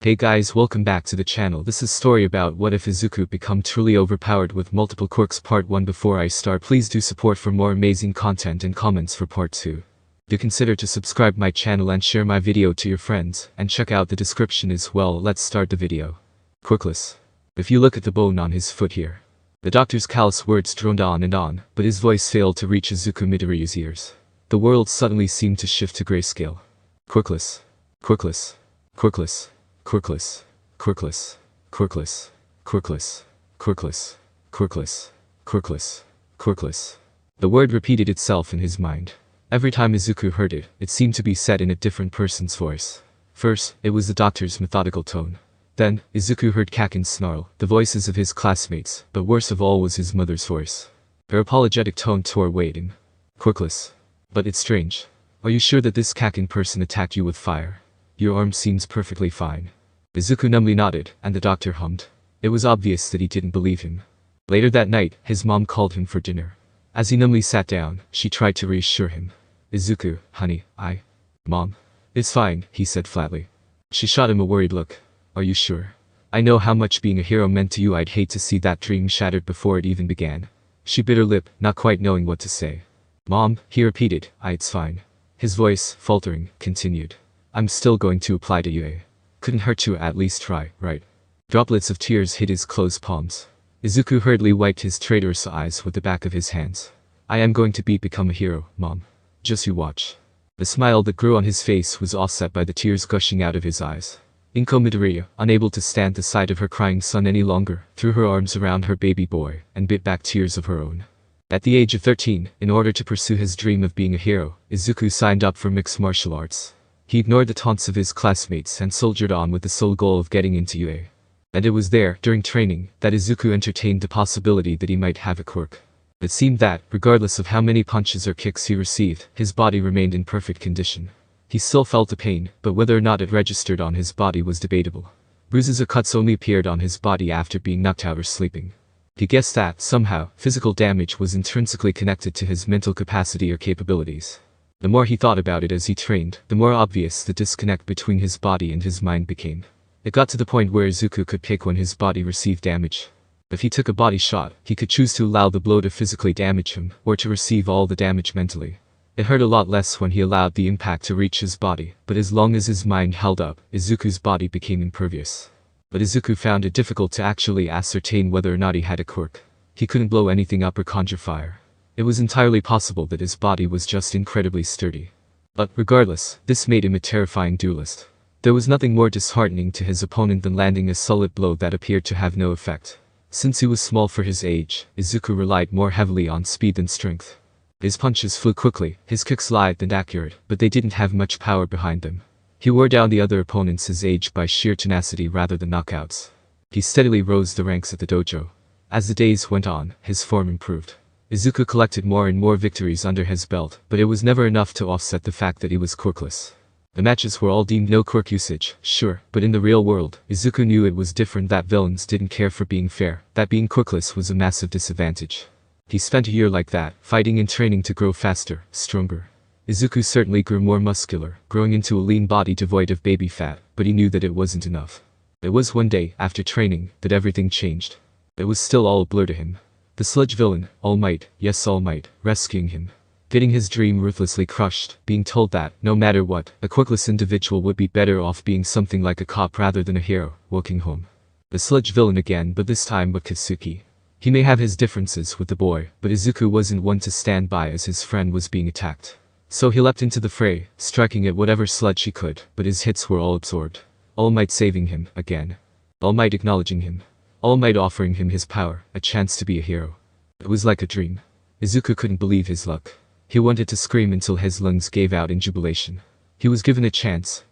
Hey guys, welcome back to the channel. This is story about what if Izuku become truly overpowered with multiple quirks part 1. Before I start, please do support for more amazing content and comments for part 2. Do consider to subscribe my channel and share my video to your friends, and check out the description as well. Let's start the video. Quirkless. If you look at the bone on his foot here. The doctor's callous words droned on and on, but his voice failed to reach Izuku Midoriya's ears. The world suddenly seemed to shift to grayscale. Quirkless. Quirkless. Quirkless. Quirkless, quirkless, quirkless, quirkless, quirkless, quirkless, quirkless, quirkless. The word repeated itself in his mind. Every time Izuku heard it, it seemed to be said in a different person's voice. First, it was the doctor's methodical tone. Then, Izuku heard Kaken's snarl, the voices of his classmates, but worst of all was his mother's voice. Her apologetic tone tore weight in. Quirkless. But it's strange. Are you sure that this Kaken person attacked you with fire? Your arm seems perfectly fine. Izuku numbly nodded, and the doctor hummed. It was obvious that he didn't believe him. Later that night, his mom called him for dinner. As he numbly sat down, she tried to reassure him. Izuku, honey, Mom. It's fine, he said flatly. She shot him a worried look. Are you sure? I know how much being a hero meant to you. I'd hate to see that dream shattered before it even began. She bit her lip, not quite knowing what to say. Mom, he repeated, it's fine. His voice, faltering, continued. I'm still going to apply to you. Couldn't hurt to at least try, right? Droplets of tears hit his closed palms. Izuku hurriedly wiped his traitorous eyes with the back of his hands. I am going to become a hero, Mom. Just you watch. The smile that grew on his face was offset by the tears gushing out of his eyes. Midoriya, unable to stand the sight of her crying son any longer, threw her arms around her baby boy and bit back tears of her own. At the age of 13, in order to pursue his dream of being a hero, Izuku signed up for mixed martial arts. He ignored the taunts of his classmates and soldiered on with the sole goal of getting into UA. And it was there, during training, that Izuku entertained the possibility that he might have a quirk. It seemed that, regardless of how many punches or kicks he received, his body remained in perfect condition. He still felt the pain, but whether or not it registered on his body was debatable. Bruises or cuts only appeared on his body after being knocked out or sleeping. He guessed that, somehow, physical damage was intrinsically connected to his mental capacity or capabilities. The more he thought about it as he trained, the more obvious the disconnect between his body and his mind became. It got to the point where Izuku could pick when his body received damage. If he took a body shot, he could choose to allow the blow to physically damage him, or to receive all the damage mentally. It hurt a lot less when he allowed the impact to reach his body, but as long as his mind held up, Izuku's body became impervious. But Izuku found it difficult to actually ascertain whether or not he had a quirk. He couldn't blow anything up or conjure fire. It was entirely possible that his body was just incredibly sturdy. But, regardless, this made him a terrifying duelist. There was nothing more disheartening to his opponent than landing a solid blow that appeared to have no effect. Since he was small for his age, Izuku relied more heavily on speed than strength. His punches flew quickly, his kicks lithe and accurate, but they didn't have much power behind them. He wore down the other opponents his age by sheer tenacity rather than knockouts. He steadily rose the ranks at the dojo. As the days went on, his form improved. Izuku collected more and more victories under his belt, but it was never enough to offset the fact that he was quirkless. The matches were all deemed no quirk usage, sure, but in the real world, Izuku knew it was different, that villains didn't care for being fair, that being quirkless was a massive disadvantage. He spent a year like that, fighting and training to grow faster, stronger. Izuku certainly grew more muscular, growing into a lean body devoid of baby fat, but he knew that it wasn't enough. It was one day, after training, that everything changed. It was still all a blur to him. The sludge villain, All Might, yes All Might, rescuing him. Getting his dream ruthlessly crushed, being told that, no matter what, a quirkless individual would be better off being something like a cop rather than a hero, walking home. The sludge villain again, but this time with Katsuki. He may have his differences with the boy, but Izuku wasn't one to stand by as his friend was being attacked. So he leapt into the fray, striking at whatever sludge he could, but his hits were all absorbed. All Might saving him, again. All Might acknowledging him. All Might offering him his power, a chance to be a hero. It was like a dream. Izuku couldn't believe his luck. He wanted to scream until his lungs gave out in jubilation. He was given a chance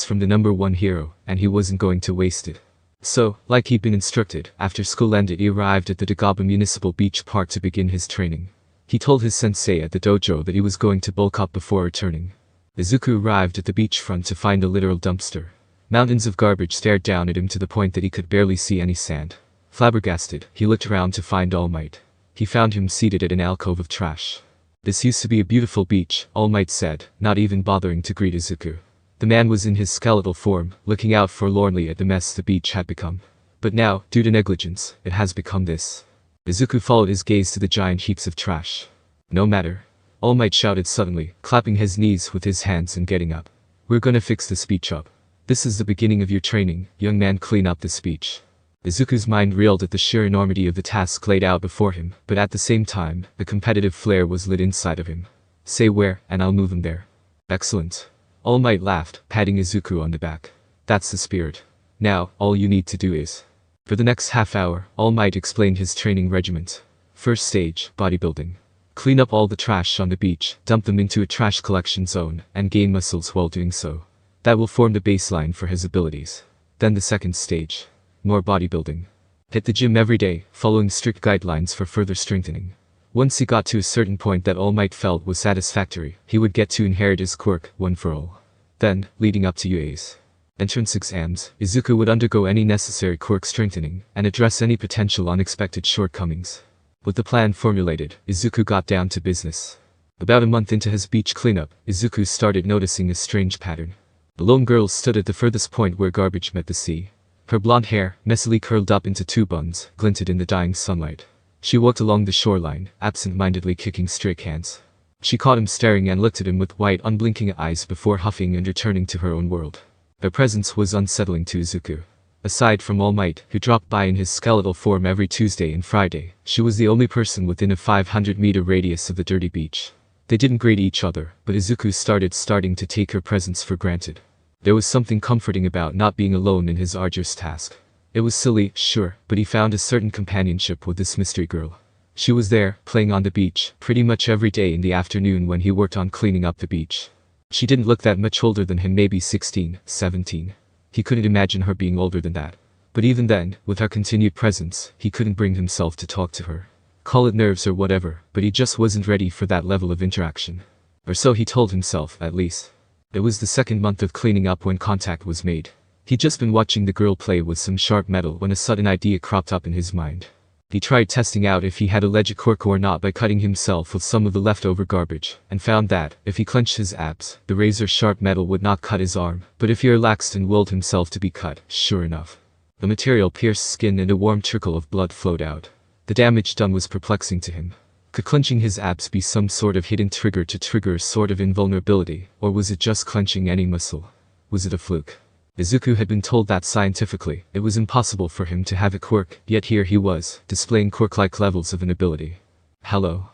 from the #1 hero, and he wasn't going to waste it. So, like he'd been instructed, after school ended he arrived at the Dagaba Municipal Beach Park to begin his training. He told his sensei at the dojo that he was going to bulk up before returning. Izuku arrived at the beachfront to find a literal dumpster. Mountains of garbage stared down at him to the point that he could barely see any sand. Flabbergasted, he looked around to find All Might. He found him seated at an alcove of trash. This used to be a beautiful beach, All Might said, not even bothering to greet Izuku. The man was in his skeletal form, looking out forlornly at the mess the beach had become. But now, due to negligence, it has become this. Izuku followed his gaze to the giant heaps of trash. No matter. All Might shouted suddenly, clapping his knees with his hands and getting up. We're gonna fix this beach up. This is the beginning of your training, young man. Clean up this beach. Izuku's mind reeled at the sheer enormity of the task laid out before him, but at the same time, the competitive flare was lit inside of him. Say where, and I'll move him there. Excellent. All Might laughed, patting Izuku on the back. That's the spirit. Now, all you need to do is. For the next half hour, All Might explained his training regiment. First stage, bodybuilding. Clean up all the trash on the beach, dump them into a trash collection zone, and gain muscles while doing so. That will form the baseline for his abilities. Then the second stage. More bodybuilding. Hit the gym every day, following strict guidelines for further strengthening. Once he got to a certain point that All Might felt was satisfactory, he would get to inherit his quirk, One For All. Then, leading up to UA's entrance exams, Izuku would undergo any necessary quirk strengthening, and address any potential unexpected shortcomings. With the plan formulated, Izuku got down to business. About a month into his beach cleanup, Izuku started noticing a strange pattern. The lone girl stood at the furthest point where garbage met the sea. Her blonde hair, messily curled up into two buns, glinted in the dying sunlight. She walked along the shoreline, absent-mindedly kicking stray cans. She caught him staring and looked at him with white, unblinking eyes before huffing and returning to her own world. Her presence was unsettling to Izuku. Aside from All Might, who dropped by in his skeletal form every Tuesday and Friday, she was the only person within a 500-meter radius of the dirty beach. They didn't grade each other, but Izuku starting to take her presence for granted. There was something comforting about not being alone in his arduous task. It was silly, sure, but he found a certain companionship with this mystery girl. She was there, playing on the beach, pretty much every day in the afternoon when he worked on cleaning up the beach. She didn't look that much older than him, maybe 16, 17. He couldn't imagine her being older than that. But even then, with her continued presence, he couldn't bring himself to talk to her. Call it nerves or whatever, but he just wasn't ready for that level of interaction. Or so he told himself, at least. It was the second month of cleaning up when contact was made. He'd just been watching the girl play with some sharp metal when a sudden idea cropped up in his mind. He tried testing out if he had a legit quirk or not by cutting himself with some of the leftover garbage, and found that, if he clenched his abs, the razor-sharp metal would not cut his arm, but if he relaxed and willed himself to be cut, sure enough. The material pierced skin and a warm trickle of blood flowed out. The damage done was perplexing to him. Could clenching his abs be some sort of hidden trigger to trigger a sort of invulnerability, or was it just clenching any muscle? Was it a fluke? Izuku had been told that scientifically, it was impossible for him to have a quirk, yet here he was, displaying quirk-like levels of an ability. Hello.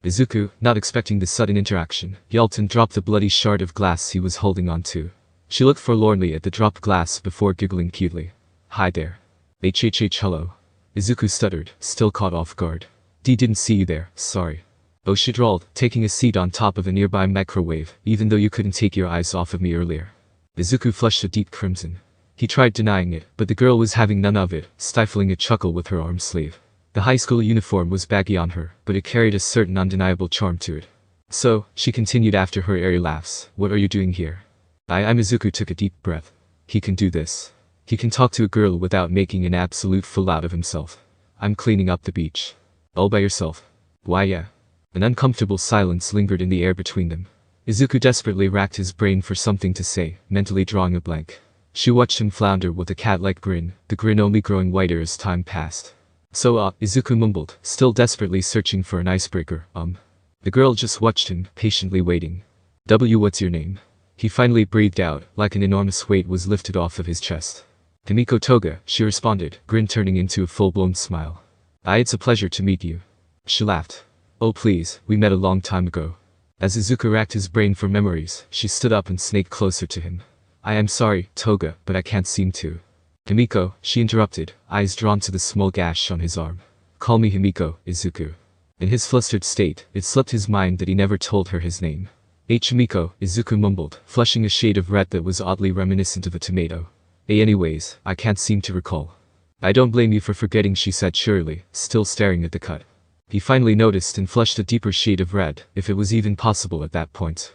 Izuku, not expecting the sudden interaction, yelped and dropped the bloody shard of glass he was holding on to. She looked forlornly at the dropped glass before giggling cutely. Hi there. Hello. Izuku stuttered, still caught off guard. Didn't see you there, sorry. Oh, she drawled, taking a seat on top of a nearby microwave, even though you couldn't take your eyes off of me earlier. Izuku flushed a deep crimson. He tried denying it, but the girl was having none of it, stifling a chuckle with her arm sleeve. The high school uniform was baggy on her, but it carried a certain undeniable charm to it. So, she continued after her airy laughs, what are you doing here? I'm Izuku took a deep breath. He can do this. He can talk to a girl without making an absolute fool out of himself. I'm cleaning up the beach. All by yourself? Why yeah. An uncomfortable silence lingered in the air between them. Izuku desperately racked his brain for something to say, mentally drawing a blank. She watched him flounder with a cat-like grin, the grin only growing whiter as time passed. So Izuku mumbled, still desperately searching for an icebreaker, The girl just watched him, patiently waiting. What's your name? He finally breathed out, like an enormous weight was lifted off of his chest. Himiko Toga, she responded, grin turning into a full-blown smile. It's a pleasure to meet you. She laughed. Oh please, we met a long time ago. As Izuku racked his brain for memories, she stood up and snaked closer to him. I am sorry, Toga, but I can't seem to. Himiko, she interrupted, eyes drawn to the small gash on his arm. Call me Himiko, Izuku. In his flustered state, it slipped his mind that he never told her his name. Himiko, Izuku mumbled, flushing a shade of red that was oddly reminiscent of a tomato. Anyways, I can't seem to recall. I don't blame you for forgetting, she said surely, still staring at the cut. He finally noticed and flushed a deeper shade of red, if it was even possible at that point.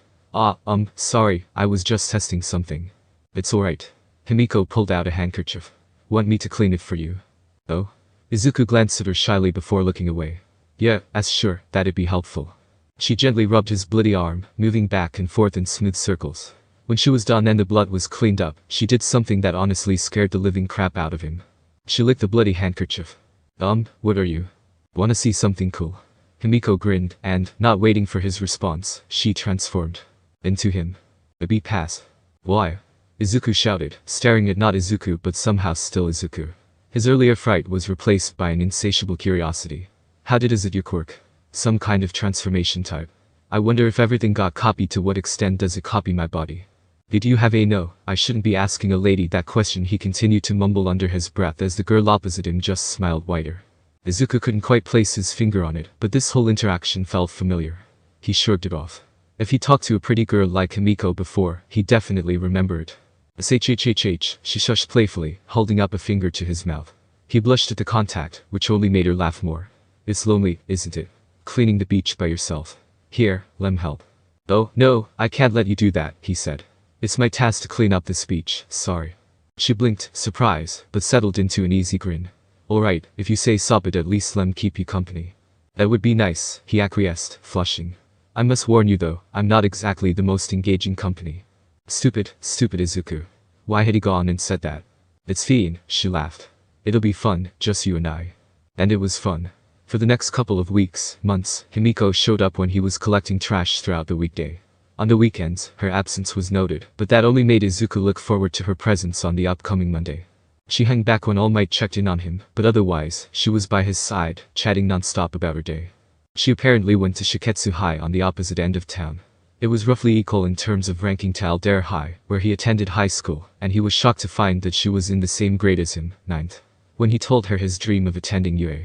Sorry, I was just testing something. It's alright. Himiko pulled out a handkerchief. Want me to clean it for you? Oh? Izuku glanced at her shyly before looking away. Yeah, sure, that'd be helpful. She gently rubbed his bloody arm, moving back and forth in smooth circles. When she was done and the blood was cleaned up, she did something that honestly scared the living crap out of him. She licked the bloody handkerchief. What are you? Wanna see something cool? Himiko grinned, and, not waiting for his response, she transformed into him. A beat pass. Why? Izuku shouted, staring at not Izuku but somehow still Izuku. His earlier fright was replaced by an insatiable curiosity. How did is it your quirk? Some kind of transformation type. I wonder if everything got copied. To what extent does it copy my body? Did you have a no? I shouldn't be asking a lady that question, he continued to mumble under his breath as the girl opposite him just smiled wider. Izuku couldn't quite place his finger on it, but this whole interaction felt familiar. He shrugged it off. If he talked to a pretty girl like Himiko before, he definitely remembered. She shushed playfully, holding up a finger to his mouth. He blushed at the contact, which only made her laugh more. It's lonely, isn't it? Cleaning the beach by yourself. Here, lem help. Oh, no, I can't let you do that, he said. It's my task to clean up this beach, sorry. She blinked, surprise, but settled into an easy grin. Alright, if you say so, but at least lem keep you company. That would be nice, he acquiesced, flushing. I must warn you though, I'm not exactly the most engaging company. Stupid Izuku. Why had he gone and said that? It's fine, she laughed. It'll be fun, just you and I. And it was fun. For the next couple of weeks, months, Himiko showed up when he was collecting trash throughout the weekday. On the weekends, her absence was noted, but that only made Izuku look forward to her presence on the upcoming Monday. She hung back when All Might checked in on him, but otherwise, she was by his side, chatting non-stop about her day. She apparently went to Shiketsu High on the opposite end of town. It was roughly equal in terms of ranking to Aldera High, where he attended high school, and he was shocked to find that she was in the same grade as him, 9th. When he told her his dream of attending UA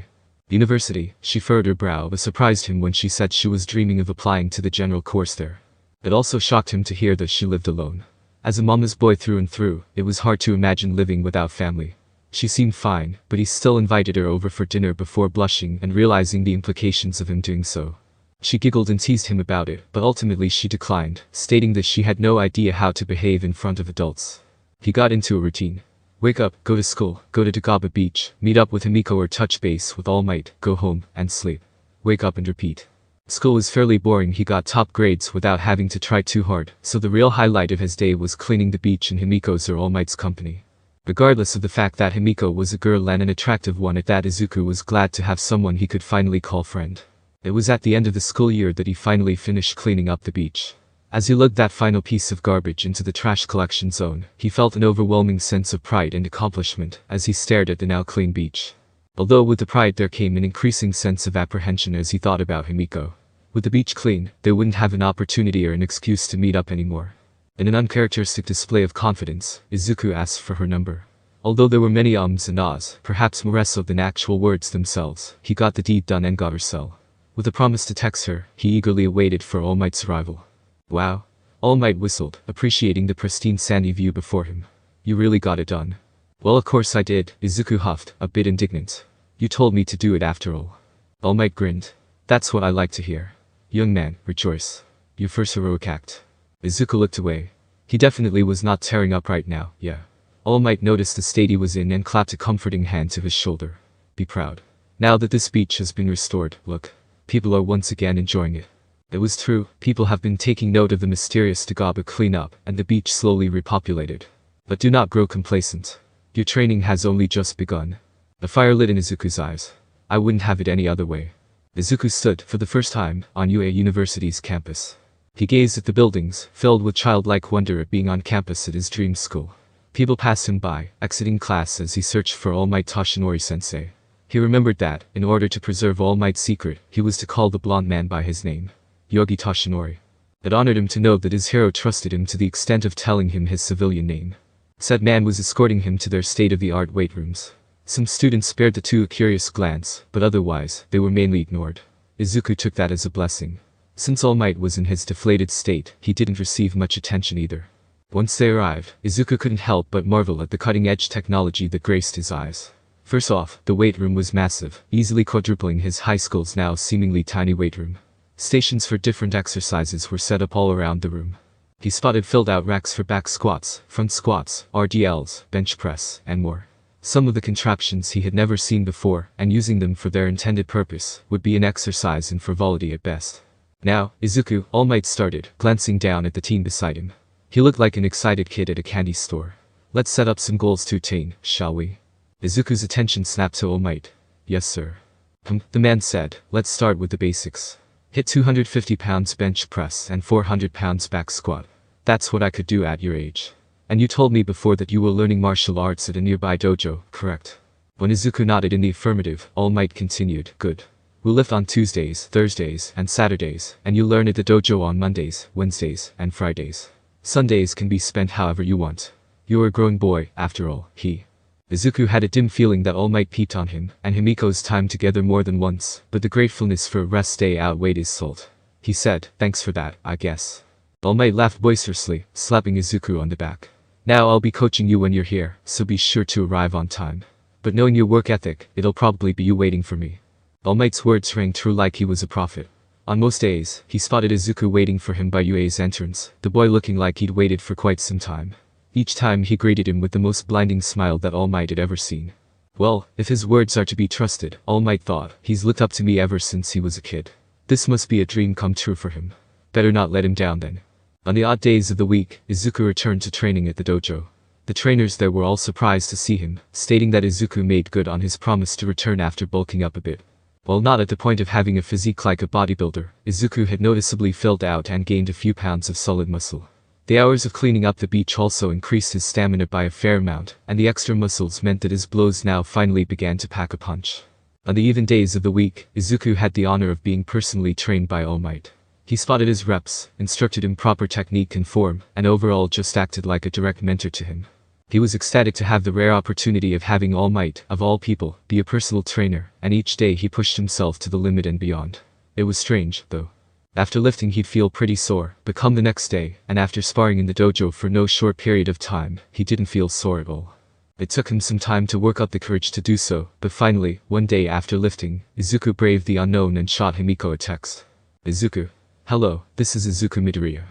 University, she furrowed her brow but surprised him when she said she was dreaming of applying to the general course there. It also shocked him to hear that she lived alone. As a mama's boy through and through, it was hard to imagine living without family. She seemed fine, but he still invited her over for dinner before blushing and realizing the implications of him doing so. She giggled and teased him about it, but ultimately she declined, stating that she had no idea how to behave in front of adults. He got into a routine. Wake up, go to school, go to Tagaba Beach, meet up with Himiko or touch base with All Might, go home, and sleep. Wake up and repeat. School was fairly boring. He got top grades without having to try too hard, so the real highlight of his day was cleaning the beach in Himiko's or All Might's company. Regardless of the fact that Himiko was a girl and an attractive one at that, Izuku was glad to have someone he could finally call friend. It was at the end of the school year that he finally finished cleaning up the beach. As he lugged that final piece of garbage into the trash collection zone, he felt an overwhelming sense of pride and accomplishment as he stared at the now clean beach. Although with the pride there came an increasing sense of apprehension as he thought about Himiko. With the beach clean, they wouldn't have an opportunity or an excuse to meet up anymore. In an uncharacteristic display of confidence, Izuku asked for her number. Although there were many ums and ahs, perhaps more so than actual words themselves, he got the deed done and got her cell. With a promise to text her, he eagerly awaited for All Might's arrival. Wow. All Might whistled, appreciating the pristine sandy view before him. You really got it done. Well, of course I did, Izuku huffed, a bit indignant. You told me to do it after all. All Might grinned. That's what I like to hear. Young man, rejoice. Your first heroic act. Izuku looked away. He definitely was not tearing up right now, yeah. All Might noticed the state he was in and clapped a comforting hand to his shoulder. Be proud. Now that this beach has been restored, look. People are once again enjoying it. It was true, people have been taking note of the mysterious Tagaba cleanup, and the beach slowly repopulated. But do not grow complacent. Your training has only just begun. A fire lit in Izuku's eyes. I wouldn't have it any other way. Izuku stood, for the first time, on UA University's campus. He gazed at the buildings, filled with childlike wonder at being on campus at his dream school. People passed him by, exiting class as he searched for All Might Toshinori-sensei. He remembered that, in order to preserve All Might's secret, he was to call the blonde man by his name. Yogi Toshinori. It honored him to know that his hero trusted him to the extent of telling him his civilian name. Said man was escorting him to their state-of-the-art weight rooms. Some students spared the two a curious glance, but otherwise, they were mainly ignored. Izuku took that as a blessing. Since All Might was in his deflated state, he didn't receive much attention either. Once they arrived, Izuku couldn't help but marvel at the cutting-edge technology that graced his eyes. First off, the weight room was massive, easily quadrupling his high school's now seemingly tiny weight room. Stations for different exercises were set up all around the room. He spotted filled-out racks for back squats, front squats, RDLs, bench press, and more. Some of the contraptions he had never seen before, and using them for their intended purpose, would be an exercise in frivolity at best. Now, Izuku, All Might started, glancing down at the team beside him. He looked like an excited kid at a candy store. Let's set up some goals to attain, shall we? Izuku's attention snapped to All Might. Yes sir. The man said, let's start with the basics. Hit 250 pounds bench press and 400 pounds back squat. That's what I could do at your age. And you told me before that you were learning martial arts at a nearby dojo, correct? When Izuku nodded in the affirmative, All Might continued, good. We'll lift on Tuesdays, Thursdays, and Saturdays, and you'll learn at the dojo on Mondays, Wednesdays, and Fridays. Sundays can be spent however you want. You're a growing boy, after all, Izuku had a dim feeling that All Might peeped on him and Himiko's time together more than once, but the gratefulness for a rest day outweighed his salt. He said, thanks for that, I guess. All Might laughed boisterously, slapping Izuku on the back. Now I'll be coaching you when you're here, so be sure to arrive on time. But knowing your work ethic, it'll probably be you waiting for me. All Might's words rang true like he was a prophet. On most days, he spotted Izuku waiting for him by Yue's entrance, the boy looking like he'd waited for quite some time. Each time he greeted him with the most blinding smile that All Might had ever seen. Well, if his words are to be trusted, All Might thought, he's looked up to me ever since he was a kid. This must be a dream come true for him. Better not let him down then. On the odd days of the week, Izuku returned to training at the dojo. The trainers there were all surprised to see him, stating that Izuku made good on his promise to return after bulking up a bit. While not at the point of having a physique like a bodybuilder, Izuku had noticeably filled out and gained a few pounds of solid muscle. The hours of cleaning up the beach also increased his stamina by a fair amount, and the extra muscles meant that his blows now finally began to pack a punch. On the even days of the week, Izuku had the honor of being personally trained by All Might. He spotted his reps, instructed him proper technique and form, and overall just acted like a direct mentor to him. He was ecstatic to have the rare opportunity of having All Might, of all people, be a personal trainer, and each day he pushed himself to the limit and beyond. It was strange, though. After lifting he'd feel pretty sore, but come the next day, and after sparring in the dojo for no short period of time, he didn't feel sore at all. It took him some time to work up the courage to do so, but finally, one day after lifting, Izuku braved the unknown and shot Himiko a text. Izuku. Hello, this is Izuku Midoriya.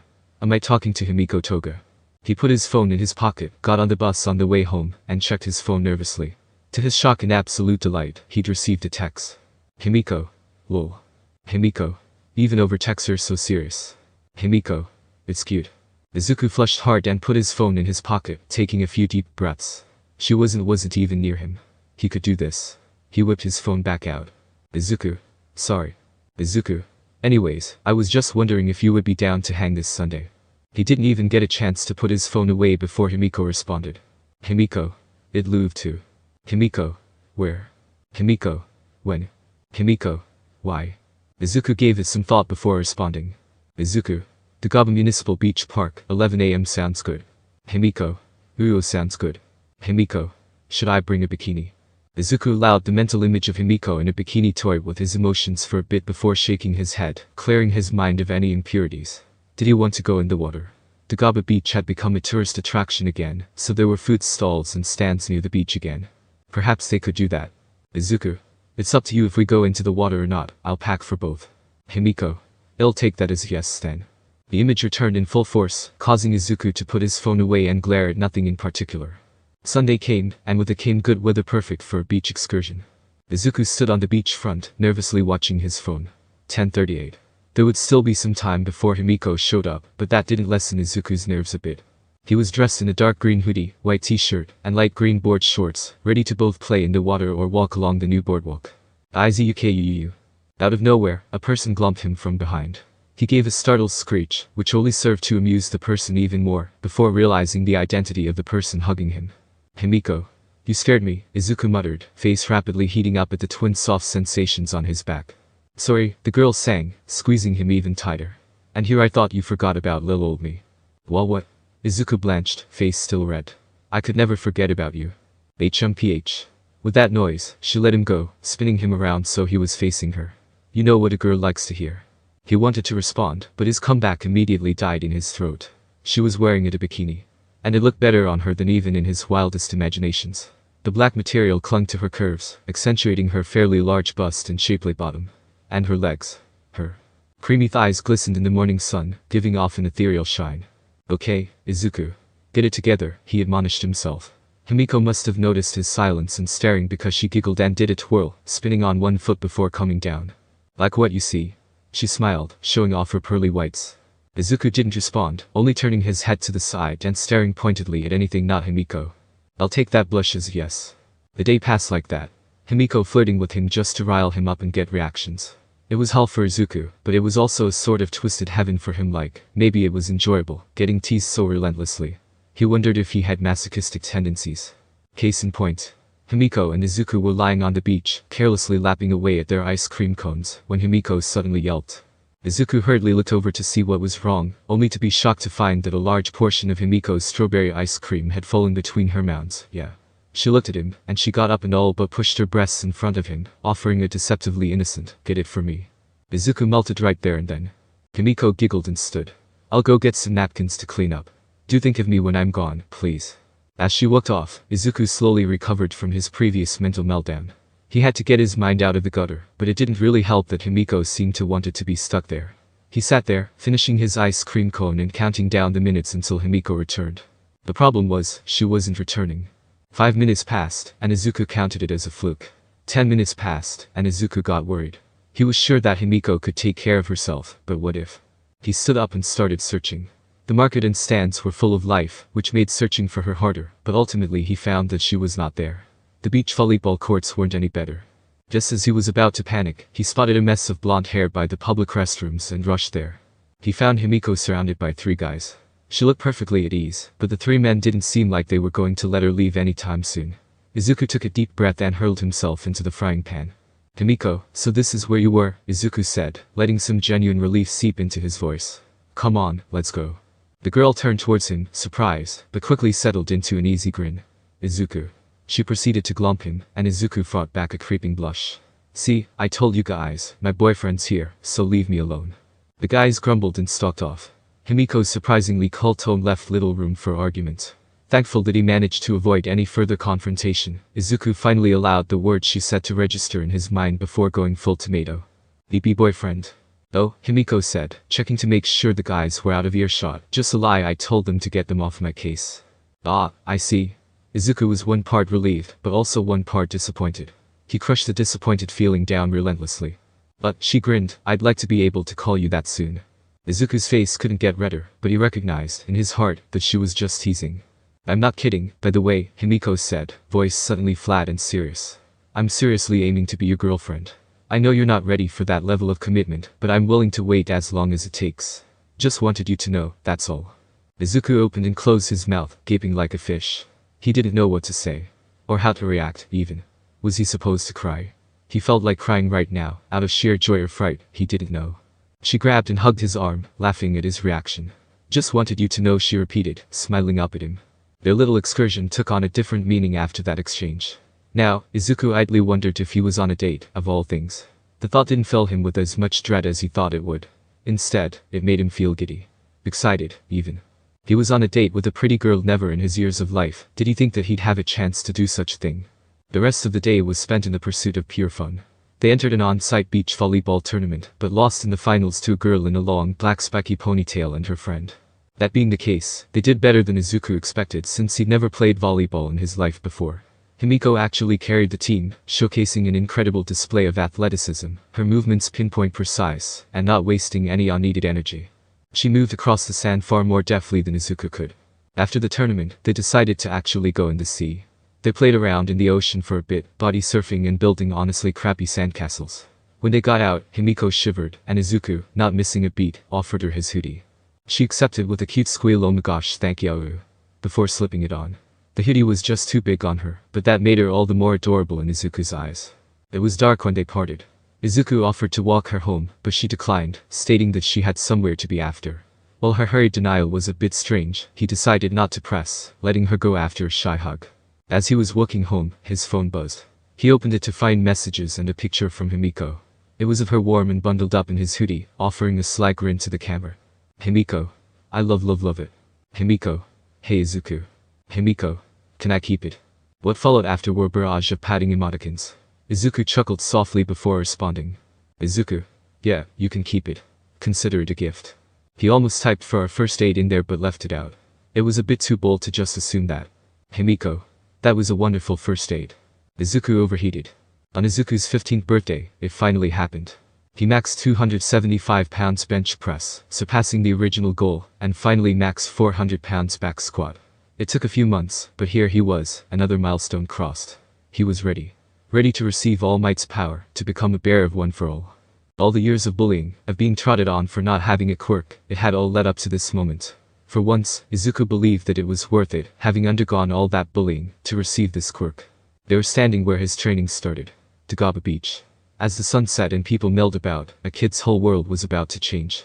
Am I talking to Himiko Toga? He put his phone in his pocket, got on the bus on the way home, and checked his phone nervously. To his shock and absolute delight, he'd received a text. Himiko. Lol. Himiko. Even over texts are so serious. Himiko. It's cute. Izuku flushed hard and put his phone in his pocket, taking a few deep breaths. She wasn't even near him. He could do this. He whipped his phone back out. Izuku. Sorry. Izuku. Anyways, I was just wondering if you would be down to hang this Sunday. He didn't even get a chance to put his phone away before Himiko responded. Himiko. I'd love to. Himiko. Where? Himiko. When? Himiko. Why? Izuku gave it some thought before responding. Izuku. Dagaba Municipal Beach Park, 11 AM sounds good. Himiko. Ooh, sounds good. Himiko. Should I bring a bikini? Izuku allowed the mental image of Himiko in a bikini toy with his emotions for a bit before shaking his head, clearing his mind of any impurities. Did he want to go in the water? Dagaba Beach had become a tourist attraction again, so there were food stalls and stands near the beach again. Perhaps they could do that. Izuku. It's up to you if we go into the water or not, I'll pack for both. Himiko. I'll take that as a yes then. The image returned in full force, causing Izuku to put his phone away and glare at nothing in particular. Sunday came, and with it came good weather perfect for a beach excursion. Izuku stood on the beachfront, nervously watching his phone. 10:38. There would still be some time before Himiko showed up, but that didn't lessen Izuku's nerves a bit. He was dressed in a dark green hoodie, white t-shirt, and light green board shorts, ready to both play in the water or walk along the new boardwalk. Izuku. Out of nowhere, a person glumped him from behind. He gave a startled screech, which only served to amuse the person even more, before realizing the identity of the person hugging him. Himiko. You scared me, Izuku muttered, face rapidly heating up at the twin soft sensations on his back. Sorry, the girl sang, squeezing him even tighter. And here I thought you forgot about little old me. Well what? Izuku blanched, face still red. I could never forget about you. HMPH. With that noise, she let him go, spinning him around so he was facing her. You know what a girl likes to hear. He wanted to respond, but his comeback immediately died in his throat. She was wearing a bikini. And it looked better on her than even in his wildest imaginations. The black material clung to her curves, accentuating her fairly large bust and shapely bottom. And her legs. Her creamy thighs glistened in the morning sun, giving off an ethereal shine. Okay, Izuku. Get it together, he admonished himself. Himiko must have noticed his silence and staring because she giggled and did a twirl, spinning on one foot before coming down. Like what you see. She smiled, showing off her pearly whites. Izuku didn't respond, only turning his head to the side and staring pointedly at anything not Himiko. I'll take that blush as a yes. The day passed like that. Himiko flirting with him just to rile him up and get reactions. It was hell for Izuku, but it was also a sort of twisted heaven for him, like, maybe it was enjoyable, getting teased so relentlessly. He wondered if he had masochistic tendencies. Case in point. Himiko and Izuku were lying on the beach, carelessly lapping away at their ice cream cones, when Himiko suddenly yelped. Izuku hurriedly looked over to see what was wrong, only to be shocked to find that a large portion of Himiko's strawberry ice cream had fallen between her mounds. Yeah. She looked at him, and she got up and all but pushed her breasts in front of him, offering a deceptively innocent, "Get it for me." Izuku melted right there and then. Himiko giggled and stood. "I'll go get some napkins to clean up. Do think of me when I'm gone, please." As she walked off, Izuku slowly recovered from his previous mental meltdown. He had to get his mind out of the gutter, but it didn't really help that Himiko seemed to want it to be stuck there. He sat there, finishing his ice cream cone and counting down the minutes until Himiko returned. The problem was, she wasn't returning. 5 minutes passed, and Izuku counted it as a fluke. 10 minutes passed, and Izuku got worried. He was sure that Himiko could take care of herself, but what if? He stood up and started searching. The market and stands were full of life, which made searching for her harder, but ultimately he found that she was not there. The beach volleyball courts weren't any better. Just as he was about to panic, he spotted a mess of blonde hair by the public restrooms and rushed there. He found Himiko surrounded by 3 guys. She looked perfectly at ease, but the 3 men didn't seem like they were going to let her leave anytime soon. Izuku took a deep breath and hurled himself into the frying pan. "Himiko, so this is where you were," Izuku said, letting some genuine relief seep into his voice. "Come on, let's go." The girl turned towards him, surprised, but quickly settled into an easy grin. "Izuku." She proceeded to glump him, and Izuku fought back a creeping blush. "See, I told you guys, my boyfriend's here, so leave me alone." The guys grumbled and stalked off. Himiko's surprisingly cool tone left little room for argument. Thankful that he managed to avoid any further confrontation, Izuku finally allowed the words she said to register in his mind before going full tomato. "VP boyfriend." "Oh," Himiko said, checking to make sure the guys were out of earshot. "Just a lie, I told them to get them off my case." "Ah, I see." Izuku was one part relieved, but also one part disappointed. He crushed the disappointed feeling down relentlessly. "But," she grinned, "I'd like to be able to call you that soon." Izuku's face couldn't get redder, but he recognized, in his heart, that she was just teasing. "I'm not kidding, by the way," Himiko said, voice suddenly flat and serious. "I'm seriously aiming to be your girlfriend. I know you're not ready for that level of commitment, but I'm willing to wait as long as it takes. Just wanted you to know, that's all." Izuku opened and closed his mouth, gaping like a fish. He didn't know what to say. Or how to react, even. Was he supposed to cry? He felt like crying right now, out of sheer joy or fright, he didn't know. She grabbed and hugged his arm, laughing at his reaction. "Just wanted you to know," she repeated, smiling up at him. Their little excursion took on a different meaning after that exchange. Now, Izuku idly wondered if he was on a date, of all things. The thought didn't fill him with as much dread as he thought it would. Instead, it made him feel giddy. Excited, even. He was on a date with a pretty girl. Never in his years of life did he think that he'd have a chance to do such a thing. The rest of the day was spent in the pursuit of pure fun. They entered an on-site beach volleyball tournament, but lost in the finals to a girl in a long, black spiky ponytail and her friend. That being the case, they did better than Izuku expected since he'd never played volleyball in his life before. Himiko actually carried the team, showcasing an incredible display of athleticism, her movements pinpoint precise, and not wasting any unneeded energy. She moved across the sand far more deftly than Izuku could. After the tournament, they decided to actually go in the sea. They played around in the ocean for a bit, body surfing and building honestly crappy sandcastles. When they got out, Himiko shivered, and Izuku, not missing a beat, offered her his hoodie. She accepted with a cute squeal, "Oh my gosh, thank you," before slipping it on. The hoodie was just too big on her, but that made her all the more adorable in Izuku's eyes. It was dark when they parted. Izuku offered to walk her home, but she declined, stating that she had somewhere to be after. While her hurried denial was a bit strange, he decided not to press, letting her go after a shy hug. As he was walking home, his phone buzzed. He opened it to find messages and a picture from Himiko. It was of her warm and bundled up in his hoodie, offering a sly grin to the camera. "Himiko. I love it. Himiko. Hey Izuku. Himiko. Can I keep it?" What followed after were a barrage of patting emoticons. Izuku chuckled softly before responding. "Izuku. Yeah, you can keep it. Consider it a gift." He almost typed for our first date in there but left it out. It was a bit too bold to just assume that. "Himiko. That was a wonderful first date." Izuku overheated. On Izuku's 15th birthday, it finally happened. He maxed 275 pounds bench press, surpassing the original goal, and finally maxed 400 pounds back squat. It took a few months, but here he was, another milestone crossed. He was ready. Ready to receive All Might's power, to become a bearer of One For All. All the years of bullying, of being trotted on for not having a quirk, it had all led up to this moment. For once, Izuku believed that it was worth it, having undergone all that bullying, to receive this quirk. They were standing where his training started. Tagaba Beach. As the sun set and people milled about, a kid's whole world was about to change.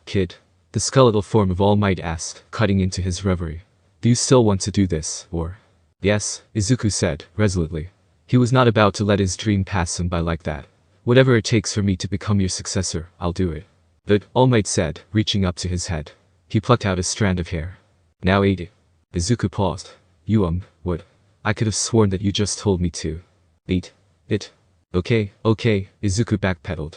Kid. The skeletal form of All Might asked, cutting into his reverie. Do you still want to do this, or? Yes, Izuku said, resolutely. He was not about to let his dream pass him by like that. Whatever it takes for me to become your successor, I'll do it. But, All Might said, reaching up to his head. He plucked out a strand of hair. Now eat it. Izuku paused. You what? I could have sworn that you just told me to. Eat it. Okay, Izuku backpedaled.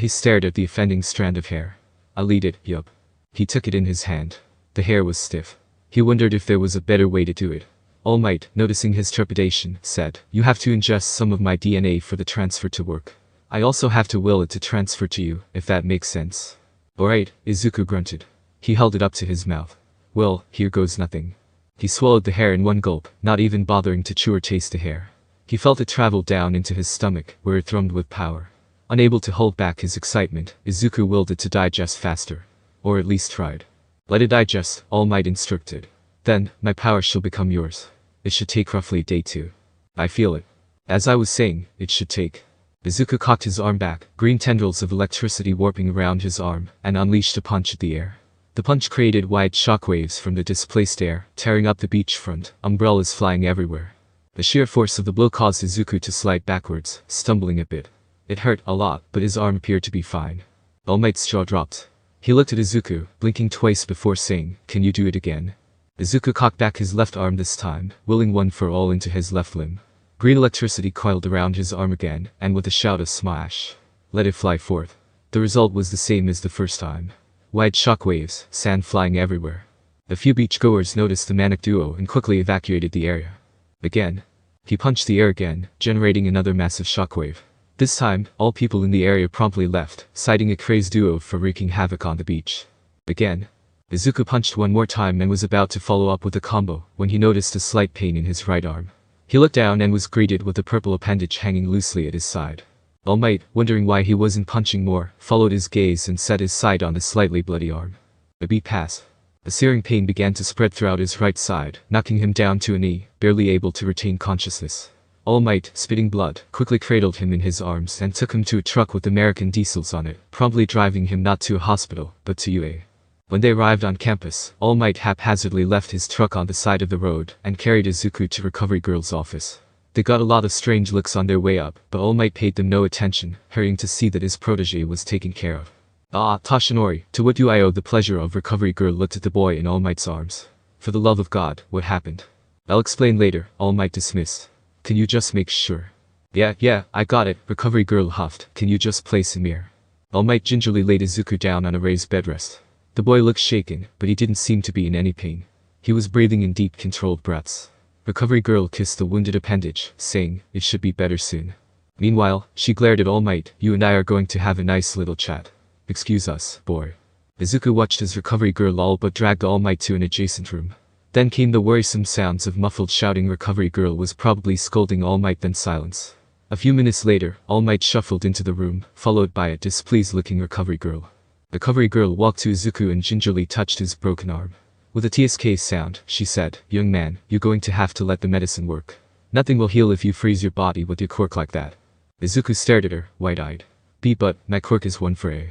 He stared at the offending strand of hair. I'll eat it, yup. He took it in his hand. The hair was stiff. He wondered if there was a better way to do it. All Might, noticing his trepidation, said, You have to ingest some of my DNA for the transfer to work. I also have to will it to transfer to you, if that makes sense. Alright, Izuku grunted. He held it up to his mouth. Well, here goes nothing. He swallowed the hair in one gulp, not even bothering to chew or taste the hair. He felt it travel down into his stomach, where it thrummed with power. Unable to hold back his excitement, Izuku willed it to digest faster. Or at least tried. Let it digest, All Might instructed. Then, my power shall become yours. It should take roughly a day too. I feel it. As I was saying, it should take. Izuku cocked his arm back, green tendrils of electricity warping around his arm, and unleashed a punch at the air. The punch created wide shockwaves from the displaced air, tearing up the beachfront, umbrellas flying everywhere. The sheer force of the blow caused Izuku to slide backwards, stumbling a bit. It hurt a lot, but his arm appeared to be fine. All Might's jaw dropped. He looked at Izuku, blinking twice before saying, Can you do it again? Izuku cocked back his left arm this time, willing One For All into his left limb. Green electricity coiled around his arm again, and with a shout of smash, let it fly forth. The result was the same as the first time. Wide shockwaves, sand flying everywhere. A few beachgoers noticed the manic duo and quickly evacuated the area. Again. He punched the air again, generating another massive shockwave. This time, all people in the area promptly left, citing a crazed duo for wreaking havoc on the beach. Again. Izuku punched one more time and was about to follow up with a combo, when he noticed a slight pain in his right arm. He looked down and was greeted with a purple appendage hanging loosely at his side. All Might, wondering why he wasn't punching more, followed his gaze and set his sight on the slightly bloody arm. A beat passed. A searing pain began to spread throughout his right side, knocking him down to a knee, barely able to retain consciousness. All Might, spitting blood, quickly cradled him in his arms and took him to a truck with American diesels on it, promptly driving him not to a hospital, but to UA. When they arrived on campus, All Might haphazardly left his truck on the side of the road and carried Izuku to Recovery Girl's office. They got a lot of strange looks on their way up, but All Might paid them no attention, hurrying to see that his protege was taken care of. Toshinori, to what do I owe the pleasure of? Recovery Girl looked at the boy in All Might's arms. For the love of God, what happened? I'll explain later, All Might dismissed. Can you just make sure? Yeah, I got it, Recovery Girl huffed. Can you just place him here? All Might gingerly laid Izuku down on a raised bedrest. The boy looked shaken, but he didn't seem to be in any pain. He was breathing in deep, controlled breaths. Recovery Girl kissed the wounded appendage, saying, It should be better soon. Meanwhile, she glared at All Might. You and I are going to have a nice little chat. Excuse us, boy. Izuku watched as Recovery Girl all but dragged All Might to an adjacent room. Then came the worrisome sounds of muffled shouting. Recovery Girl was probably scolding All Might, then silence. A few minutes later, All Might shuffled into the room, followed by a displeased-looking Recovery Girl. Recovery Girl walked to Izuku and gingerly touched his broken arm. With a TSK sound, she said, Young man, you're going to have to let the medicine work. Nothing will heal if you freeze your body with your quirk like that. Izuku stared at her, wide-eyed. But my quirk is One For All.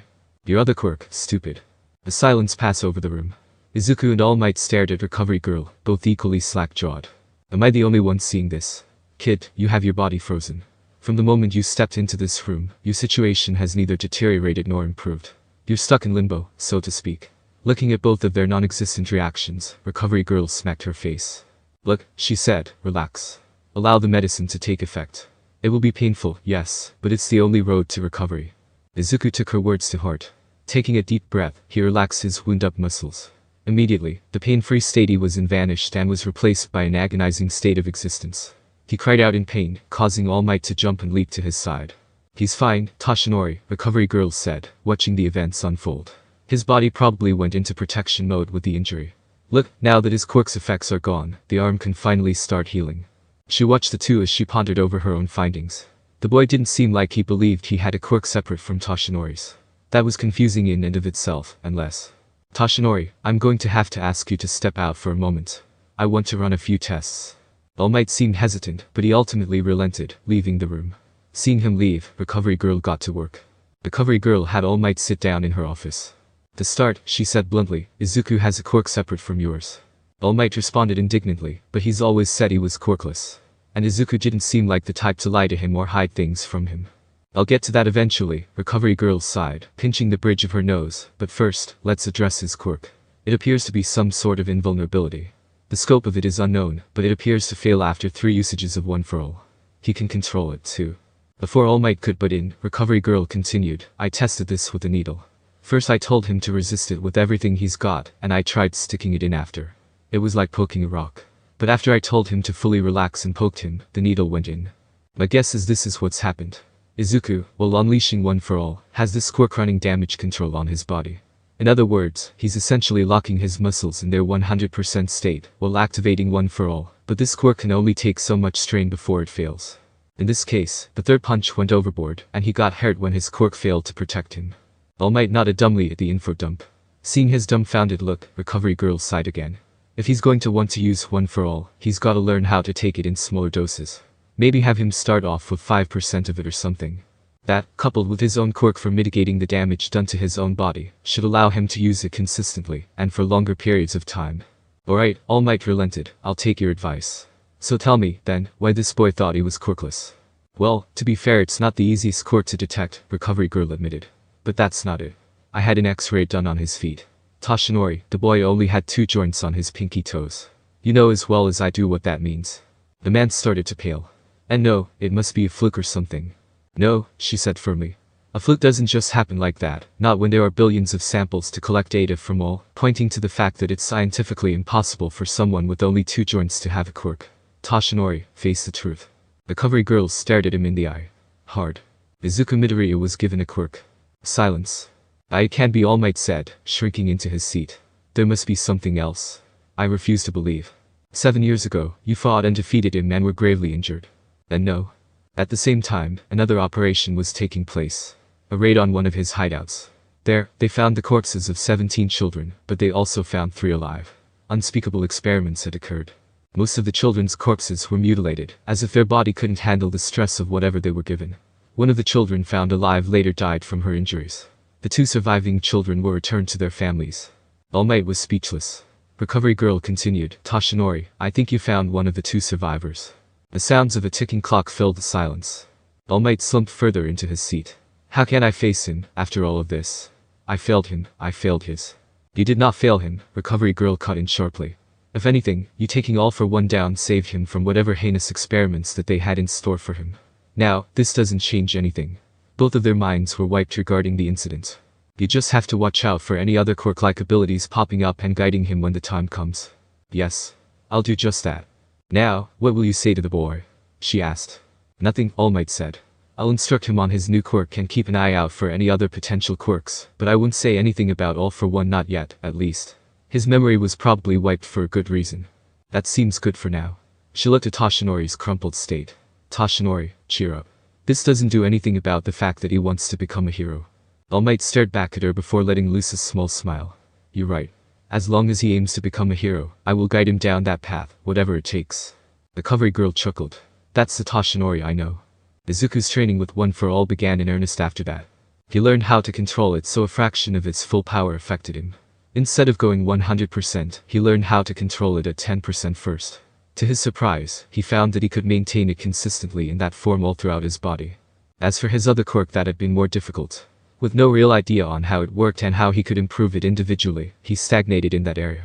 Your other quirk, stupid. A silence passed over the room. Izuku and All Might stared at Recovery Girl, both equally slack-jawed. Am I the only one seeing this? Kid, you have your body frozen. From the moment you stepped into this room, your situation has neither deteriorated nor improved. You're stuck in limbo, so to speak. Looking at both of their non-existent reactions, Recovery Girl smacked her face. Look, she said, relax. Allow the medicine to take effect. It will be painful, yes, but it's the only road to recovery. Izuku took her words to heart. Taking a deep breath, he relaxed his wound-up muscles. Immediately, the pain-free state he was in vanished and was replaced by an agonizing state of existence. He cried out in pain, causing All Might to jump and leap to his side. He's fine, Toshinori, recovery girl said, watching the events unfold. His body probably went into protection mode with the injury. Look, now that his quirk's effects are gone, the arm can finally start healing. She watched the two as she pondered over her own findings. The boy didn't seem like he believed he had a quirk separate from Toshinori's. That was confusing in and of itself, unless... Toshinori, I'm going to have to ask you to step out for a moment. I want to run a few tests. All Might seemed hesitant, but he ultimately relented, leaving the room. Seeing him leave, recovery girl got to work. Recovery girl had All Might sit down in her office. To start, she said bluntly, Izuku has a quirk separate from yours. All Might responded indignantly, but he's always said he was quirkless. And Izuku didn't seem like the type to lie to him or hide things from him. I'll get to that eventually, recovery girl sighed, pinching the bridge of her nose, but first, let's address his quirk. It appears to be some sort of invulnerability. The scope of it is unknown, but it appears to fail after 3 usages of One For All. He can control it too. Before All Might could butt in, recovery girl continued, I tested this with a needle. First I told him to resist it with everything he's got, and I tried sticking it in after. It was like poking a rock. But after I told him to fully relax and poked him, the needle went in. My guess is this is what's happened. Izuku, while unleashing One For All, has this quirk running damage control on his body. In other words, he's essentially locking his muscles in their 100% state, while activating One For All, but this quirk can only take so much strain before it fails. In this case, the third punch went overboard, and he got hurt when his quirk failed to protect him. All Might nodded dumbly at the info dump. Seeing his dumbfounded look, recovery girl sighed again. If he's going to want to use One For All, he's gotta learn how to take it in smaller doses. Maybe have him start off with 5% of it or something. That, coupled with his own quirk for mitigating the damage done to his own body, should allow him to use it consistently, and for longer periods of time. Alright, All Might relented, I'll take your advice. So tell me, then, why this boy thought he was quirkless. Well, to be fair, it's not the easiest quirk to detect, recovery girl admitted. But that's not it. I had an X-ray done on his feet. Toshinori, the boy only had 2 joints on his pinky toes. You know as well as I do what that means. The man started to pale. And no, it must be a fluke or something. No, she said firmly. A fluke doesn't just happen like that, not when there are billions of samples to collect data from all, pointing to the fact that it's scientifically impossible for someone with only 2 joints to have a quirk. Toshinori, face the truth. Recovery girl stared at him in the eye. Hard. Izuku Midoriya was given a quirk. Silence. It can't be, All Might said, shrinking into his seat. There must be something else. I refuse to believe. 7 years ago, you fought and defeated him and were gravely injured. And no. At the same time, another operation was taking place. A raid on one of his hideouts. There, they found the corpses of 17 children, but they also found 3 alive. Unspeakable experiments had occurred. Most of the children's corpses were mutilated, as if their body couldn't handle the stress of whatever they were given. One of the children found alive later died from her injuries. The 2 surviving children were returned to their families. All Might was speechless. Recovery girl continued, Toshinori, I think you found one of the 2 survivors. The sounds of a ticking clock filled the silence. All Might slumped further into his seat. How can I face him, after all of this? I failed him, I failed his. You did not fail him, recovery girl cut in sharply. If anything, you taking All For One down saved him from whatever heinous experiments that they had in store for him. Now, this doesn't change anything. Both of their minds were wiped regarding the incident. You just have to watch out for any other quirk-like abilities popping up and guiding him when the time comes. Yes. I'll do just that. Now, what will you say to the boy? She asked. Nothing, All Might said. I'll instruct him on his new quirk and keep an eye out for any other potential quirks, but I won't say anything about All For One, not yet, at least. His memory was probably wiped for a good reason. That seems good for now. She looked at Toshinori's crumpled state. Toshinori, cheer up. This doesn't do anything about the fact that he wants to become a hero. All Might stared back at her before letting loose a small smile. You're right. As long as he aims to become a hero, I will guide him down that path, whatever it takes. The recovery girl chuckled. That's the Toshinori I know. Izuku's training with One For All began in earnest after that. He learned how to control it so a fraction of its full power affected him. Instead of going 100%, he learned how to control it at 10% first. To his surprise, he found that he could maintain it consistently in that form all throughout his body. As for his other quirk, that had been more difficult. With no real idea on how it worked and how he could improve it individually, he stagnated in that area.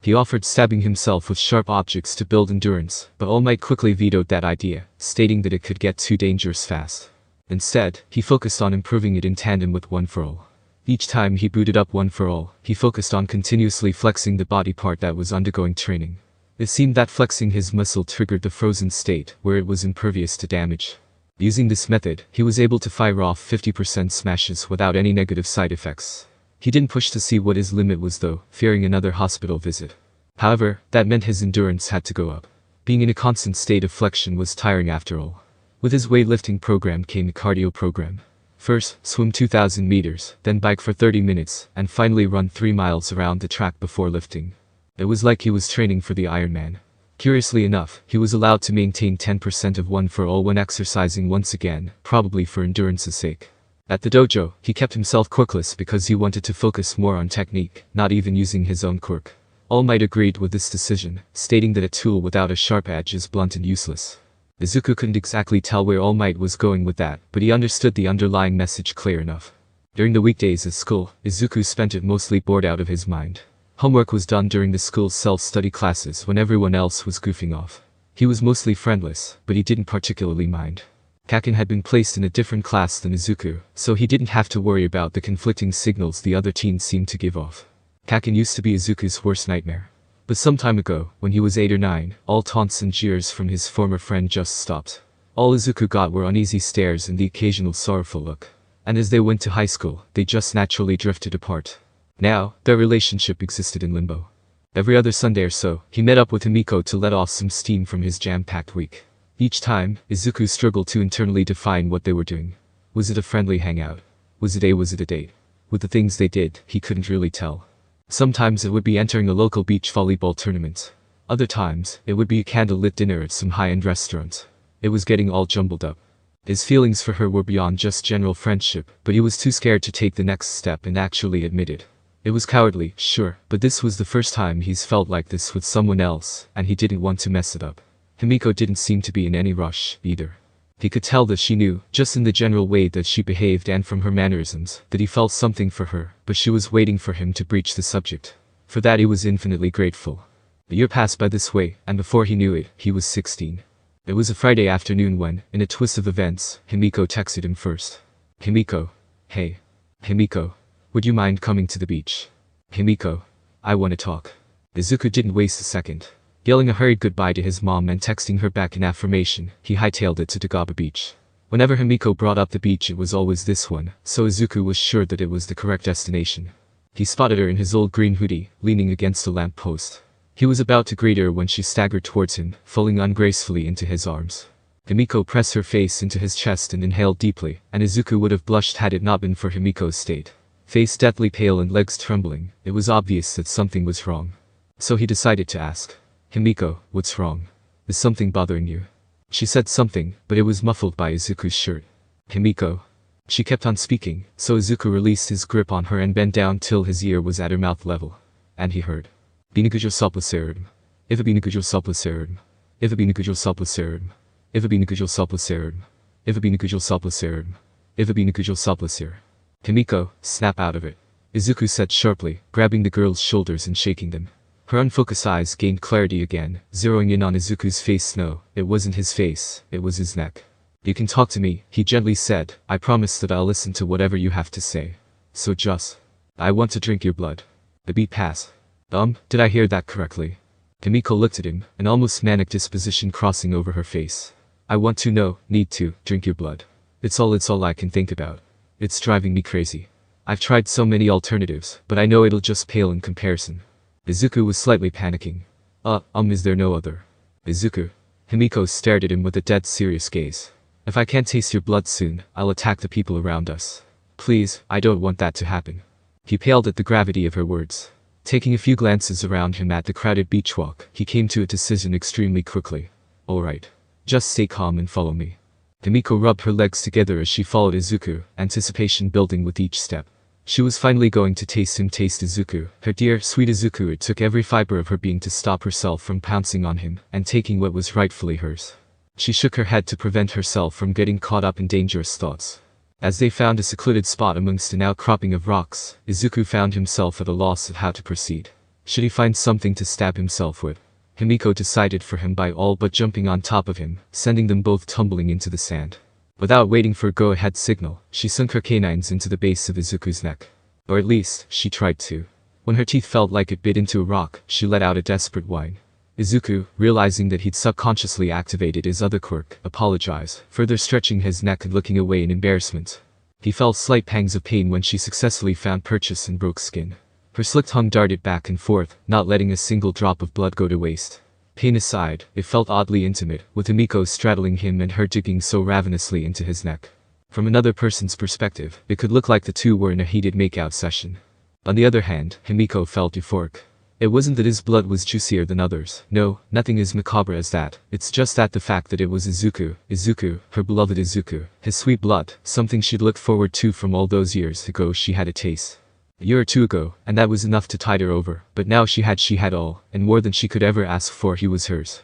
He offered stabbing himself with sharp objects to build endurance, but All Might quickly vetoed that idea, stating that it could get too dangerous fast. Instead, he focused on improving it in tandem with One For All. Each time he booted up One For All, he focused on continuously flexing the body part that was undergoing training. It seemed that flexing his muscle triggered the frozen state, where it was impervious to damage. Using this method, he was able to fire off 50% smashes without any negative side effects. He didn't push to see what his limit was though, fearing another hospital visit. However, that meant his endurance had to go up. Being in a constant state of flexion was tiring after all. With his weightlifting program came a cardio program. First, swim 2,000 meters, then bike for 30 minutes, and finally run 3 miles around the track before lifting. It was like he was training for the Ironman. Curiously enough, he was allowed to maintain 10% of One For All when exercising once again, probably for endurance's sake. At the dojo, he kept himself quirkless because he wanted to focus more on technique, not even using his own quirk. All Might agreed with this decision, stating that a tool without a sharp edge is blunt and useless. Izuku couldn't exactly tell where All Might was going with that, but he understood the underlying message clear enough. During the weekdays at school, Izuku spent it mostly bored out of his mind. Homework was done during the school's self-study classes when everyone else was goofing off. He was mostly friendless, but he didn't particularly mind. Kaken had been placed in a different class than Izuku, so he didn't have to worry about the conflicting signals the other teens seemed to give off. Kaken used to be Izuku's worst nightmare. But some time ago, when he was 8 or 9, all taunts and jeers from his former friend just stopped. All Izuku got were uneasy stares and the occasional sorrowful look. And as they went to high school, they just naturally drifted apart. Now, their relationship existed in limbo. Every other Sunday or so, he met up with Himiko to let off some steam from his jam-packed week. Each time, Izuku struggled to internally define what they were doing. Was it a friendly hangout? Was it a date? With the things they did, he couldn't really tell. Sometimes it would be entering a local beach volleyball tournament. Other times, it would be a candle-lit dinner at some high-end restaurant. It was getting all jumbled up. His feelings for her were beyond just general friendship, but he was too scared to take the next step and actually admit it. It was cowardly, sure, but this was the first time he's felt like this with someone else, and he didn't want to mess it up. Himiko didn't seem to be in any rush, either. He could tell that she knew, just in the general way that she behaved and from her mannerisms, that he felt something for her, but she was waiting for him to breach the subject. For that he was infinitely grateful. A year passed by this way, and before he knew it, he was 16. It was a Friday afternoon when, in a twist of events, Himiko texted him first. Himiko. Hey. Himiko. Would you mind coming to the beach? Himiko. I want to talk. Izuku didn't waste a second. Yelling a hurried goodbye to his mom and texting her back in affirmation, he hightailed it to Dagaba Beach. Whenever Himiko brought up the beach it was always this one, so Izuku was sure that it was the correct destination. He spotted her in his old green hoodie, leaning against a lamp post. He was about to greet her when she staggered towards him, falling ungracefully into his arms. Himiko pressed her face into his chest and inhaled deeply, and Izuku would have blushed had it not been for Himiko's state. Face deathly pale and legs trembling, it was obvious that something was wrong. So he decided to ask. Himiko, what's wrong? Is something bothering you? She said something, but it was muffled by Izuku's shirt. Himiko. She kept on speaking, so Izuku released his grip on her and bent down till his ear was at her mouth level. And he heard. Binikujo soplacerum. Iva soplacerum. Iva soplacerum. Iva soplacerum. Iva soplacerum. Iva soplacer. Himiko, snap out of it. Izuku said sharply, grabbing the girl's shoulders and shaking them. Her unfocused eyes gained clarity again, zeroing in on Izuku's face. No, it wasn't his face, it was his neck. You can talk to me, he gently said, I promise that I'll listen to whatever you have to say. So just. I want to drink your blood. The beat passed. Did I hear that correctly? Himiko looked at him, an almost manic disposition crossing over her face. I want to need to, drink your blood. It's all I can think about. It's driving me crazy. I've tried so many alternatives, but I know it'll just pale in comparison. Izuku was slightly panicking. Is there no other? Izuku. Himiko stared at him with a dead serious gaze. If I can't taste your blood soon, I'll attack the people around us. Please, I don't want that to happen. He paled at the gravity of her words. Taking a few glances around him at the crowded beach walk, he came to a decision extremely quickly. Alright. Just stay calm and follow me. Himiko rubbed her legs together as she followed Izuku, anticipation building with each step. She was finally going to taste Izuku, her dear, sweet Izuku. It took every fiber of her being to stop herself from pouncing on him, and taking what was rightfully hers. She shook her head to prevent herself from getting caught up in dangerous thoughts. As they found a secluded spot amongst an outcropping of rocks, Izuku found himself at a loss of how to proceed. Should he find something to stab himself with? Himiko decided for him by all but jumping on top of him, sending them both tumbling into the sand. Without waiting for a go-ahead signal, she sunk her canines into the base of Izuku's neck. Or at least, she tried to. When her teeth felt like it bit into a rock, she let out a desperate whine. Izuku, realizing that he'd subconsciously activated his other quirk, apologized, further stretching his neck and looking away in embarrassment. He felt slight pangs of pain when she successfully found purchase and broke skin. Her slick tongue darted back and forth, not letting a single drop of blood go to waste. Pain aside, it felt oddly intimate, with Himiko straddling him and her digging so ravenously into his neck. From another person's perspective, it could look like the two were in a heated makeout session. On the other hand, Himiko felt euphoric. It wasn't that his blood was juicier than others. No, nothing as macabre as that. It's just that the fact that it was Izuku, her beloved Izuku, his sweet blood, something she'd looked forward to from all those years ago she had a taste. A year or two ago, and that was enough to tide her over, but now she had all, and more than she could ever ask for. He was hers.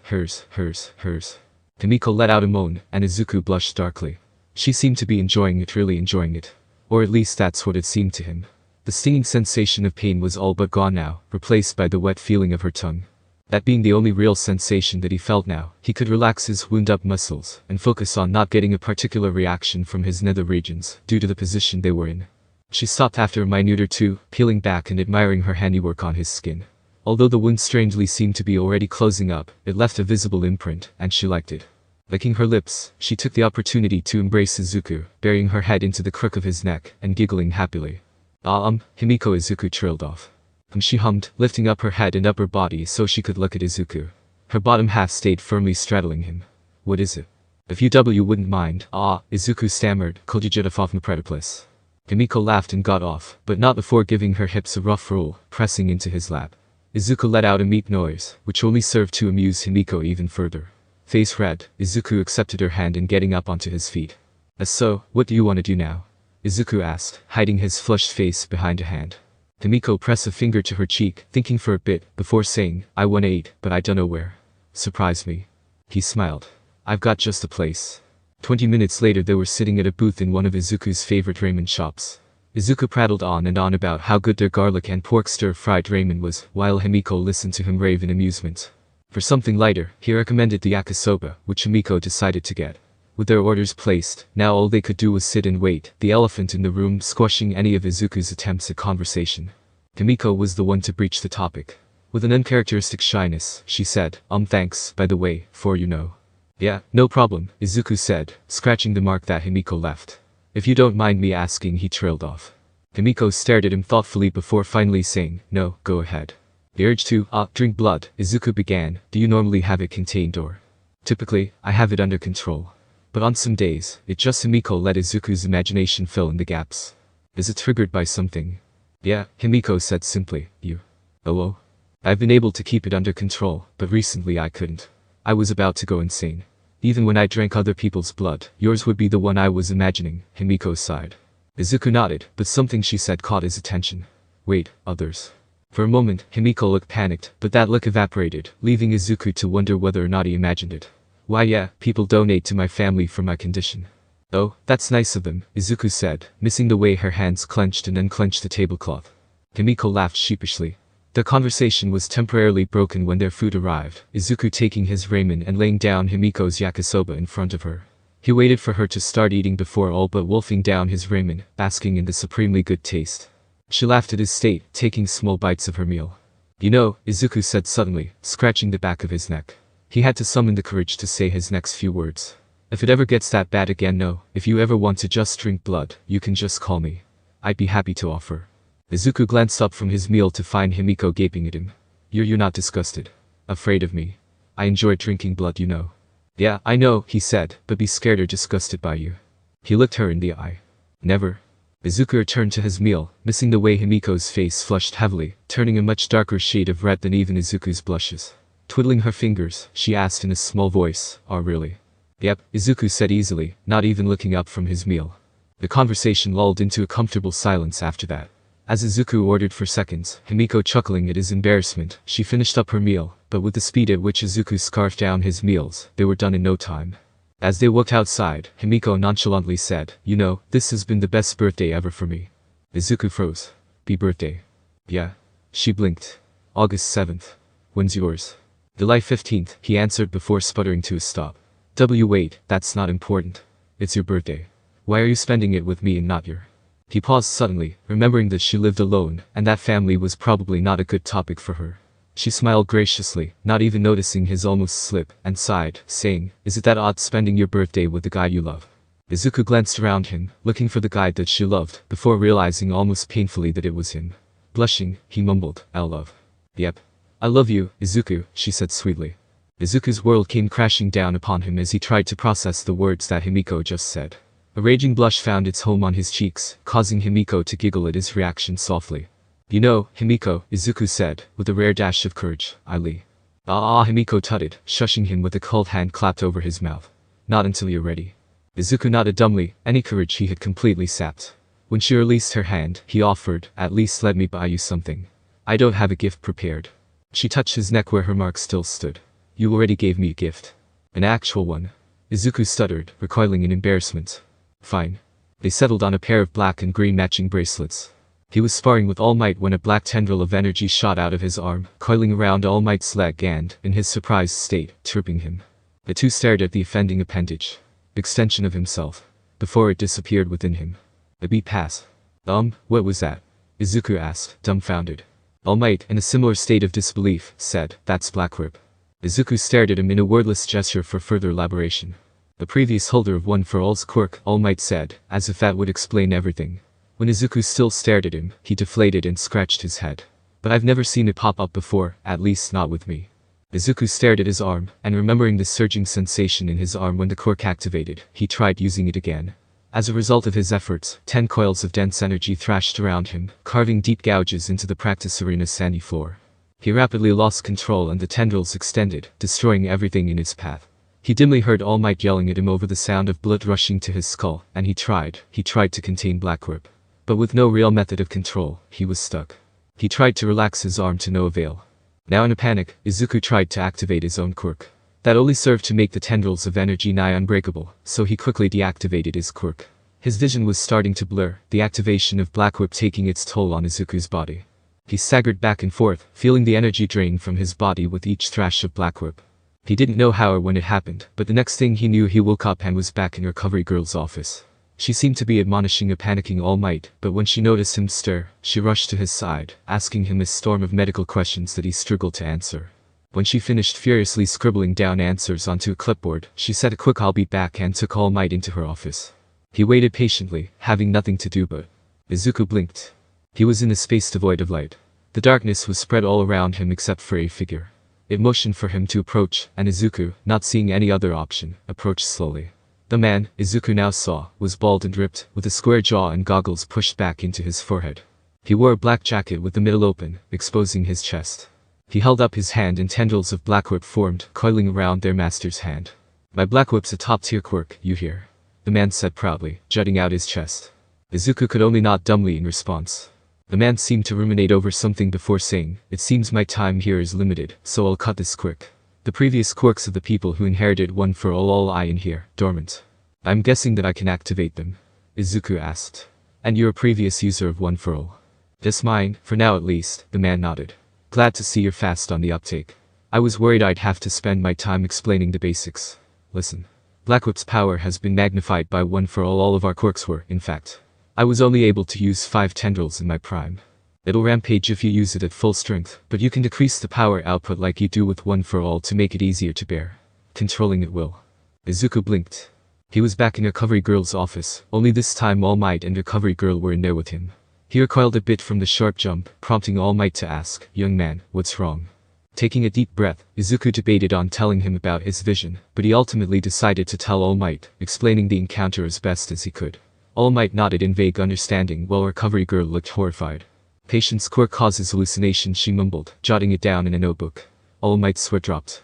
Himiko let out a moan, and Izuku blushed darkly. She seemed to be enjoying it, really enjoying it. Or at least that's what it seemed to him. The stinging sensation of pain was all but gone now, replaced by the wet feeling of her tongue. That being the only real sensation that he felt now, he could relax his wound-up muscles, and focus on not getting a particular reaction from his nether regions, due to the position they were in. She stopped after a minute or two, peeling back and admiring her handiwork on his skin. Although the wound strangely seemed to be already closing up, it left a visible imprint, and she liked it. Licking her lips, she took the opportunity to embrace Izuku, burying her head into the crook of his neck, and giggling happily. Himiko. Izuku trailed off. She hummed, lifting up her head and upper body so she could look at Izuku. Her bottom half stayed firmly straddling him. What is it? If you wouldn't mind. Izuku stammered, could you get off my prediplice? Himiko laughed and got off, but not before giving her hips a rough roll, pressing into his lap. Izuku let out a meat noise, which only served to amuse Himiko even further. Face red, Izuku accepted her hand and getting up onto his feet. So, what do you want to do now? Izuku asked, hiding his flushed face behind a hand. Himiko pressed a finger to her cheek, thinking for a bit, before saying, I wanna eat, but I dunno where. Surprise me. He smiled. I've got just the place. 20 minutes later they were sitting at a booth in one of Izuku's favorite ramen shops. Izuku prattled on and on about how good their garlic and pork stir-fried ramen was, while Himiko listened to him rave in amusement. For something lighter, he recommended the yakisoba, which Himiko decided to get. With their orders placed, now all they could do was sit and wait, the elephant in the room squashing any of Izuku's attempts at conversation. Himiko was the one to breach the topic. With an uncharacteristic shyness, she said, thanks, by the way, for you know. Yeah, no problem, Izuku said, scratching the mark that Himiko left. If you don't mind me asking, he trailed off. Himiko stared at him thoughtfully before finally saying, no, go ahead. The urge to, drink blood, Izuku began, do you normally have it contained or? Typically, I have it under control. But on some days, it just Himiko let Izuku's imagination fill in the gaps. Is it triggered by something? Yeah, Himiko said simply, you. Oh. I've been able to keep it under control, but recently I couldn't. I was about to go insane. Even when I drank other people's blood, yours would be the one I was imagining, Himiko sighed. Izuku nodded, but something she said caught his attention. Wait, others. For a moment, Himiko looked panicked, but that look evaporated, leaving Izuku to wonder whether or not he imagined it. Why yeah, people donate to my family for my condition. Oh, that's nice of them, Izuku said, missing the way her hands clenched and unclenched the tablecloth. Himiko laughed sheepishly. Their conversation was temporarily broken when their food arrived, Izuku taking his ramen and laying down Himiko's yakisoba in front of her. He waited for her to start eating before all but wolfing down his ramen, basking in the supremely good taste. She laughed at his state, taking small bites of her meal. You know, Izuku said suddenly, scratching the back of his neck. He had to summon the courage to say his next few words. If it ever gets that bad again, no, if you ever want to just drink blood, you can just call me. I'd be happy to offer. Izuku glanced up from his meal to find Himiko gaping at him. You're not disgusted. Afraid of me. I enjoy drinking blood, you know. Yeah, I know, he said, but be scared or disgusted by you. He looked her in the eye. Never. Izuku returned to his meal, missing the way Himiko's face flushed heavily, turning a much darker shade of red than even Izuku's blushes. Twiddling her fingers, she asked in a small voice, oh really? Yep, Izuku said easily, not even looking up from his meal. The conversation lulled into a comfortable silence after that. As Izuku ordered for seconds, Himiko chuckling at his embarrassment, she finished up her meal, but with the speed at which Izuku scarfed down his meals, they were done in no time. As they walked outside, Himiko nonchalantly said, you know, this has been the best birthday ever for me. Izuku froze. Be birthday. Yeah. She blinked. August 7th. When's yours? July 15th, he answered before sputtering to a stop. Wait, that's not important. It's your birthday. Why are you spending it with me and not your? He paused suddenly, remembering that she lived alone, and that family was probably not a good topic for her. She smiled graciously, not even noticing his almost slip, and sighed, saying, "Is it that odd spending your birthday with the guy you love?" Izuku glanced around him, looking for the guy that she loved, before realizing almost painfully that it was him. Blushing, he mumbled, "I love. Yep. I love you, Izuku," she said sweetly. Izuku's world came crashing down upon him as he tried to process the words that Himiko just said. A raging blush found its home on his cheeks, causing Himiko to giggle at his reaction softly. "You know, Himiko," Izuku said, with a rare dash of courage, Himiko tutted, shushing him with a cold hand clapped over his mouth. "Not until you're ready." Izuku nodded dumbly, any courage he had completely sapped. When she released her hand, he offered, "At least let me buy you something. I don't have a gift prepared." She touched his neck where her mark still stood. "You already gave me a gift." "An actual one?" Izuku stuttered, recoiling in embarrassment. "Fine." They settled on a pair of black and green matching bracelets. He was sparring with All Might when a black tendril of energy shot out of his arm, coiling around All Might's leg and, in his surprised state, tripping him. The two stared at the offending appendage. Extension of himself. Before it disappeared within him. A beat passed. What was that?" Izuku asked, dumbfounded. All Might, in a similar state of disbelief, said, "That's Blackquirk." Izuku stared at him in a wordless gesture for further elaboration. "The previous holder of One For All's quirk," All Might said, as if that would explain everything. When Izuku still stared at him, he deflated and scratched his head. "But I've never seen it pop up before, at least not with me." Izuku stared at his arm, and remembering the surging sensation in his arm when the quirk activated, he tried using it again. As a result of his efforts, 10 coils of dense energy thrashed around him, carving deep gouges into the practice arena's sandy floor. He rapidly lost control and the tendrils extended, destroying everything in its path. He dimly heard All Might yelling at him over the sound of blood rushing to his skull, and he tried to contain Blackquirk. But with no real method of control, he was stuck. He tried to relax his arm to no avail. Now in a panic, Izuku tried to activate his own quirk. That only served to make the tendrils of energy nigh unbreakable, so he quickly deactivated his quirk. His vision was starting to blur, the activation of Blackquirk taking its toll on Izuku's body. He staggered back and forth, feeling the energy drain from his body with each thrash of Blackquirk. He didn't know how or when it happened, but the next thing he knew he woke up and was back in Recovery Girl's office. She seemed to be admonishing a panicking All Might, but when she noticed him stir, she rushed to his side, asking him a storm of medical questions that he struggled to answer. When she finished furiously scribbling down answers onto a clipboard, she said a quick "I'll be back" and took All Might into her office. He waited patiently, having nothing to do but. Izuku blinked. He was in a space devoid of light. The darkness was spread all around him except for a figure. It motioned for him to approach, and Izuku, not seeing any other option, approached slowly. The man, Izuku now saw, was bald and ripped, with a square jaw and goggles pushed back into his forehead. He wore a black jacket with the middle open, exposing his chest. He held up his hand and tendrils of Blackquirk formed, coiling around their master's hand. "My Blackquirk's a top-tier quirk, you hear?" the man said proudly, jutting out his chest. Izuku could only nod dumbly in response. The man seemed to ruminate over something before saying, "It seems my time here is limited, so I'll cut this quick. The previous quirks of the people who inherited One For All lie in here, dormant. I'm guessing that I can activate them?" Izuku asked. "And you're a previous user of One For All?" "Just mine, for now at least," the man nodded. "Glad to see you're fast on the uptake. I was worried I'd have to spend my time explaining the basics. Listen. Blackquirk's power has been magnified by One For All of our quirks were, in fact. I was only able to use 5 tendrils in my prime. It'll rampage if you use it at full strength, but you can decrease the power output like you do with One For All to make it easier to bear. Controlling it will." Izuku blinked. He was back in Recovery Girl's office, only this time All Might and Recovery Girl were in there with him. He recoiled a bit from the sharp jump, prompting All Might to ask, "Young man, what's wrong?" Taking a deep breath, Izuku debated on telling him about his vision, but he ultimately decided to tell All Might, explaining the encounter as best as he could. All Might nodded in vague understanding while Recovery Girl looked horrified. "Patient's quirk causes hallucinations," she mumbled, jotting it down in a notebook. All Might's sweat dropped.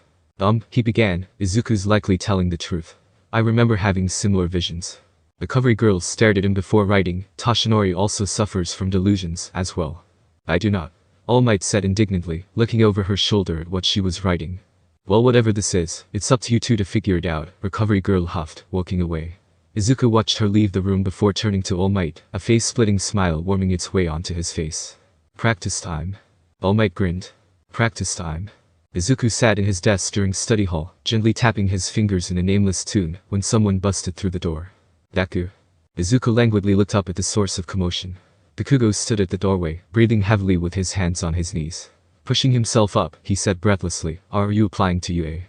He began, "Izuku's likely telling the truth. I remember having similar visions." Recovery Girl stared at him before writing, "Toshinori also suffers from delusions, as well." "I do not," All Might said indignantly, looking over her shoulder at what she was writing. "Well, whatever this is, it's up to you two to figure it out," Recovery Girl huffed, walking away. Izuku watched her leave the room before turning to All Might, a face-splitting smile worming its way onto his face. "Practice time." All Might grinned. "Practice time." Izuku sat in his desk during study hall, gently tapping his fingers in a nameless tune, when someone busted through the door. "Daku." Izuku languidly looked up at the source of commotion. Bakugo stood at the doorway, breathing heavily with his hands on his knees. Pushing himself up, he said breathlessly, "Are you applying to UA?"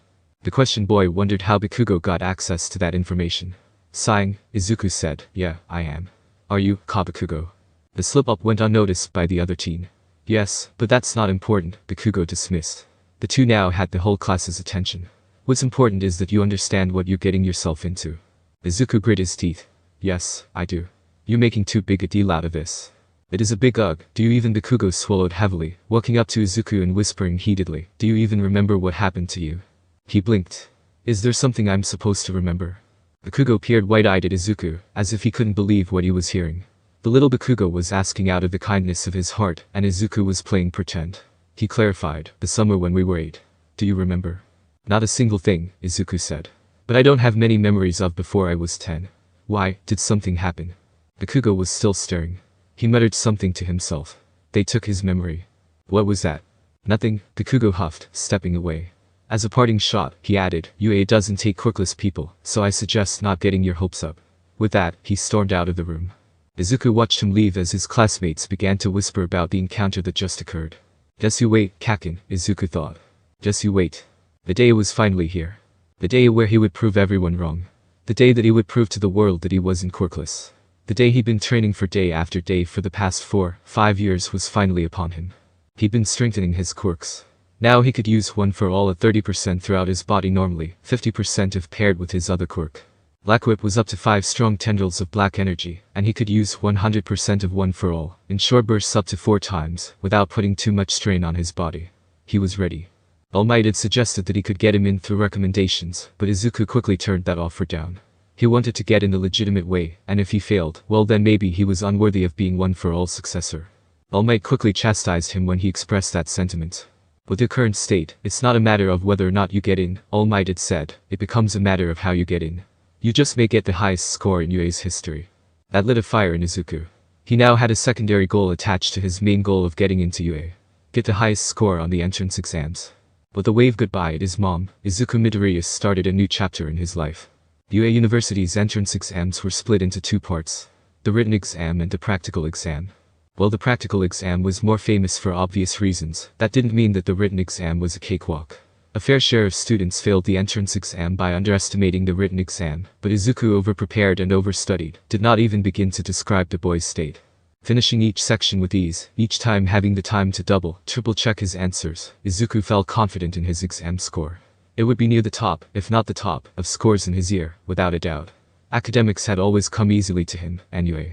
The question boy wondered how Bakugo got access to that information. Sighing, Izuku said, "Yeah, I am." "Are you, Kabakugo?" The slip-up went unnoticed by the other teen. "Yes, but that's not important," Bakugo dismissed. The two now had the whole class's attention. "What's important is that you understand what you're getting yourself into." Izuku grit his teeth. "Yes, I do. You're making too big a deal out of this." "It is a big ugh. Do you even?" Bakugo swallowed heavily, walking up to Izuku and whispering heatedly, "Do you even remember what happened to you?" He blinked. "Is there something I'm supposed to remember?" Bakugo peered wide-eyed at Izuku, as if he couldn't believe what he was hearing. The little Bakugo was asking out of the kindness of his heart, and Izuku was playing pretend. He clarified, "The summer when we were 8. Do you remember?" "Not a single thing," Izuku said. "But I don't have many memories of before I was 10. Why, did something happen?" Bakugo was still staring. He muttered something to himself. "They took his memory." "What was that?" "Nothing," Bakugo huffed, stepping away. As a parting shot, he added, "UA doesn't take quirkless people, so I suggest not getting your hopes up." With that, he stormed out of the room. Izuku watched him leave as his classmates began to whisper about the encounter that just occurred. Just you wait, Kakin, Izuku thought. Just you wait. The day was finally here. The day where he would prove everyone wrong. The day that he would prove to the world that he wasn't quirkless. The day he'd been training for day after day for the past 4-5 years was finally upon him. He'd been strengthening his quirks. Now he could use One For All at 30% throughout his body normally, 50% if paired with his other quirk. Black Whip was up to 5 strong tendrils of black energy, and he could use 100% of One For All, in short bursts up to 4 times, without putting too much strain on his body. He was ready. All Might had suggested that he could get him in through recommendations, but Izuku quickly turned that offer down. He wanted to get in the legitimate way, and if he failed, well then maybe he was unworthy of being One For All's successor. All Might quickly chastised him when he expressed that sentiment. With the current state, it's not a matter of whether or not you get in, All Might had said, it becomes a matter of how you get in. You just may get the highest score in UA's history. That lit a fire in Izuku. He now had a secondary goal attached to his main goal of getting into UA. Get the highest score on the entrance exams. With a wave goodbye at his mom, Izuku Midoriya started a new chapter in his life. UA University's entrance exams were split into 2 parts. The written exam and the practical exam. While the practical exam was more famous for obvious reasons, that didn't mean that the written exam was a cakewalk. A fair share of students failed the entrance exam by underestimating the written exam, but Izuku overprepared and overstudied, did not even begin to describe the boy's state. Finishing each section with ease, each time having the time to double, triple-check his answers, Izuku felt confident in his exam score. It would be near the top, if not the top, of scores in his year, without a doubt. Academics had always come easily to him, and UA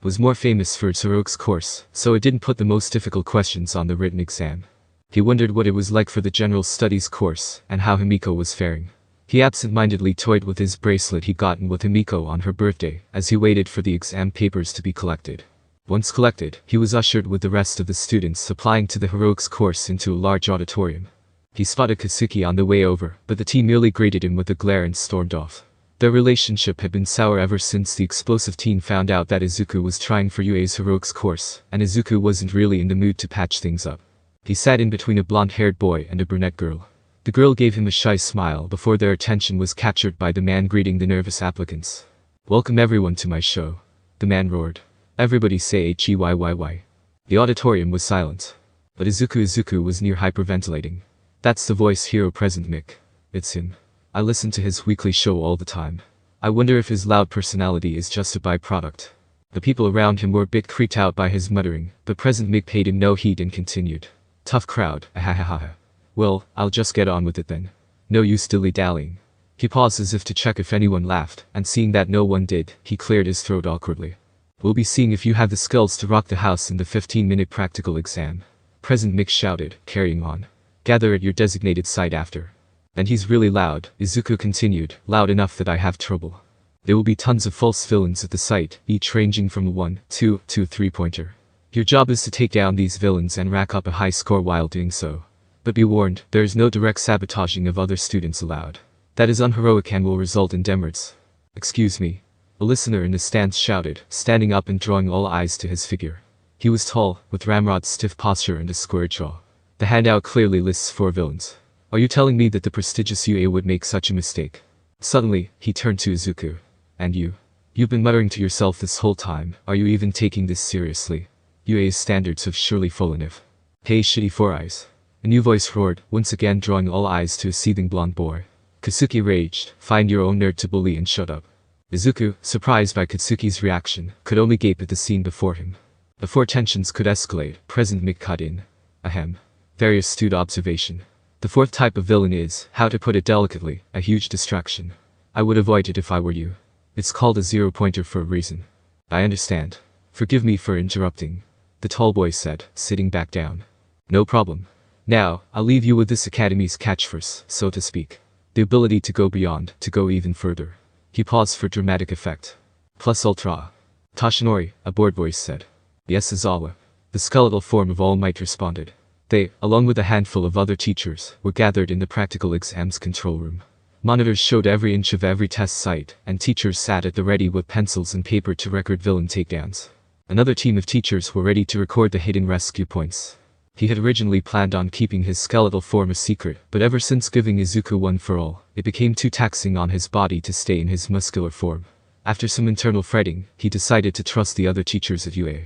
was more famous for its heroics course, so it didn't put the most difficult questions on the written exam. He wondered what it was like for the general studies course, and how Himiko was faring. He absent-mindedly toyed with his bracelet he'd gotten with Himiko on her birthday, as he waited for the exam papers to be collected. Once collected, he was ushered with the rest of the students applying to the heroics course into a large auditorium. He spotted Katsuki on the way over, but the teen merely greeted him with a glare and stormed off. Their relationship had been sour ever since the explosive teen found out that Izuku was trying for UA's heroics course, and Izuku wasn't really in the mood to patch things up. He sat in between a blonde-haired boy and a brunette girl. The girl gave him a shy smile before their attention was captured by the man greeting the nervous applicants. "Welcome everyone to my show," the man roared. "Everybody say HEYYY. The auditorium was silent. But Izuku was near hyperventilating. "That's the voice hero present, Mick. It's him. I listen to his weekly show all the time. I wonder if his loud personality is just a byproduct." The people around him were a bit creeped out by his muttering, but President Mick paid him no heed and continued. "Tough crowd, ahahaha. Well, I'll just get on with it then. No use dilly-dallying." He paused as if to check if anyone laughed, and seeing that no one did, he cleared his throat awkwardly. "We'll be seeing if you have the skills to rock the house in the 15-minute practical exam," President Mick shouted, carrying on. "Gather at your designated site after." "And he's really loud," Izuku continued, "loud enough that I have trouble. There will be tons of false villains at the site, each ranging from a 1, 2, to a 3-pointer. Your job is to take down these villains and rack up a high score while doing so. But be warned, there is no direct sabotaging of other students allowed. That is unheroic and will result in demerits." "Excuse me," a listener in the stands shouted, standing up and drawing all eyes to his figure. He was tall, with ramrod stiff posture and a square jaw. The handout clearly lists 4 villains. "Are you telling me that the prestigious UA would make such a mistake?" Suddenly, he turned to Izuku. "And you? You've been muttering to yourself this whole time, are you even taking this seriously? UA's standards have surely fallen if. Hey shitty 4 eyes. A new voice roared, once again drawing all eyes to a seething blonde boy. Katsuki raged, "Find your own nerd to bully and shut up." Izuku, surprised by Katsuki's reaction, could only gape at the scene before him. Before tensions could escalate, President Mick cut in. Ahem. Very astute observation. The fourth type of villain is, how to put it delicately, a huge distraction. I would avoid it if I were you. It's called a zero-pointer for a reason. I understand. Forgive me for interrupting, the tall boy said, sitting back down. No problem. Now, I'll leave you with this academy's catchphrase, so to speak. The ability to go beyond, to go even further. He paused for dramatic effect. Plus ultra. Toshinori, a bored voice said. Yes, Izawa. The skeletal form of All Might responded. They, along with a handful of other teachers, were gathered in the practical exams control room. Monitors showed every inch of every test site, and teachers sat at the ready with pencils and paper to record villain takedowns. Another team of teachers were ready to record the hidden rescue points. He had originally planned on keeping his skeletal form a secret, but ever since giving Izuku One For All, it became too taxing on his body to stay in his muscular form. After some internal fretting, he decided to trust the other teachers at UA,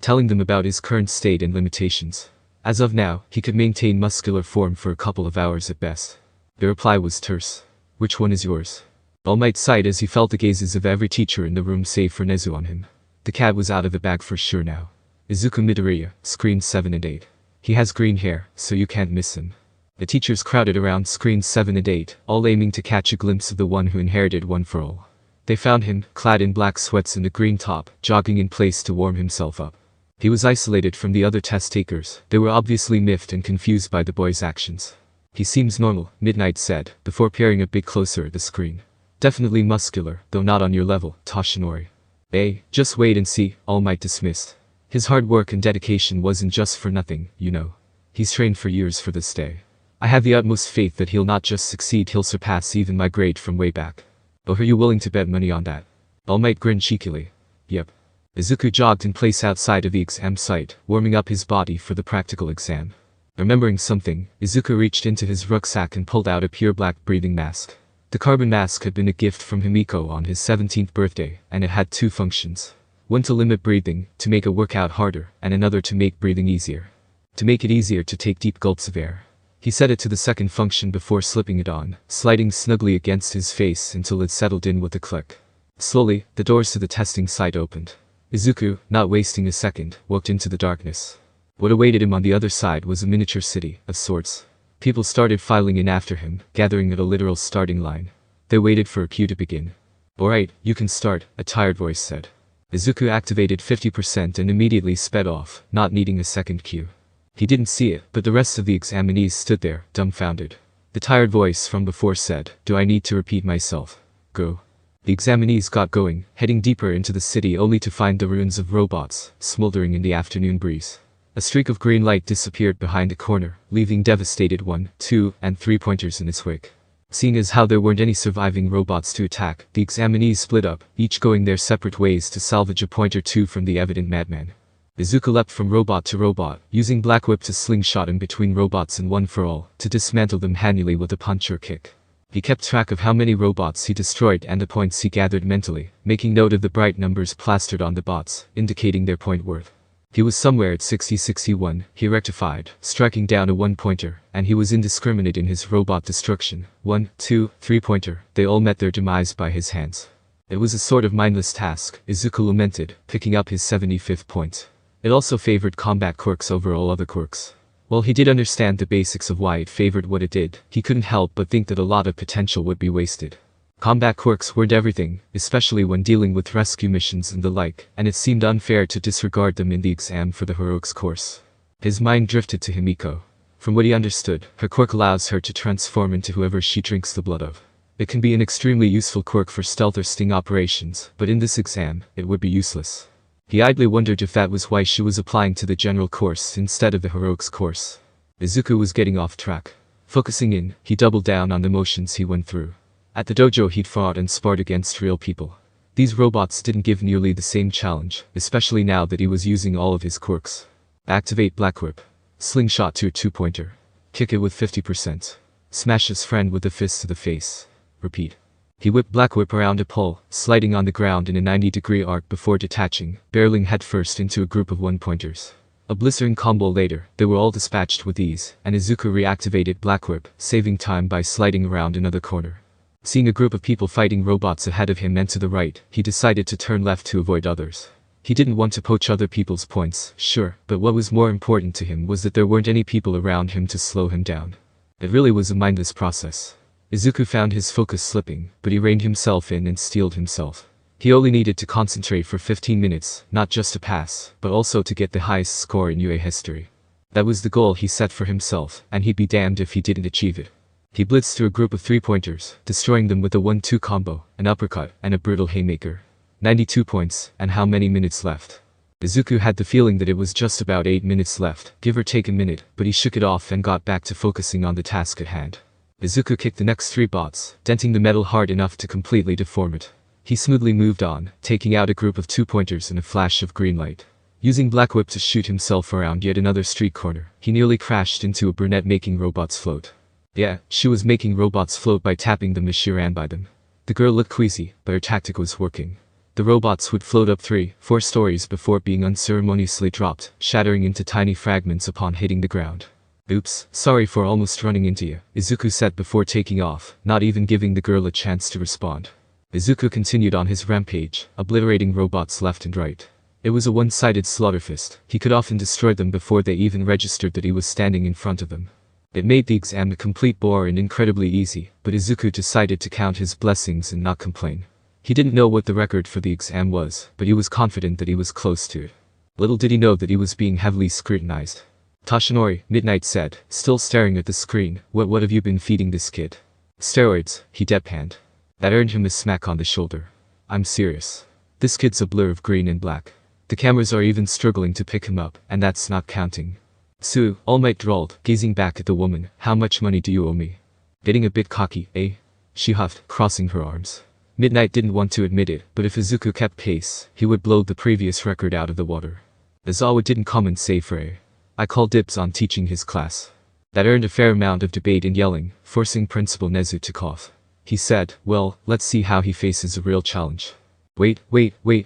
telling them about his current state and limitations. As of now, he could maintain muscular form for a couple of hours at best. The reply was terse. Which one is yours? All Might sighed as he felt the gazes of every teacher in the room save for Nezu on him. The cat was out of the bag for sure now. Izuku Midoriya, screens 7 and 8. He has green hair, so you can't miss him. The teachers crowded around screens 7 and 8, all aiming to catch a glimpse of the one who inherited One For All. They found him, clad in black sweats and a green top, jogging in place to warm himself up. He was isolated from the other test takers. They were obviously miffed and confused by the boy's actions. He seems normal, Midnight said, before peering a bit closer at the screen. Definitely muscular, though not on your level, Toshinori. Just wait and see, All Might dismissed. His hard work and dedication wasn't just for nothing, you know. He's trained for years for this day. I have the utmost faith that he'll not just succeed, he'll surpass even my grade from way back. Oh, are you willing to bet money on that? All Might grinned cheekily. Yep. Izuku jogged in place outside of the exam site, warming up his body for the practical exam. Remembering something, Izuku reached into his rucksack and pulled out a pure black breathing mask. The carbon mask had been a gift from Himiko on his 17th birthday, and it had two functions. One to limit breathing, to make a workout harder, and another to make breathing easier. To make it easier to take deep gulps of air. He set it to the second function before slipping it on, sliding snugly against his face until it settled in with a click. Slowly, the doors to the testing site opened. Izuku, not wasting a second, walked into the darkness. What awaited him on the other side was a miniature city, of sorts. People started filing in after him, gathering at a literal starting line. They waited for a cue to begin. Alright, you can start, a tired voice said. Izuku activated 50% and immediately sped off, not needing a second cue. He didn't see it, but the rest of the examinees stood there, dumbfounded. The tired voice from before said, "Do I need to repeat myself? Go." The examinees got going, heading deeper into the city only to find the ruins of robots, smoldering in the afternoon breeze. A streak of green light disappeared behind a corner, leaving devastated 1, 2, and 3 pointers in its wake. Seeing as how there weren't any surviving robots to attack, the examinees split up, each going their separate ways to salvage a point or two from the evident madman. Izuku leapt from robot to robot, using Black Whip to slingshot in between robots and One For All, to dismantle them handily with a punch or kick. He kept track of how many robots he destroyed and the points he gathered mentally, making note of the bright numbers plastered on the bots, indicating their point worth. He was somewhere at 60-61, he rectified, striking down a 1-pointer, and he was indiscriminate in his robot destruction. 1, 2, 3-pointer, they all met their demise by his hands. It was a sort of mindless task, Izuku lamented, picking up his 75th point. It also favored combat quirks over all other quirks. While he did understand the basics of why it favored what it did, he couldn't help but think that a lot of potential would be wasted. Combat quirks weren't everything, especially when dealing with rescue missions and the like, and it seemed unfair to disregard them in the exam for the heroics course. His mind drifted to Himiko. From what he understood, her quirk allows her to transform into whoever she drinks the blood of. It can be an extremely useful quirk for stealth or sting operations, but in this exam, it would be useless. He idly wondered if that was why she was applying to the general course instead of the heroics course. Izuku was getting off track. Focusing in, he doubled down on the motions he went through. At the dojo he'd fought and sparred against real people. These robots didn't give nearly the same challenge, especially now that he was using all of his quirks. Activate Black Whip. Slingshot to a 2-pointer. Kick it with 50%. Smash his friend with a fist to the face. Repeat. He whipped Black Whip around a pole, sliding on the ground in a 90-degree arc before detaching, barreling headfirst into a group of 1-pointers. A blistering combo later, they were all dispatched with ease, and Izuku reactivated Black Whip, saving time by sliding around another corner. Seeing a group of people fighting robots ahead of him and to the right, he decided to turn left to avoid others. He didn't want to poach other people's points, sure, but what was more important to him was that there weren't any people around him to slow him down. It really was a mindless process. Izuku found his focus slipping, but he reined himself in and steeled himself. He only needed to concentrate for 15 minutes, not just to pass, but also to get the highest score in UA history. That was the goal he set for himself, and he'd be damned if he didn't achieve it. He blitzed through a group of 3-pointers, destroying them with a 1-2 combo, an uppercut, and a brutal haymaker. 92 points, and how many minutes left? Izuku had the feeling that it was just about 8 minutes left, give or take a minute, but he shook it off and got back to focusing on the task at hand. Izuku kicked the next 3 bots, denting the metal hard enough to completely deform it. He smoothly moved on, taking out a group of 2-pointers in a flash of green light. Using Black Whip to shoot himself around yet another street corner, he nearly crashed into a brunette making robots float. Yeah, she was making robots float by tapping them as she ran by them. The girl looked queasy, but her tactic was working. The robots would float up 3-4 stories before being unceremoniously dropped, shattering into tiny fragments upon hitting the ground. Oops, sorry for almost running into you, Izuku said before taking off, not even giving the girl a chance to respond. Izuku continued on his rampage, obliterating robots left and right. It was a one-sided slaughterfest. He could often destroy them before they even registered that he was standing in front of them. It made the exam a complete bore and incredibly easy, but Izuku decided to count his blessings and not complain. He didn't know what the record for the exam was, but he was confident that he was close to it. Little did he know that he was being heavily scrutinized. Toshinori, Midnight said, still staring at the screen, what have you been feeding this kid? Steroids, he deadpanned. That earned him a smack on the shoulder. I'm serious. This kid's a blur of green and black. The cameras are even struggling to pick him up, and that's not counting. Sue, All Might drawled, gazing back at the woman, how much money do you owe me? Getting a bit cocky, eh? She huffed, crossing her arms. Midnight didn't want to admit it, but if Izuku kept pace, he would blow the previous record out of the water. Izawa didn't come and say for a. I call dibs on teaching his class. That earned a fair amount of debate and yelling, forcing Principal Nezu to cough. He said, well, let's see how he faces a real challenge. Wait,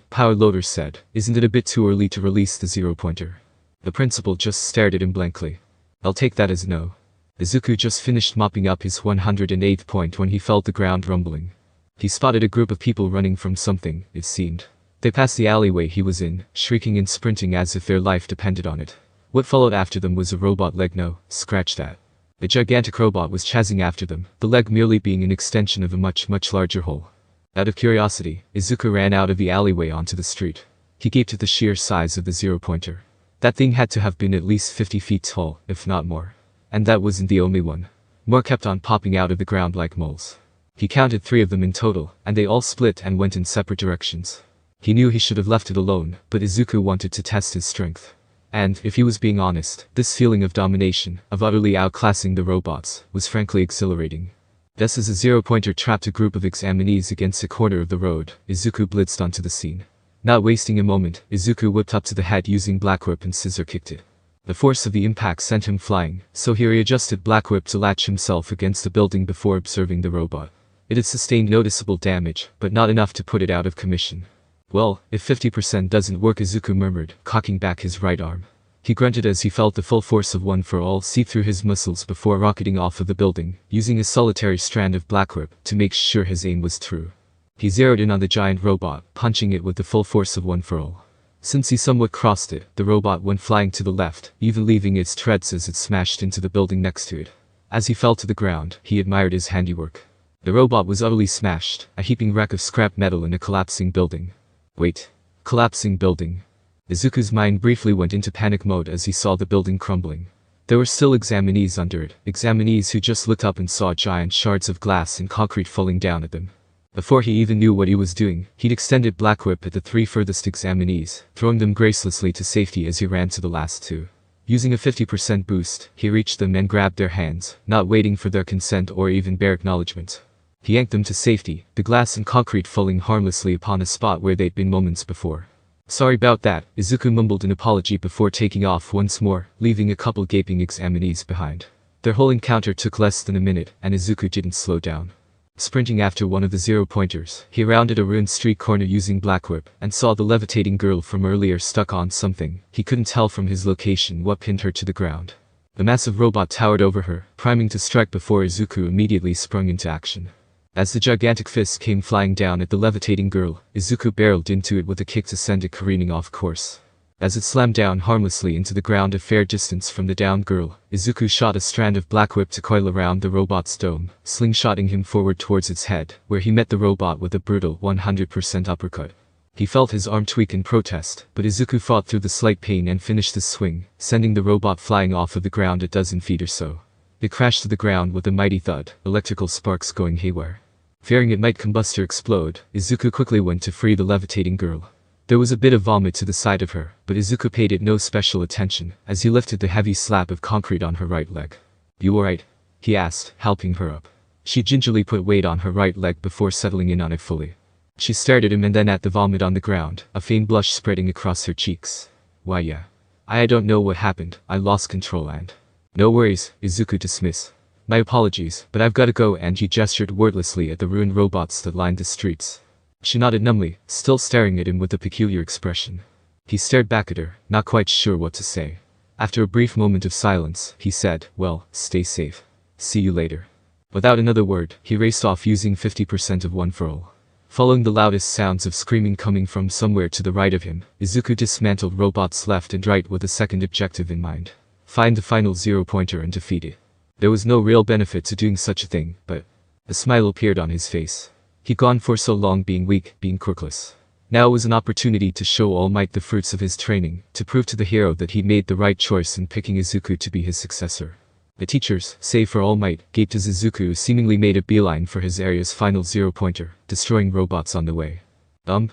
Power Loader said, isn't it a bit too early to release the 0-pointer? The principal just stared at him blankly. I'll take that as no. Izuku just finished mopping up his 108th point when he felt the ground rumbling. He spotted a group of people running from something, it seemed. They passed the alleyway he was in, shrieking and sprinting as if their life depended on it. What followed after them was a robot leg. No, scratch that. A gigantic robot was chasing after them, the leg merely being an extension of a much larger hole. Out of curiosity, Izuku ran out of the alleyway onto the street. He gaped at the sheer size of the 0-pointer. That thing had to have been at least 50 feet tall, if not more. And that wasn't the only one. More kept on popping out of the ground like moles. He counted 3 of them in total, and they all split and went in separate directions. He knew he should have left it alone, but Izuku wanted to test his strength. And, if he was being honest, this feeling of domination, of utterly outclassing the robots, was frankly exhilarating. Just as a 0-pointer trapped a group of examinees against a corner of the road, Izuku blitzed onto the scene. Not wasting a moment, Izuku whipped up to the head using Black Whip and scissor kicked it. The force of the impact sent him flying, so he readjusted Black Whip to latch himself against the building before observing the robot. It had sustained noticeable damage, but not enough to put it out of commission. Well, if 50% doesn't work, Izuku murmured, cocking back his right arm. He grunted as he felt the full force of One For All seep through his muscles before rocketing off of the building, using a solitary strand of Black Whip to make sure his aim was true. He zeroed in on the giant robot, punching it with the full force of One For All. Since he somewhat crossed it, the robot went flying to the left, even leaving its treads as it smashed into the building next to it. As he fell to the ground, he admired his handiwork. The robot was utterly smashed, a heaping wreck of scrap metal in a collapsing building. Wait. Collapsing building. Izuku's mind briefly went into panic mode as he saw the building crumbling. There were still examinees under it, examinees who just looked up and saw giant shards of glass and concrete falling down at them. Before he even knew what he was doing, he'd extended Black Whip at the 3 furthest examinees, throwing them gracelessly to safety as he ran to the last 2. Using a 50% boost, he reached them and grabbed their hands, not waiting for their consent or even bare acknowledgement. He yanked them to safety, the glass and concrete falling harmlessly upon a spot where they'd been moments before. Sorry about that, Izuku mumbled an apology before taking off once more, leaving a couple gaping examinees behind. Their whole encounter took less than a minute, and Izuku didn't slow down. Sprinting after one of the zero-pointers, he rounded a ruined street corner using Black Whip, and saw the levitating girl from earlier stuck on something. He couldn't tell from his location what pinned her to the ground. The massive robot towered over her, priming to strike before Izuku immediately sprung into action. As the gigantic fist came flying down at the levitating girl, Izuku barreled into it with a kick to send it careening off course. As it slammed down harmlessly into the ground a fair distance from the downed girl, Izuku shot a strand of Black Whip to coil around the robot's dome, slingshotting him forward towards its head, where he met the robot with a brutal 100% uppercut. He felt his arm tweak in protest, but Izuku fought through the slight pain and finished the swing, sending the robot flying off of the ground a dozen feet or so. It crashed to the ground with a mighty thud, electrical sparks going haywire. Fearing it might combust or explode, Izuku quickly went to free the levitating girl. There was a bit of vomit to the side of her, but Izuku paid it no special attention, as he lifted the heavy slab of concrete on her right leg. "You alright?" he asked, helping her up. She gingerly put weight on her right leg before settling in on it fully. She stared at him and then at the vomit on the ground, a faint blush spreading across her cheeks. "Why yeah. I don't know what happened, I lost control and..." "No worries," Izuku dismissed. "My apologies, but I've gotta go," and he gestured wordlessly at the ruined robots that lined the streets. She nodded numbly, still staring at him with a peculiar expression. He stared back at her, not quite sure what to say. After a brief moment of silence, he said, "Well, stay safe. See you later." Without another word, he raced off using 50% of One For All. Following the loudest sounds of screaming coming from somewhere to the right of him, Izuku dismantled robots left and right with a second objective in mind. Find the final zero-pointer and defeat it. There was no real benefit to doing such a thing, but a smile appeared on his face. He'd gone for so long being weak, being quirkless. Now it was an opportunity to show All Might the fruits of his training, to prove to the hero that he'd made the right choice in picking Izuku to be his successor. The teachers, save for All Might, gaped as Izuku seemingly made a beeline for his area's final zero-pointer, destroying robots on the way.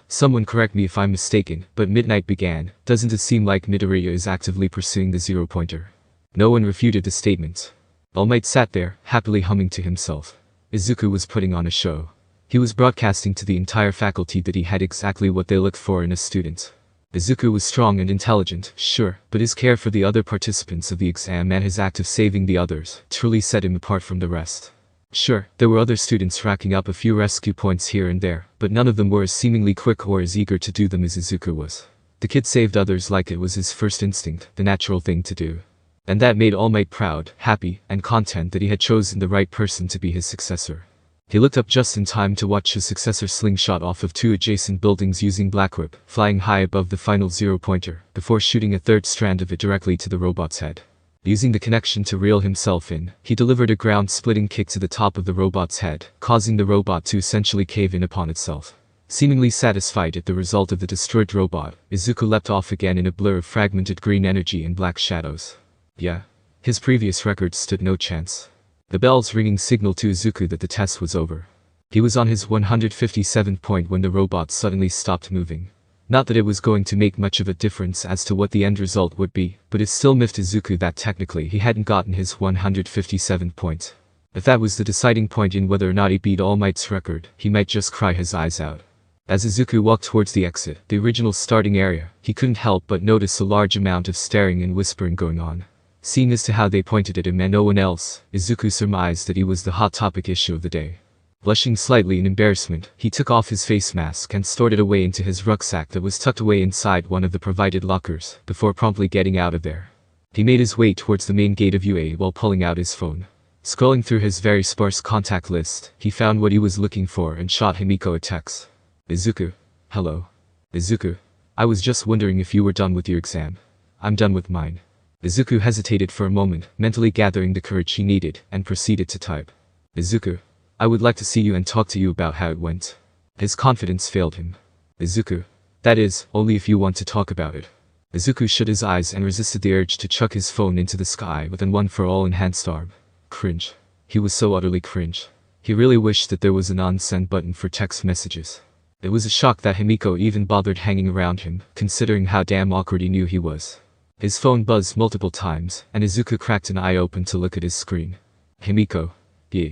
Someone correct me if I'm mistaken, but midnight began. Doesn't it seem like Midoriya is actively pursuing the zero-pointer? No one refuted the statement. All Might sat there, happily humming to himself. Izuku was putting on a show. He was broadcasting to the entire faculty that he had exactly what they looked for in a student. Izuku was strong and intelligent, sure, but his care for the other participants of the exam and his act of saving the others truly set him apart from the rest. Sure, there were other students racking up a few rescue points here and there, but none of them were as seemingly quick or as eager to do them as Izuku was. The kid saved others like it was his first instinct, the natural thing to do. And that made All Might proud, happy, and content that he had chosen the right person to be his successor. He looked up just in time to watch his successor slingshot off of two adjacent buildings using Black Whip, flying high above the final zero-pointer, before shooting a third strand of it directly to the robot's head. Using the connection to reel himself in, he delivered a ground-splitting kick to the top of the robot's head, causing the robot to essentially cave in upon itself. Seemingly satisfied at the result of the destroyed robot, Izuku leapt off again in a blur of fragmented green energy and black shadows. Yeah. His previous record stood no chance. The bells ringing signaled to Izuku that the test was over. He was on his 157th point when the robot suddenly stopped moving. Not that it was going to make much of a difference as to what the end result would be, but it still miffed Izuku that technically he hadn't gotten his 157th point. If that was the deciding point in whether or not he beat All Might's record, he might just cry his eyes out. As Izuku walked towards the exit, the original starting area, he couldn't help but notice a large amount of staring and whispering going on. Seeing as to how they pointed at him and no one else, Izuku surmised that he was the hot topic issue of the day. Blushing slightly in embarrassment, he took off his face mask and stored it away into his rucksack that was tucked away inside one of the provided lockers, before promptly getting out of there. He made his way towards the main gate of UA while pulling out his phone. Scrolling through his very sparse contact list, he found what he was looking for and shot Himiko a text. "Izuku. Hello. Izuku. I was just wondering if you were done with your exam. I'm done with mine." Izuku hesitated for a moment, mentally gathering the courage he needed, and proceeded to type. "Izuku. I would like to see you and talk to you about how it went." His confidence failed him. "Izuku. That is, only if you want to talk about it." Izuku shut his eyes and resisted the urge to chuck his phone into the sky with an One For All enhanced arm. Cringe. He was so utterly cringe. He really wished that there was an unsend button for text messages. It was a shock that Himiko even bothered hanging around him, considering how damn awkward he knew he was. His phone buzzed multiple times, and Izuku cracked an eye open to look at his screen. "Himiko. Yeah.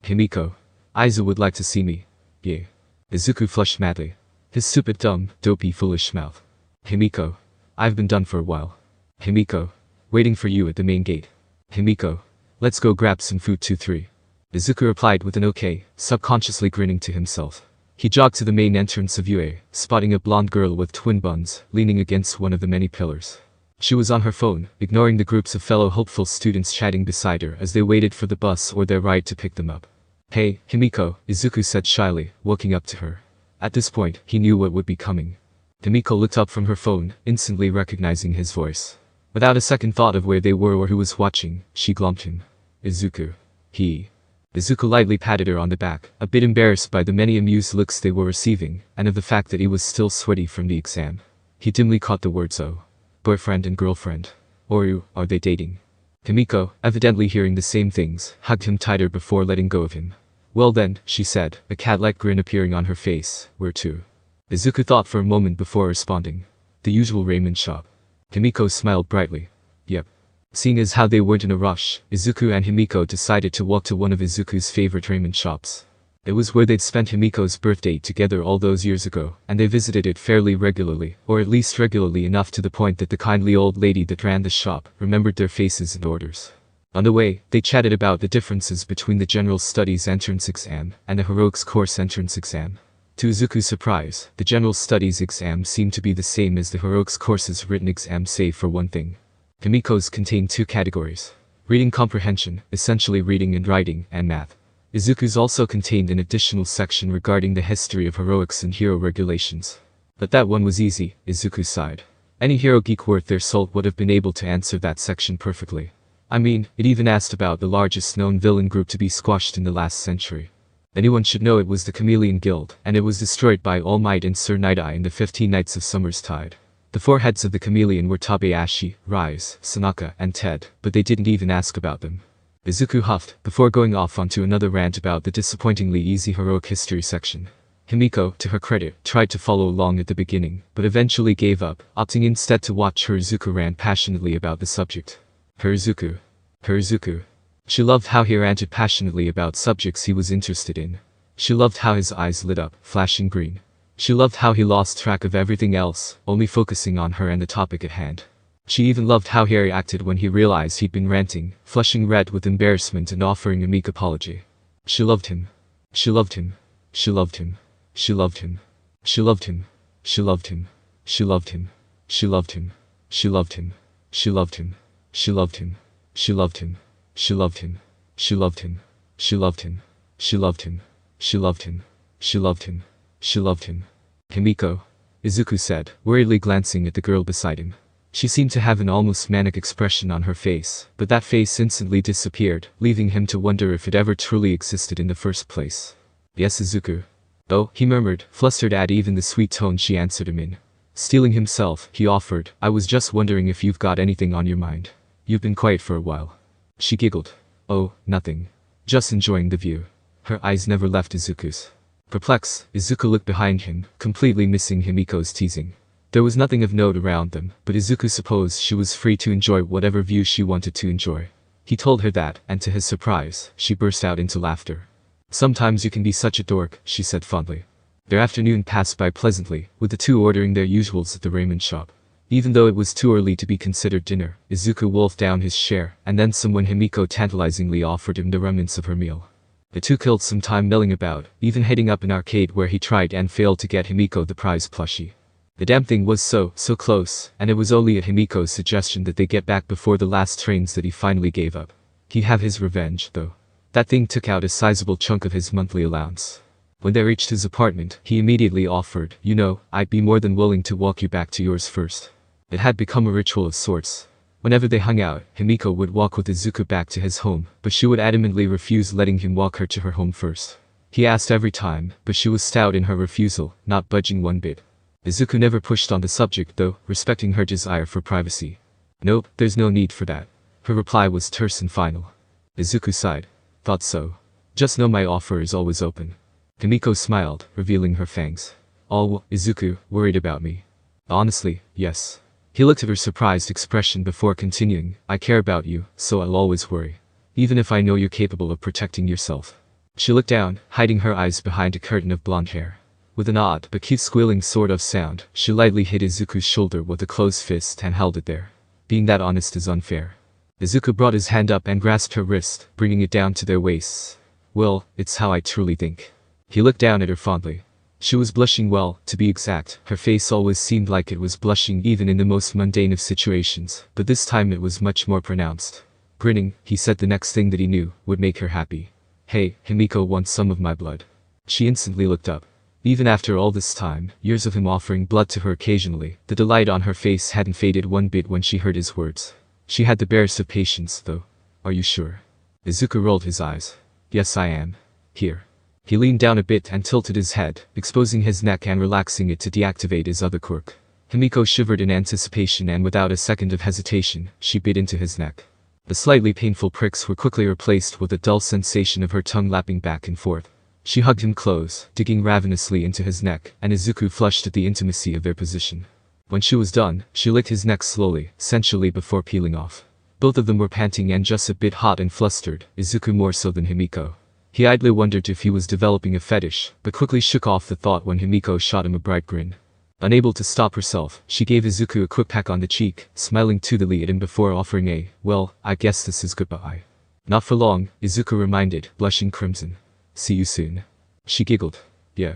Himiko. Aizu would like to see me. Yeah." Izuku flushed madly. His stupid, dumb, dopey, foolish mouth. "Himiko. I've been done for a while. Himiko. Waiting for you at the main gate. Himiko. Let's go grab some food 2-3. Izuku replied with an okay, subconsciously grinning to himself. He jogged to the main entrance of UA, spotting a blonde girl with twin buns, leaning against one of the many pillars. She was on her phone, ignoring the groups of fellow hopeful students chatting beside her as they waited for the bus or their ride to pick them up. "Hey, Himiko," Izuku said shyly, walking up to her. At this point, he knew what would be coming. Himiko looked up from her phone, instantly recognizing his voice. Without a second thought of where they were or who was watching, she glumped him. "Izuku." Izuku lightly patted her on the back, a bit embarrassed by the many amused looks they were receiving, and of the fact that he was still sweaty from the exam. He dimly caught the words boyfriend and girlfriend. Or are they dating? Himiko, evidently hearing the same things, hugged him tighter before letting go of him. "Well then," she said, a cat-like grin appearing on her face. "Where to?" Izuku thought for a moment before responding. "The usual ramen shop." Himiko smiled brightly. "Yep." Seeing as how they weren't in a rush, Izuku and Himiko decided to walk to one of Izuku's favorite ramen shops. It was where they'd spent Himiko's birthday together all those years ago, and they visited it fairly regularly, or at least regularly enough to the point that the kindly old lady that ran the shop remembered their faces and orders. On the way, they chatted about the differences between the General Studies entrance exam and the Heroics course entrance exam. To Izuku's surprise, the General Studies exam seemed to be the same as the Heroics course's written exam save for one thing. Himiko's contained two categories: reading comprehension, essentially reading and writing, and math. Izuku's also contained an additional section regarding the history of heroics and hero regulations. But that one was easy, Izuku sighed. Any hero geek worth their salt would have been able to answer that section perfectly. I mean, it even asked about the largest known villain group to be squashed in the last century. Anyone should know it was the Chameleon Guild, and it was destroyed by All Might and Sir Night-Eye in the 15 Nights of Summer's Tide. The four heads of the Chameleon were Tabeashi, Rise, Sanaka, and Ted, but they didn't even ask about them. Izuku huffed, before going off onto another rant about the disappointingly easy heroic history section. Himiko, to her credit, tried to follow along at the beginning, but eventually gave up, opting instead to watch her Izuku rant passionately about the subject. Her Izuku. She loved how he ranted passionately about subjects he was interested in. She loved how his eyes lit up, flashing green. She loved how he lost track of everything else, only focusing on her and the topic at hand. She even loved how he reacted when he realized he'd been ranting, flushing red with embarrassment and offering a meek apology. She loved him. She loved him. She loved him. She loved him. She loved him. She loved him. She loved him. She loved him. She loved him. She loved him. She loved him. She loved him. She loved him. She loved him. She loved him. She loved him. She loved him. She loved him. She loved him. Himiko, Izuku said, worriedly glancing at the girl beside him. She seemed to have an almost manic expression on her face, but that face instantly disappeared, leaving him to wonder if it ever truly existed in the first place. "Yes, Izuku." "Oh," he murmured, flustered at even the sweet tone she answered him in. Steeling himself, he offered, "I was just wondering if you've got anything on your mind. You've been quiet for a while." She giggled. "Oh, nothing. Just enjoying the view." Her eyes never left Izuku's. Perplexed, Izuku looked behind him, completely missing Himiko's teasing. There was nothing of note around them, but Izuku supposed she was free to enjoy whatever view she wanted to enjoy. He told her that, and to his surprise, she burst out into laughter. "Sometimes you can be such a dork," she said fondly. Their afternoon passed by pleasantly, with the two ordering their usuals at the ramen shop. Even though it was too early to be considered dinner, Izuku wolfed down his share, and then some when Himiko tantalizingly offered him the remnants of her meal. The two killed some time milling about, even heading up an arcade where he tried and failed to get Himiko the prize plushie. The damn thing was so close, and it was only at Himiko's suggestion that they get back before the last trains that he finally gave up. He'd have his revenge, though. That thing took out a sizable chunk of his monthly allowance. When they reached his apartment, he immediately offered, "You know, I'd be more than willing to walk you back to yours first." It had become a ritual of sorts. Whenever they hung out, Himiko would walk with Izuku back to his home, but she would adamantly refuse letting him walk her to her home first. He asked every time, but she was stout in her refusal, not budging one bit. Izuku never pushed on the subject though, respecting her desire for privacy. "Nope, there's no need for that." Her reply was terse and final. Izuku sighed. "Thought so. Just know my offer is always open." Himiko smiled, revealing her fangs. "Oh, Izuku, worried about me?" "Honestly, yes." He looked at her surprised expression before continuing, "I care about you, so I'll always worry. Even if I know you're capable of protecting yourself." She looked down, hiding her eyes behind a curtain of blonde hair. With an odd but cute squealing sort of sound, she lightly hit Izuku's shoulder with a closed fist and held it there. Being that honest is unfair. Izuku brought his hand up and grasped her wrist, bringing it down to their waists. Well, it's how I truly think. He looked down at her fondly. She was blushing well, to be exact. Her face always seemed like it was blushing even in the most mundane of situations, but this time it was much more pronounced. Grinning, he said the next thing that he knew would make her happy. Hey, Himiko wants some of my blood. She instantly looked up. Even after all this time, years of him offering blood to her occasionally, the delight on her face hadn't faded one bit when she heard his words. She had the barest of patience, though. Are you sure? Izuku rolled his eyes. Yes, I am. Here. He leaned down a bit and tilted his head, exposing his neck and relaxing it to deactivate his other quirk. Himiko shivered in anticipation and without a second of hesitation, she bit into his neck. The slightly painful pricks were quickly replaced with a dull sensation of her tongue lapping back and forth. She hugged him close, digging ravenously into his neck, and Izuku flushed at the intimacy of their position. When she was done, she licked his neck slowly, sensually before peeling off. Both of them were panting and just a bit hot and flustered, Izuku more so than Himiko. He idly wondered if he was developing a fetish, but quickly shook off the thought when Himiko shot him a bright grin. Unable to stop herself, she gave Izuku a quick peck on the cheek, smiling toothily at him before offering a, well, I guess this is goodbye. Not for long, Izuku reminded, blushing crimson. See you soon. She giggled. Yeah.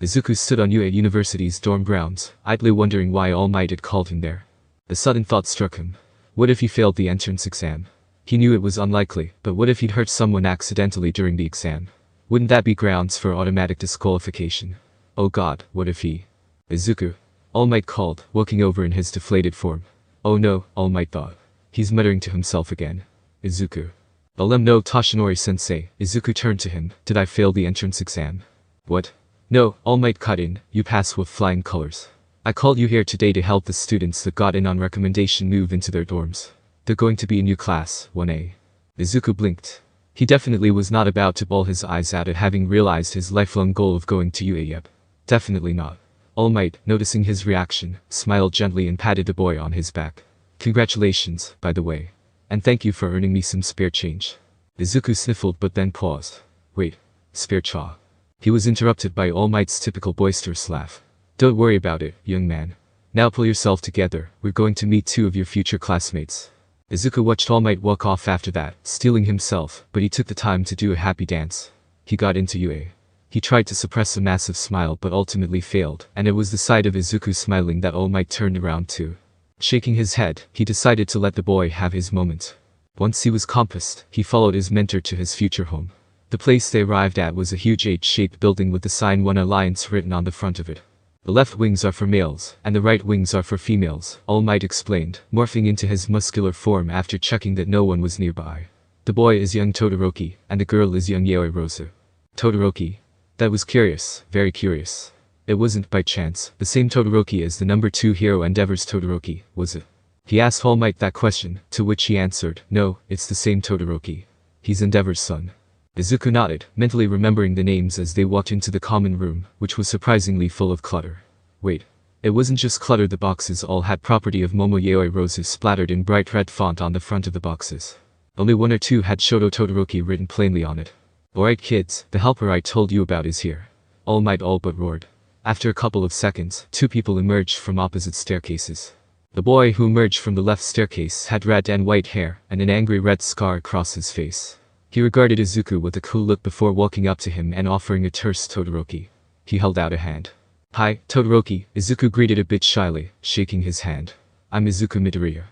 Izuku stood on UA University's dorm grounds, idly wondering why All Might had called him there. A sudden thought struck him. What if he failed the entrance exam? He knew it was unlikely, but what if he'd hurt someone accidentally during the exam? Wouldn't that be grounds for automatic disqualification? Oh god, what if he... Izuku. All Might called, walking over in his deflated form. Oh no, All Might thought. He's muttering to himself again. Izuku. Alem no Toshinori-sensei, Izuku turned to him. Did I fail the entrance exam? What? No, All Might cut in, you passed with flying colors. I called you here today to help the students that got in on recommendation move into their dorms. They're going to be a new class, 1A. Izuku blinked. He definitely was not about to bawl his eyes out at having realized his lifelong goal of going to UA yep. Definitely not. All Might, noticing his reaction, smiled gently and patted the boy on his back. Congratulations, by the way. And thank you for earning me some spare change. Izuku sniffled but then paused. Wait, spare cha. He was interrupted by All Might's typical boisterous laugh. Don't worry about it, young man. Now pull yourself together, we're going to meet two of your future classmates. Izuku watched All Might walk off after that, stealing himself, but he took the time to do a happy dance. He got into UA. He tried to suppress a massive smile but ultimately failed, and it was the sight of Izuku smiling that All Might turned around too. Shaking his head, he decided to let the boy have his moment. Once he was compassed, he followed his mentor to his future home. The place they arrived at was a huge H-shaped building with the sign One Alliance written on the front of it. The left wings are for males, and the right wings are for females, All Might explained, morphing into his muscular form after checking that no one was nearby. The boy is young Todoroki, and the girl is young Yaoi Rosu. Todoroki. That was curious, very curious. It wasn't, by chance, the same Todoroki as the number 2 hero Endeavor's Todoroki, was it? He asked All Might that question, to which he answered, no, it's the same Todoroki. He's Endeavor's son. Izuku nodded, mentally remembering the names as they walked into the common room, which was surprisingly full of clutter. Wait. It wasn't just clutter, the boxes all had property of Momo Yaoi Rosu splattered in bright red font on the front of the boxes. Only 1 or 2 had Shoto Todoroki written plainly on it. Alright kids, the helper I told you about is here. All Might all but roared. After a couple of seconds, 2 people emerged from opposite staircases. The boy who emerged from the left staircase had red and white hair, and an angry red scar across his face. He regarded Izuku with a cool look before walking up to him and offering a terse Todoroki. He held out a hand. Hi, Todoroki, Izuku greeted a bit shyly, shaking his hand. I'm Izuku Midoriya.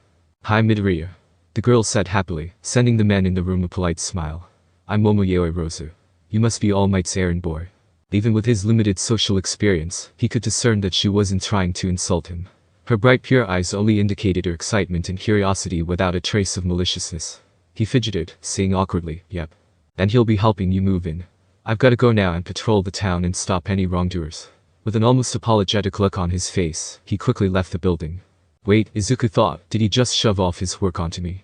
Hi Midoriya. The girl said happily, sending the men in the room a polite smile. I'm Momo Yaoi Rosu. You must be All Might's errand boy. Even with his limited social experience, he could discern that she wasn't trying to insult him. Her bright pure eyes only indicated her excitement and curiosity without a trace of maliciousness. He fidgeted, saying awkwardly, yep. And he'll be helping you move in. I've gotta go now and patrol the town and stop any wrongdoers. With an almost apologetic look on his face, he quickly left the building. Wait, Izuku thought, did he just shove off his work onto me?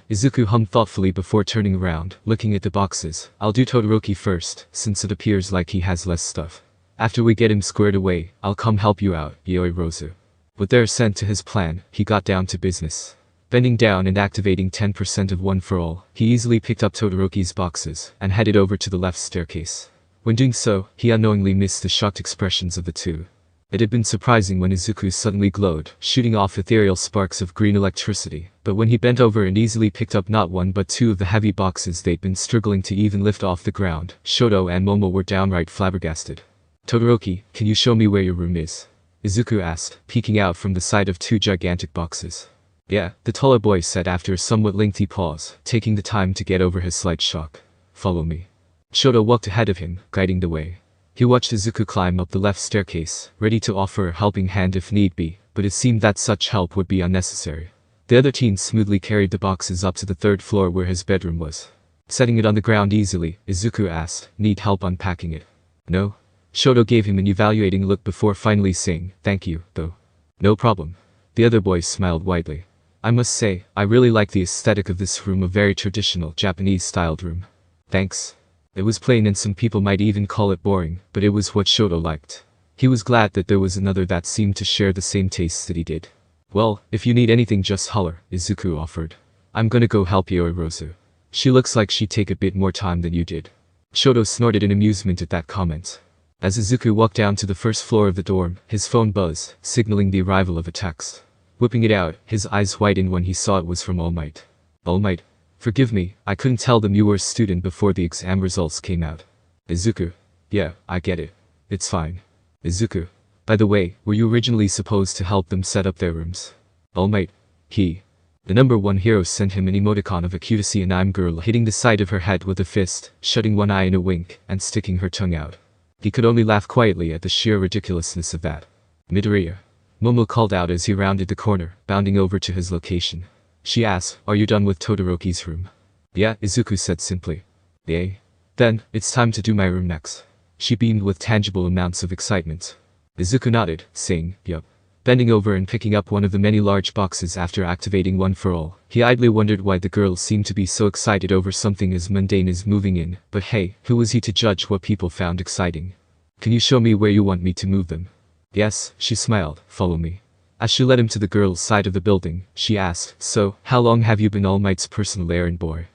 Izuku hummed thoughtfully before turning around, looking at the boxes. I'll do Todoroki first, since it appears like he has less stuff. After we get him squared away, I'll come help you out, Yaoi Rosu. With their assent to his plan, he got down to business. Bending down and activating 10% of One For All, he easily picked up Todoroki's boxes, and headed over to the left staircase. When doing so, he unknowingly missed the shocked expressions of the two. It had been surprising when Izuku suddenly glowed, shooting off ethereal sparks of green electricity, but when he bent over and easily picked up not one but two of the heavy boxes they'd been struggling to even lift off the ground, Shoto and Momo were downright flabbergasted. "Todoroki, can you show me where your room is?" Izuku asked, peeking out from the side of two gigantic boxes. "Yeah," the taller boy said after a somewhat lengthy pause, taking the time to get over his slight shock. "Follow me." Shoto walked ahead of him, guiding the way. He watched Izuku climb up the left staircase, ready to offer a helping hand if need be, but it seemed that such help would be unnecessary. The other teen smoothly carried the boxes up to the third floor where his bedroom was. Setting it on the ground easily, Izuku asked, "Need help unpacking it?" "No." Shoto gave him an evaluating look before finally saying, "Thank you, though." "No problem." The other boy smiled widely. "I must say, I really like the aesthetic of this room, a very traditional Japanese-styled room." "Thanks." It was plain and some people might even call it boring, but it was what Shoto liked. He was glad that there was another that seemed to share the same tastes that he did. "Well, if you need anything just holler," Izuku offered. "I'm gonna go help Yorozu. She looks like she'd take a bit more time than you did." Shoto snorted in amusement at that comment. As Izuku walked down to the first floor of the dorm, his phone buzzed, signaling the arrival of a text. Whipping it out, his eyes widened when he saw it was from All Might. "All Might. Forgive me, I couldn't tell them you were a student before the exam results came out." Izuku. "Yeah, I get it. It's fine." Izuku. "By the way, were you originally supposed to help them set up their rooms?" All Might. The number one hero sent him an emoticon of a cutesy anime girl hitting the side of her head with a fist, shutting one eye in a wink, and sticking her tongue out. He could only laugh quietly at the sheer ridiculousness of that. "Midoriya." Momo called out as he rounded the corner, bounding over to his location. She asked, "Are you done with Todoroki's room?" "Yeah," Izuku said simply. "Yay. Then, it's time to do my room next." She beamed with tangible amounts of excitement. Izuku nodded, saying, "Yup." Bending over and picking up one of the many large boxes after activating One For All, he idly wondered why the girl seemed to be so excited over something as mundane as moving in, but hey, who was he to judge what people found exciting? "Can you show me where you want me to move them?" "Yes," she smiled, "follow me." As she led him to the girl's side of the building, she asked, "So, how long have you been All Might's personal errand boy?"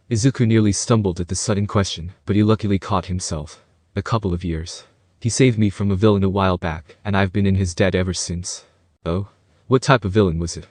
Izuku nearly stumbled at the sudden question, but he luckily caught himself. "A couple of years. He saved me from a villain a while back, and I've been in his debt ever since." "Oh? What type of villain was it?"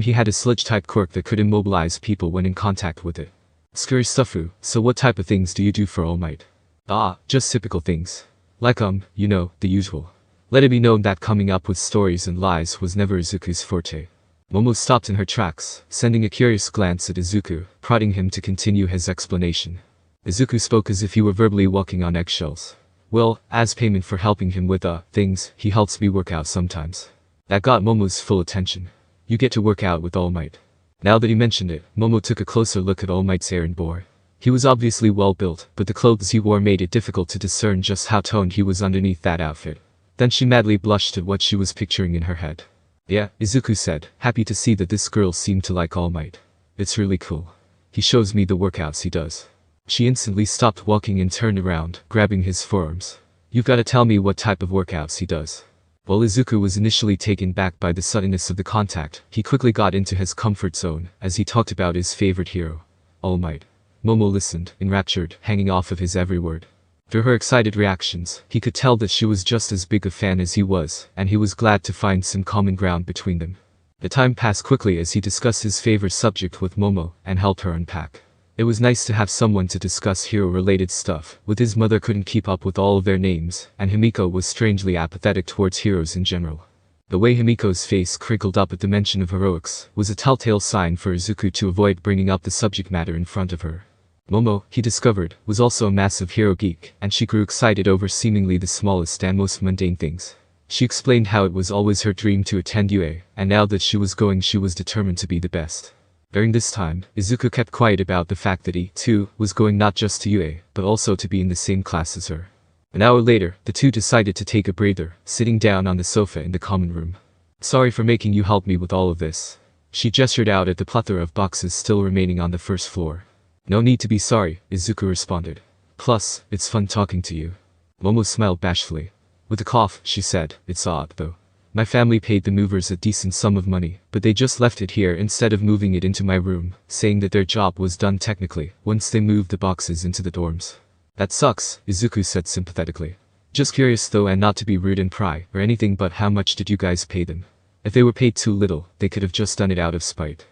He had a sludge-type quirk that could immobilize people when in contact with it." "Scary stuffu, so what type of things do you do for All Might?" "Ah, just typical things. Like you know, the usual." Let it be known that coming up with stories and lies was never Izuku's forte. Momo stopped in her tracks, sending a curious glance at Izuku, prodding him to continue his explanation. Izuku spoke as if he were verbally walking on eggshells. "Well, as payment for helping him with, things, he helps me work out sometimes." That got Momo's full attention. "You get to work out with All Might." Now that he mentioned it, Momo took a closer look at All Might's errand boy. He was obviously well built, but the clothes he wore made it difficult to discern just how toned he was underneath that outfit. Then she madly blushed at what she was picturing in her head. "Yeah," Izuku said, happy to see that this girl seemed to like All Might. "It's really cool. He shows me the workouts he does." She instantly stopped walking and turned around, grabbing his forearms. "You've got to tell me what type of workouts he does." While Izuku was initially taken back by the suddenness of the contact, he quickly got into his comfort zone, as he talked about his favorite hero, All Might. Momo listened, enraptured, hanging off of his every word. Through her excited reactions, he could tell that she was just as big a fan as he was, and he was glad to find some common ground between them. The time passed quickly as he discussed his favorite subject with Momo, and helped her unpack. It was nice to have someone to discuss hero-related stuff, with his mother couldn't keep up with all of their names, and Himiko was strangely apathetic towards heroes in general. The way Himiko's face crinkled up at the mention of heroics was a telltale sign for Izuku to avoid bringing up the subject matter in front of her. Momo, he discovered, was also a massive hero geek, and she grew excited over seemingly the smallest and most mundane things. She explained how it was always her dream to attend UA, and now that she was going she was determined to be the best. During this time, Izuku kept quiet about the fact that he, too, was going not just to UA, but also to be in the same class as her. An hour later, the two decided to take a breather, sitting down on the sofa in the common room. "Sorry for making you help me with all of this." She gestured out at the plethora of boxes still remaining on the first floor. "No need to be sorry," Izuku responded. "Plus, it's fun talking to you." Momo smiled bashfully. With a cough, she said, "It's odd, though. My family paid the movers a decent sum of money, but they just left it here instead of moving it into my room, saying that their job was done technically, once they moved the boxes into the dorms." "That sucks," Izuku said sympathetically. Just curious though, and not to be rude and pry or anything, but how much did you guys pay them? If they were paid too little, they could have just done it out of spite.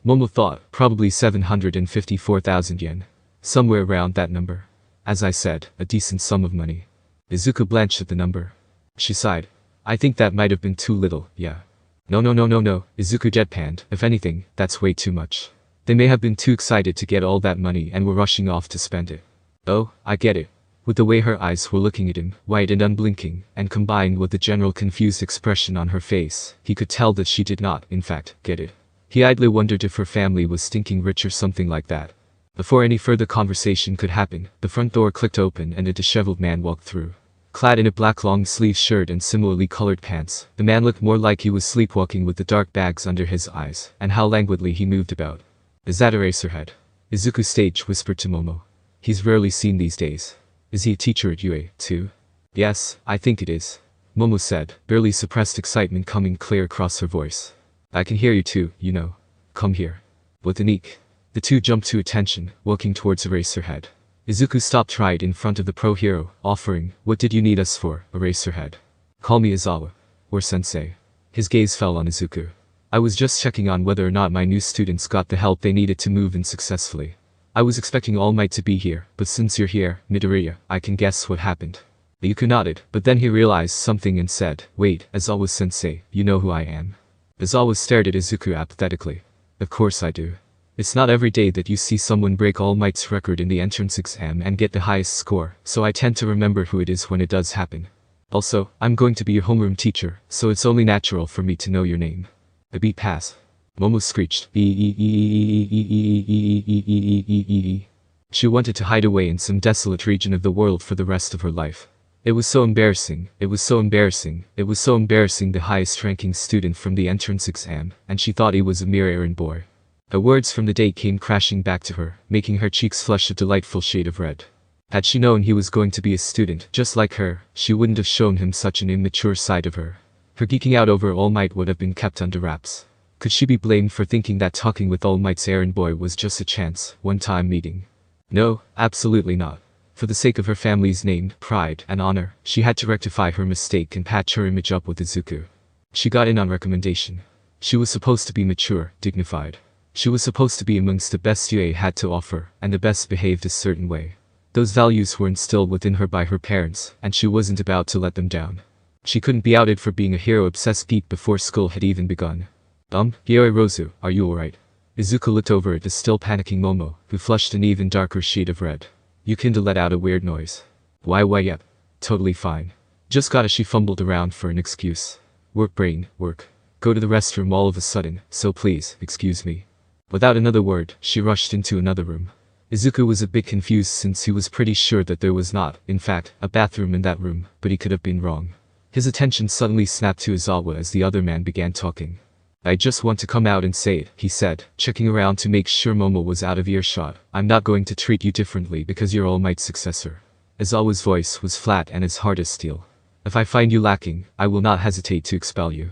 Momo thought, probably 754,000 yen. Somewhere around that number. As I said, a decent sum of money. Izuku blanched at the number. She sighed. I think that might have been too little, yeah. No, Izuku deadpanned. If anything, that's way too much. They may have been too excited to get all that money and were rushing off to spend it. Oh, I get it. With the way her eyes were looking at him, white and unblinking, and combined with the general confused expression on her face, he could tell that she did not, in fact, get it. He idly wondered if her family was stinking rich or something like that. Before any further conversation could happen, the front door clicked open and a disheveled man walked through. Clad in a black long-sleeve shirt and similarly colored pants, the man looked more like he was sleepwalking with the dark bags under his eyes, and how languidly he moved about. Is that Eraserhead? Izuku Stage whispered to Momo. He's rarely seen these days. Is he a teacher at UA, too? Yes, I think it is. Momo said, barely suppressed excitement coming clear across her voice. I can hear you too, you know. Come here. With an eek. The two jumped to attention, walking towards Eraserhead. Izuku stopped right in front of the pro hero, offering, what did you need us for, Eraserhead? Call me Izawa. Or Sensei. His gaze fell on Izuku. I was just checking on whether or not my new students got the help they needed to move in successfully. I was expecting All Might to be here, but since you're here, Midoriya, I can guess what happened. Izuku nodded, but then he realized something and said, wait, Izawa Sensei, you know who I am? Izawa stared at Izuku apathetically. Of course I do. It's not every day that you see someone break All Might's record in the entrance exam and get the highest score, so I tend to remember who it is when it does happen. Also, I'm going to be your homeroom teacher, so it's only natural for me to know your name. A beat pass. Momo screeched. She wanted to hide away in some desolate region of the world for the rest of her life. It was so embarrassing, it was so embarrassing, it was so embarrassing, the highest-ranking student from the entrance exam, and she thought he was a mere errand boy. The words from the day came crashing back to her, making her cheeks flush a delightful shade of red. Had she known he was going to be a student just like her, she wouldn't have shown him such an immature side of her. Her geeking out over All Might would have been kept under wraps. Could she be blamed for thinking that talking with All Might's errand boy was just a chance, one-time meeting? No, absolutely not. For the sake of her family's name, pride, and honor, she had to rectify her mistake and patch her image up with Izuku. She got in on recommendation. She was supposed to be mature, dignified. She was supposed to be amongst the best UA had to offer, and the best behaved a certain way. Those values were instilled within her by her parents, and she wasn't about to let them down. She couldn't be outed for being a hero-obsessed geek before school had even begun. Gyoi Rozu, are you alright? Izuku looked over at the still panicking Momo, who flushed an even darker shade of red. You kinda let out a weird noise. Why yep. Totally fine. Just gotta, she fumbled around for an excuse. Work brain, work. Go to the restroom all of a sudden, so please, excuse me. Without another word, she rushed into another room. Izuku was a bit confused since he was pretty sure that there was not, in fact, a bathroom in that room, but he could have been wrong. His attention suddenly snapped to Izawa as the other man began talking. I just want to come out and say it, he said, checking around to make sure Momo was out of earshot. I'm not going to treat you differently because you're All Might's successor. Izawa's voice was flat and as hard as steel. If I find you lacking, I will not hesitate to expel you.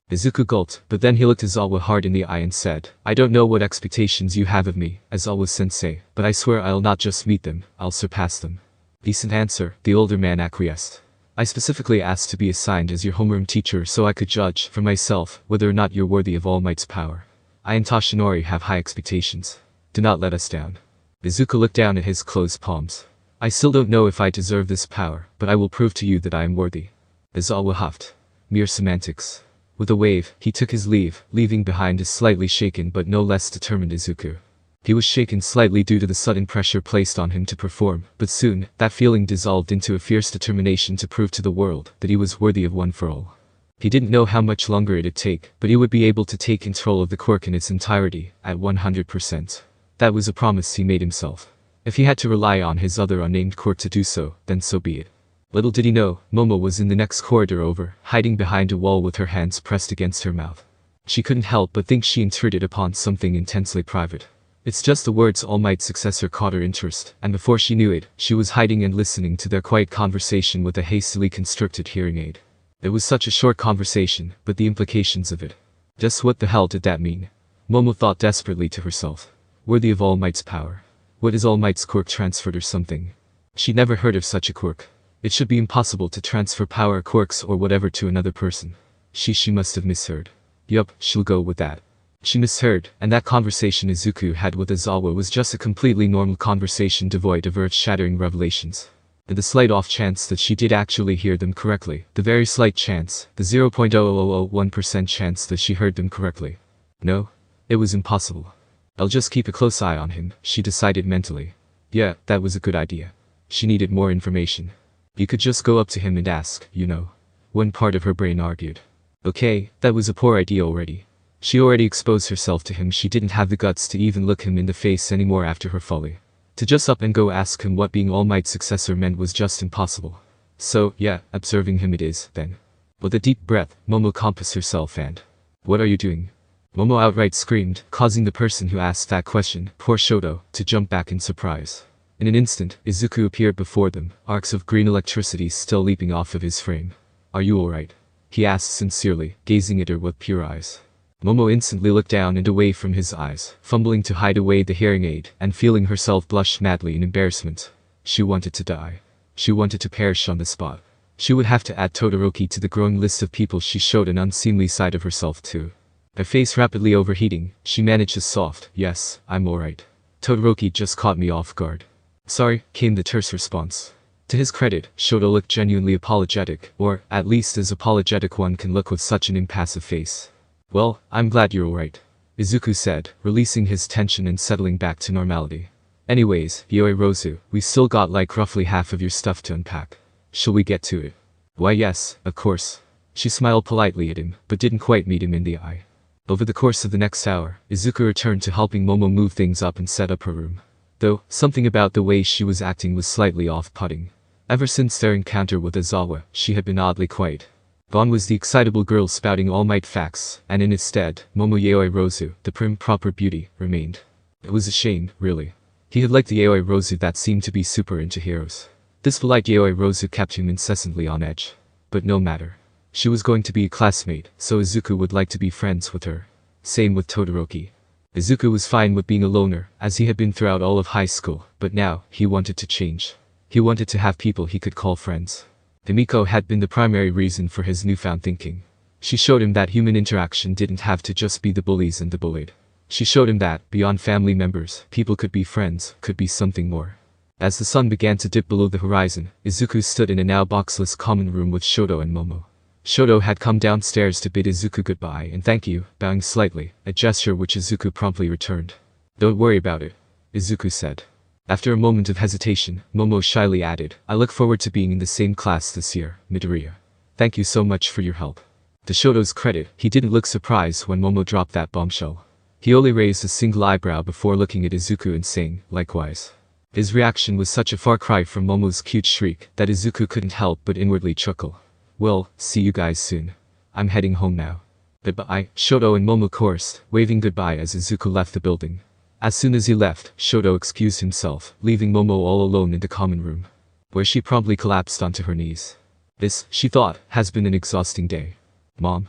Izuku gulped, but then he looked Izawa hard in the eye and said, I don't know what expectations you have of me, Izawa Sensei, but I swear I'll not just meet them, I'll surpass them. Decent answer, the older man acquiesced. I specifically asked to be assigned as your homeroom teacher so I could judge, for myself, whether or not you're worthy of All Might's power. I and Toshinori have high expectations. Do not let us down. Izuku looked down at his closed palms. I still don't know if I deserve this power, but I will prove to you that I am worthy. Izawa huffed. Mere semantics. With a wave, he took his leave, leaving behind a slightly shaken but no less determined Izuku. He was shaken slightly due to the sudden pressure placed on him to perform, but soon, that feeling dissolved into a fierce determination to prove to the world that he was worthy of One For All. He didn't know how much longer it'd take, but he would be able to take control of the quirk in its entirety, at 100%. That was a promise he made himself. If he had to rely on his other unnamed quirk to do so, then so be it. Little did he know, Momo was in the next corridor over, hiding behind a wall with her hands pressed against her mouth. She couldn't help but think she intruded upon something intensely private. It's just the words All Might's successor caught her interest, and before she knew it, she was hiding and listening to their quiet conversation with a hastily constructed hearing aid. It was such a short conversation, but the implications of it. Just what the hell did that mean? Momo thought desperately to herself. Worthy of All Might's power. What is All Might's quirk, transferred or something? She'd never heard of such a quirk. It should be impossible to transfer power, quirks or whatever to another person. She must have misheard. Yup, she'll go with that. She misheard, and that conversation Izuku had with Aizawa was just a completely normal conversation devoid of earth-shattering revelations. And the slight off chance that she did actually hear them correctly, the very slight chance, the 0.0001% chance that she heard them correctly. No, it was impossible. I'll just keep a close eye on him, she decided mentally. Yeah, that was a good idea. She needed more information. You could just go up to him and ask, you know. One part of her brain argued. Okay, that was a poor idea already. She already exposed herself to him. She didn't have the guts to even look him in the face anymore after her folly. To just up and go ask him what being All Might's successor meant was just impossible. So, yeah, observing him it is, then. With a deep breath, Momo compassed herself and... What are you doing? Momo outright screamed, causing the person who asked that question, poor Shoto, to jump back in surprise. In an instant, Izuku appeared before them, arcs of green electricity still leaping off of his frame. Are you alright? He asked sincerely, gazing at her with pure eyes. Momo instantly looked down and away from his eyes, fumbling to hide away the hearing aid, and feeling herself blush madly in embarrassment. She wanted to die. She wanted to perish on the spot. She would have to add Todoroki to the growing list of people she showed an unseemly side of herself to. Her face rapidly overheating, she managed a soft, yes, I'm alright. Todoroki just caught me off guard. Sorry, came the terse response. To his credit, Shoto looked genuinely apologetic, or, at least as apologetic one can look with such an impassive face. Well, I'm glad you're alright, Izuku said, releasing his tension and settling back to normality. Anyways, Yoi Rozu, we still got like roughly half of your stuff to unpack. Shall we get to it? Why yes, of course. She smiled politely at him, but didn't quite meet him in the eye. Over the course of the next hour, Izuku returned to helping Momo move things up and set up her room. Though, something about the way she was acting was slightly off-putting. Ever since their encounter with Aizawa, she had been oddly quiet. Gone was the excitable girl spouting All Might facts, and in its stead, Momo Yaoi Rozu, the prim proper beauty, remained. It was a shame, really. He had liked the Yaoi Rozu that seemed to be super into heroes. This polite Yaoi Rozu kept him incessantly on edge. But no matter. She was going to be a classmate, so Izuku would like to be friends with her. Same with Todoroki. Izuku was fine with being a loner, as he had been throughout all of high school, but now, he wanted to change. He wanted to have people he could call friends. Himiko had been the primary reason for his newfound thinking. She showed him that human interaction didn't have to just be the bullies and the bullied. She showed him that, beyond family members, people could be friends, could be something more. As the sun began to dip below the horizon, Izuku stood in a now boxless common room with Shoto and Momo. Shoto had come downstairs to bid Izuku goodbye and thank you, bowing slightly, a gesture which Izuku promptly returned. Don't worry about it, Izuku said. After a moment of hesitation, Momo shyly added, I look forward to being in the same class this year, Midoriya. Thank you so much for your help. To Shoto's credit, he didn't look surprised when Momo dropped that bombshell. He only raised a single eyebrow before looking at Izuku and saying, likewise. His reaction was such a far cry from Momo's cute shriek that Izuku couldn't help but inwardly chuckle. Well, see you guys soon. I'm heading home now. Goodbye, Shoto and Momo chorused, waving goodbye as Izuku left the building. As soon as he left, Shoto excused himself, leaving Momo all alone in the common room, where she promptly collapsed onto her knees. This, she thought, has been an exhausting day. Mom.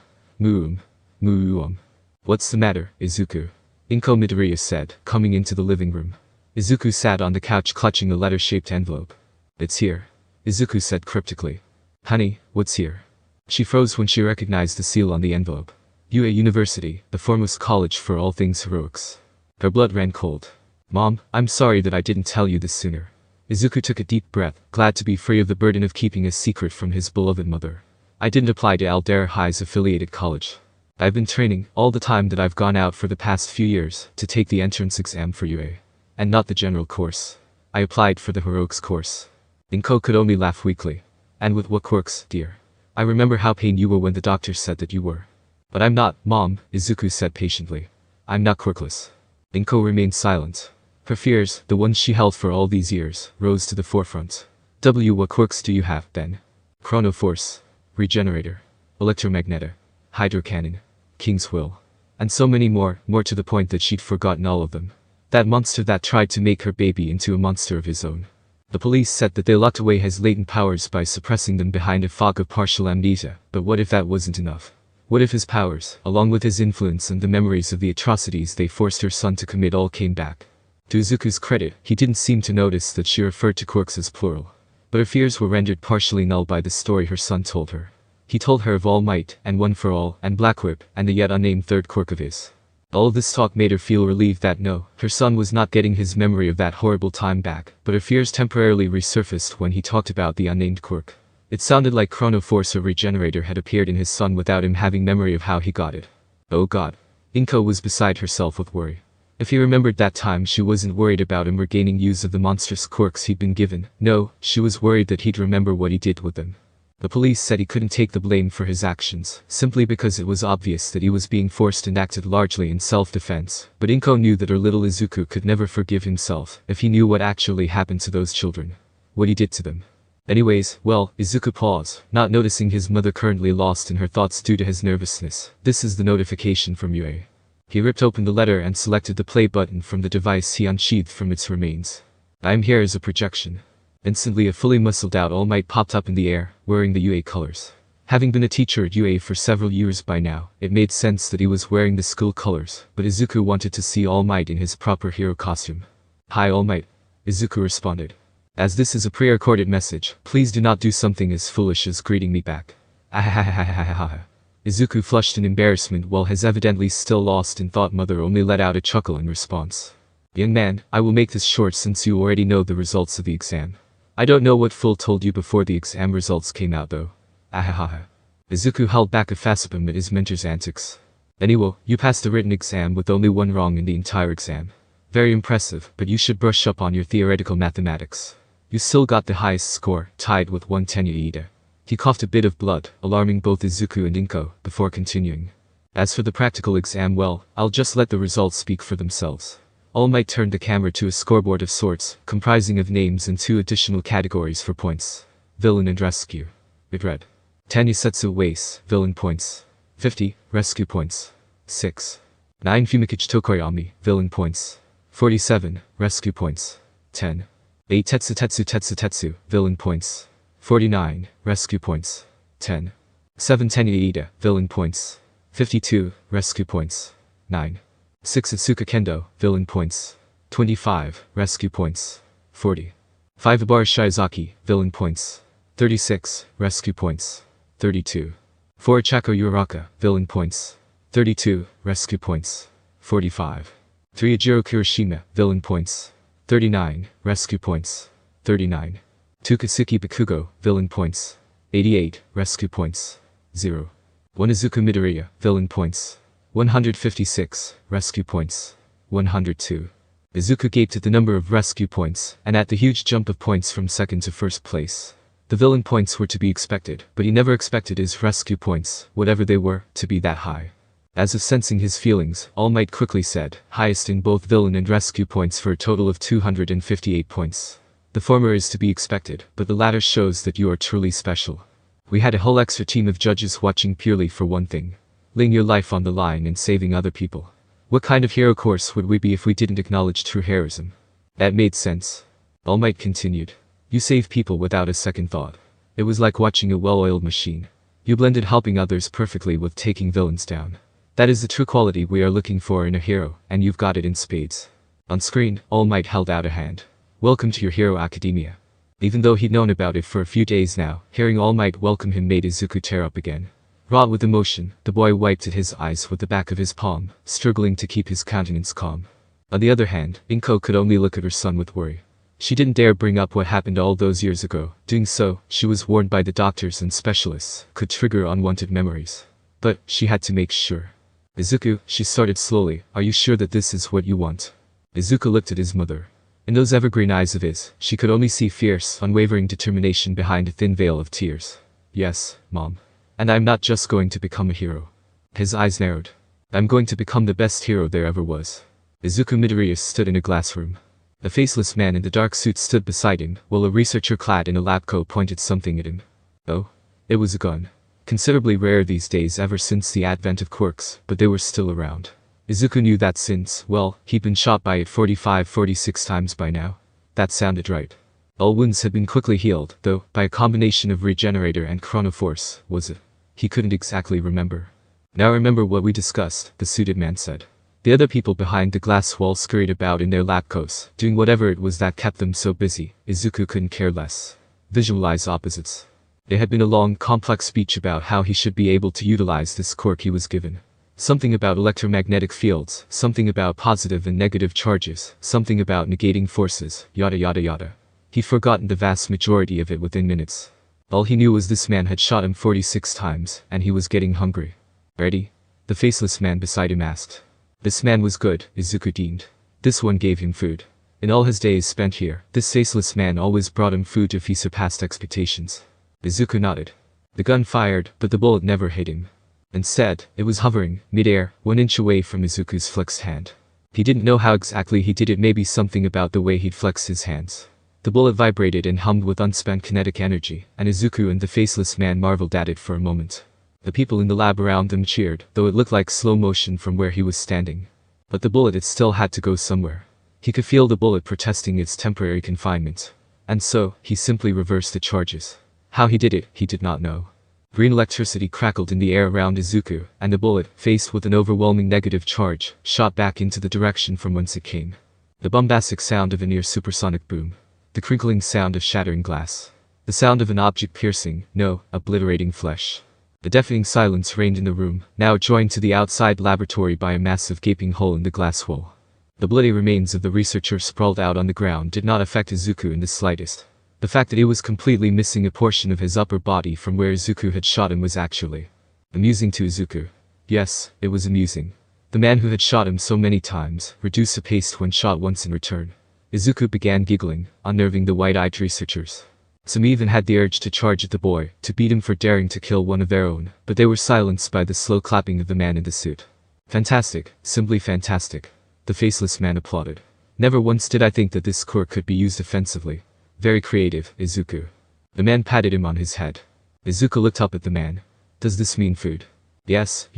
What's the matter, Izuku? Inko Midoriya said, coming into the living room. Izuku sat on the couch clutching a letter-shaped envelope. It's here. Izuku said cryptically. Honey, what's here? She froze when she recognized the seal on the envelope. UA University, the foremost college for all things heroics. Her blood ran cold. Mom, I'm sorry that I didn't tell you this sooner. Izuku took a deep breath, glad to be free of the burden of keeping a secret from his beloved mother. I didn't apply to Aldera High's affiliated college. I've been training, all the time that I've gone out for the past few years, to take the entrance exam for UA. And not the general course. I applied for the heroics course. Inko could only laugh weakly. And with what quirks, dear? I remember how pained you were when the doctor said that you were. But I'm not, Mom, Izuku said patiently. I'm not quirkless. Inko remained silent. Her fears, the ones she held for all these years, rose to the forefront. What quirks do you have, then? Chrono Force, Regenerator, Electromagnetor, Hydro Cannon, King's Will. And so many more to the point that she'd forgotten all of them. That monster that tried to make her baby into a monster of his own. The police said that they locked away his latent powers by suppressing them behind a fog of partial amnesia, but what if that wasn't enough? What if his powers, along with his influence and the memories of the atrocities they forced her son to commit all came back? To Izuku's credit, he didn't seem to notice that she referred to quirks as plural. But her fears were rendered partially null by the story her son told her. He told her of All Might, and One For All, and Black Whip, and the yet unnamed third quirk of his. All this talk made her feel relieved that no, her son was not getting his memory of that horrible time back, but her fears temporarily resurfaced when he talked about the unnamed quirk. It sounded like Chrono Force or Regenerator had appeared in his son without him having memory of how he got it. Oh god. Inko was beside herself with worry. If he remembered that time, she wasn't worried about him regaining use of the monstrous quirks he'd been given. No, she was worried that he'd remember what he did with them. The police said he couldn't take the blame for his actions, simply because it was obvious that he was being forced and acted largely in self-defense. But Inko knew that her little Izuku could never forgive himself if he knew what actually happened to those children. What he did to them. Anyways, well, Izuku paused, not noticing his mother currently lost in her thoughts due to his nervousness. This is the notification from Yue. He ripped open the letter and selected the play button from the device he unsheathed from its remains. I am here as a projection. Instantly a fully muscled out All Might popped up in the air, wearing the UA colors. Having been a teacher at UA for several years by now, it made sense that he was wearing the school colors, but Izuku wanted to see All Might in his proper hero costume. Hi All Might. Izuku responded. As this is a pre-recorded message, please do not do something as foolish as greeting me back. Ahahahahahaha. Izuku flushed in embarrassment while his evidently still lost in thought mother only let out a chuckle in response. Young man, I will make this short since you already know the results of the exam. I don't know what Full told you before the exam results came out though. Ahahaha. Izuku held back a facepalm at his mentor's antics. Anyway, you passed the written exam with only one wrong in the entire exam. Very impressive, but you should brush up on your theoretical mathematics. You still got the highest score, tied with 110 Iida. He coughed a bit of blood, alarming both Izuku and Inko, before continuing. As for the practical exam, well, I'll just let the results speak for themselves. All Might turned the camera to a scoreboard of sorts, comprising of names and 2 additional categories for points. Villain and Rescue. It read. 10 Yusetsu Waste, Villain points. 50, Rescue points. 6. 9 Fumikichi Tokoyami, Villain points. 47, Rescue points. 10. 8 Tetsu, Villain points. 49, Rescue points. 10. 7 Tenya Iida, Villain points. 52, Rescue points. 9. 6 Atsuka Kendo, Villain points. 25, Rescue points. 40. 5 Ibarra Shiozaki, Villain points. 36, Rescue points. 32. 4 Chako Uraraka, Villain points. 32, Rescue points. 45. 3 Ajiro Kirishima, Villain points. 39, Rescue points. 39. 2 Kasuki Bakugo, Villain points. 88, Rescue points. 0. 1 Izuku Midoriya, Villain points. 156, Rescue points. 102. Izuku gaped at the number of rescue points, and at the huge jump of points from second to first place. The villain points were to be expected, but he never expected his rescue points, whatever they were, to be that high. As if sensing his feelings, All Might quickly said, highest in both villain and rescue points for a total of 258 points. The former is to be expected, but the latter shows that you are truly special. We had a whole extra team of judges watching purely for one thing. Laying your life on the line and saving other people. What kind of hero course would we be if we didn't acknowledge true heroism? That made sense. All Might continued. You save people without a second thought. It was like watching a well-oiled machine. You blended helping others perfectly with taking villains down. That is the true quality we are looking for in a hero, and you've got it in spades. On screen, All Might held out a hand. Welcome to your Hero Academia. Even though he'd known about it for a few days now, hearing All Might welcome him made Izuku tear up again. Wrought with emotion, the boy wiped at his eyes with the back of his palm, struggling to keep his countenance calm. On the other hand, Inko could only look at her son with worry. She didn't dare bring up what happened all those years ago. Doing so, she was warned by the doctors and specialists, could trigger unwanted memories. But, she had to make sure. Izuku, she started slowly, are you sure that this is what you want? Izuku looked at his mother. In those evergreen eyes of his, she could only see fierce, unwavering determination behind a thin veil of tears. Yes, Mom. And I'm not just going to become a hero. His eyes narrowed. I'm going to become the best hero there ever was. Izuku Midoriya stood in a glass room. A faceless man in the dark suit stood beside him, while a researcher clad in a lab coat pointed something at him. Oh? It was a gun. Considerably rare these days ever since the advent of quirks, but they were still around. Izuku knew that since, well, he'd been shot by it 46 times by now. That sounded right. All wounds had been quickly healed, though, by a combination of Regenerator and Chrono Force, was it? He couldn't exactly remember. Now remember what we discussed, the suited man said. The other people behind the glass wall scurried about in their lab coats, doing whatever it was that kept them so busy. Izuku couldn't care less. Visualize opposites. It had been a long, complex speech about how he should be able to utilize this quirk he was given. Something about electromagnetic fields, something about positive and negative charges, something about negating forces, yada yada yada. He'd forgotten the vast majority of it within minutes. All he knew was this man had shot him 46 times, and he was getting hungry. Ready? The faceless man beside him asked. This man was good, Izuku deemed. This one gave him food. In all his days spent here, this faceless man always brought him food if he surpassed expectations. Izuku nodded. The gun fired, but the bullet never hit him. Instead, it was hovering, mid-air, 1 inch away from Izuku's flexed hand. He didn't know how exactly he did it, maybe something about the way he'd flexed his hands. The bullet vibrated and hummed with unspent kinetic energy, and Izuku and the faceless man marveled at it for a moment. The people in the lab around them cheered, though it looked like slow motion from where he was standing. But the bullet, it still had to go somewhere. He could feel the bullet protesting its temporary confinement. And so, he simply reversed the charges. How he did it, he did not know. Green electricity crackled in the air around Izuku, and the bullet, faced with an overwhelming negative charge, shot back into the direction from whence it came. The bombastic sound of a near supersonic boom. The crinkling sound of shattering glass. The sound of an object piercing, no, obliterating flesh. The deafening silence reigned in the room, now joined to the outside laboratory by a massive gaping hole in the glass wall. The bloody remains of the researcher sprawled out on the ground did not affect Izuku in the slightest. The fact that he was completely missing a portion of his upper body from where Izuku had shot him was actually amusing to Izuku. Yes, it was amusing. The man who had shot him so many times, reduced the pace when shot once in return. Izuku began giggling, unnerving the wide-eyed researchers. Some even had the urge to charge at the boy, to beat him for daring to kill one of their own, but they were silenced by the slow clapping of the man in the suit. Fantastic, simply fantastic. The faceless man applauded. Never once did I think that this quirk could be used offensively. Very creative, Izuku. The man patted him on his head. Izuku looked up at the man. Does this mean food? Yes,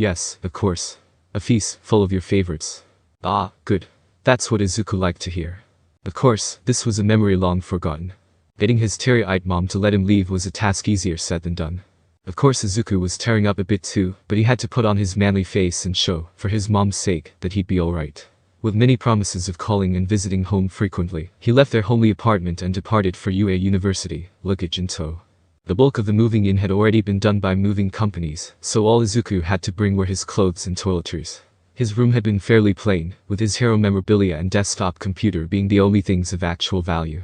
of course. A feast, full of your favorites. Ah, good. That's what Izuku liked to hear. Of course, this was a memory long forgotten. Getting his teary-eyed mom to let him leave was a task easier said than done. Of course Izuku was tearing up a bit too, but he had to put on his manly face and show, for his mom's sake, that he'd be alright. With many promises of calling and visiting home frequently, he left their homely apartment and departed for UA University, luggage in tow. The bulk of the moving in had already been done by moving companies, so all Izuku had to bring were his clothes and toiletries. His room had been fairly plain, with his hero memorabilia and desktop computer being the only things of actual value.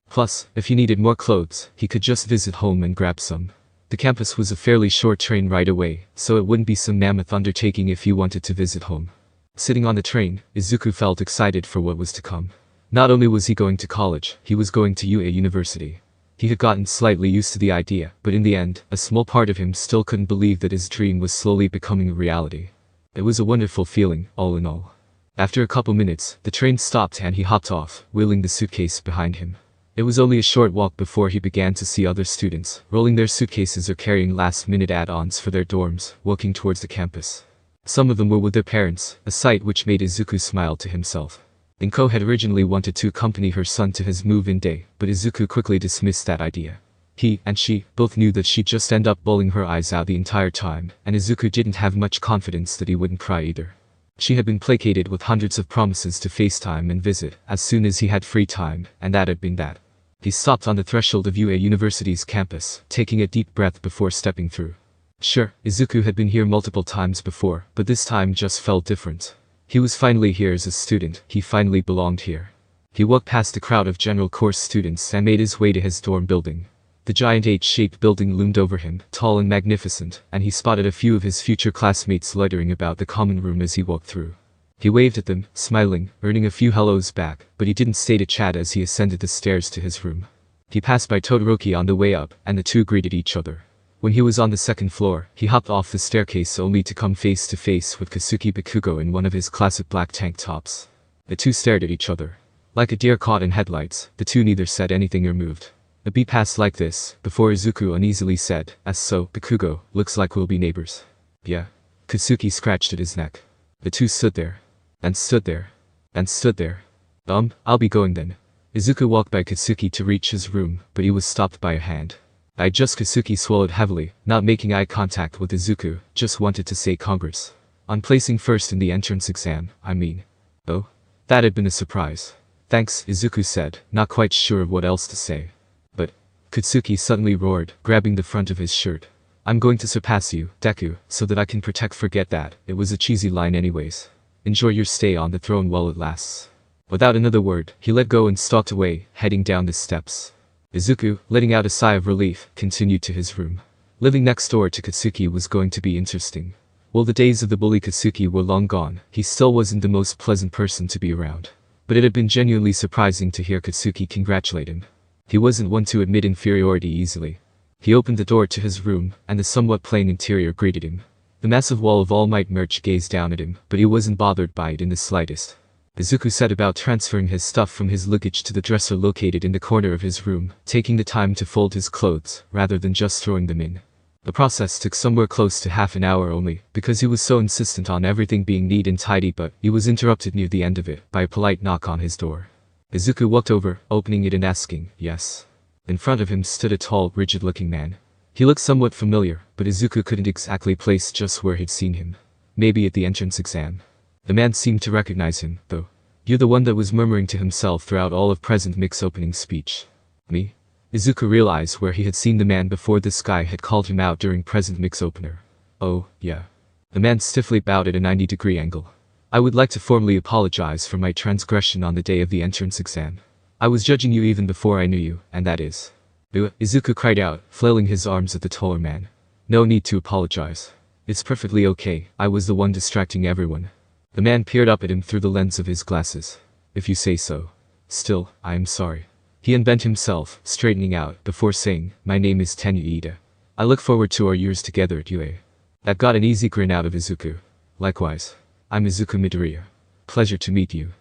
Plus, if he needed more clothes, he could just visit home and grab some. The campus was a fairly short train ride away, so it wouldn't be some mammoth undertaking if he wanted to visit home. Sitting on the train, Izuku felt excited for what was to come. Not only was he going to college, he was going to UA University. He had gotten slightly used to the idea, but in the end, a small part of him still couldn't believe that his dream was slowly becoming a reality. It was a wonderful feeling, all in all. After a couple minutes, the train stopped and he hopped off, wheeling the suitcase behind him. It was only a short walk before he began to see other students, rolling their suitcases or carrying last-minute add-ons for their dorms, walking towards the campus. Some of them were with their parents, a sight which made Izuku smile to himself. Inko had originally wanted to accompany her son to his move-in day, but Izuku quickly dismissed that idea. He and she both knew that she'd just end up bawling her eyes out the entire time, and Izuku didn't have much confidence that he wouldn't cry either. She had been placated with hundreds of promises to FaceTime and visit as soon as he had free time, and that had been that. He stopped on the threshold of UA University's campus, taking a deep breath before stepping through. Sure, Izuku had been here multiple times before, but this time just felt different. He was finally here as a student, he finally belonged here. He walked past the crowd of general course students and made his way to his dorm building. The giant H-shaped building loomed over him, tall and magnificent, and he spotted a few of his future classmates loitering about the common room as he walked through. He waved at them, smiling, earning a few hellos back, but he didn't stay to chat as he ascended the stairs to his room. He passed by Todoroki on the way up, and the two greeted each other. When he was on the second floor, he hopped off the staircase only to come face to face with Kasuki Bakugo in one of his classic black tank tops. The two stared at each other. Like a deer caught in headlights, the two neither said anything or moved. A beat passed like this, before Izuku uneasily said, "As so, Bakugo, looks like we'll be neighbors." "Yeah." Kasuki scratched at his neck. The two stood there. And stood there. And stood there. I'll be going then." Izuku walked by Kasuki to reach his room, but he was stopped by a hand. Kasuki swallowed heavily, not making eye contact with Izuku, just wanted to say congrats. On placing first in the entrance exam, I mean. Oh? That had been a surprise. "Thanks," Izuku said, not quite sure of what else to say. But, Katsuki suddenly roared, grabbing the front of his shirt. I'm going to surpass you, Deku, so that I can forget that. It was a cheesy line anyways. Enjoy your stay on the throne while it lasts. Without another word, he let go and stalked away, heading down the steps. Izuku, letting out a sigh of relief, continued to his room. Living next door to Katsuki was going to be interesting. While the days of the bully Katsuki were long gone, he still wasn't the most pleasant person to be around. But it had been genuinely surprising to hear Katsuki congratulate him. He wasn't one to admit inferiority easily. He opened the door to his room, and the somewhat plain interior greeted him. The massive wall of All Might merch gazed down at him, but he wasn't bothered by it in the slightest. Izuku set about transferring his stuff from his luggage to the dresser located in the corner of his room, taking the time to fold his clothes, rather than just throwing them in. The process took somewhere close to half an hour only, because he was so insistent on everything being neat and tidy, but he was interrupted near the end of it by a polite knock on his door. Izuku walked over, opening it and asking, "Yes?" In front of him stood a tall, rigid-looking man. He looked somewhat familiar, but Izuku couldn't exactly place just where he'd seen him. Maybe at the entrance exam. The man seemed to recognize him, though. "You're the one that was murmuring to himself throughout all of President Mick's opening speech." "Me?" Izuku realized where he had seen the man before. This guy had called him out during President Mick's opener. "Oh, yeah." The man stiffly bowed at a 90-degree angle. "I would like to formally apologize for my transgression on the day of the entrance exam. I was judging you even before I knew you, and that is..." Izuku cried out, flailing his arms at the taller man. "No need to apologize. It's perfectly okay, I was the one distracting everyone." The man peered up at him through the lens of his glasses. "If you say so. Still, I am sorry." He unbent himself, straightening out, before saying, "My name is Tenya Ida. I look forward to our years together at UA." That got an easy grin out of Izuku. "Likewise. I'm Izuku Midoriya. Pleasure to meet you."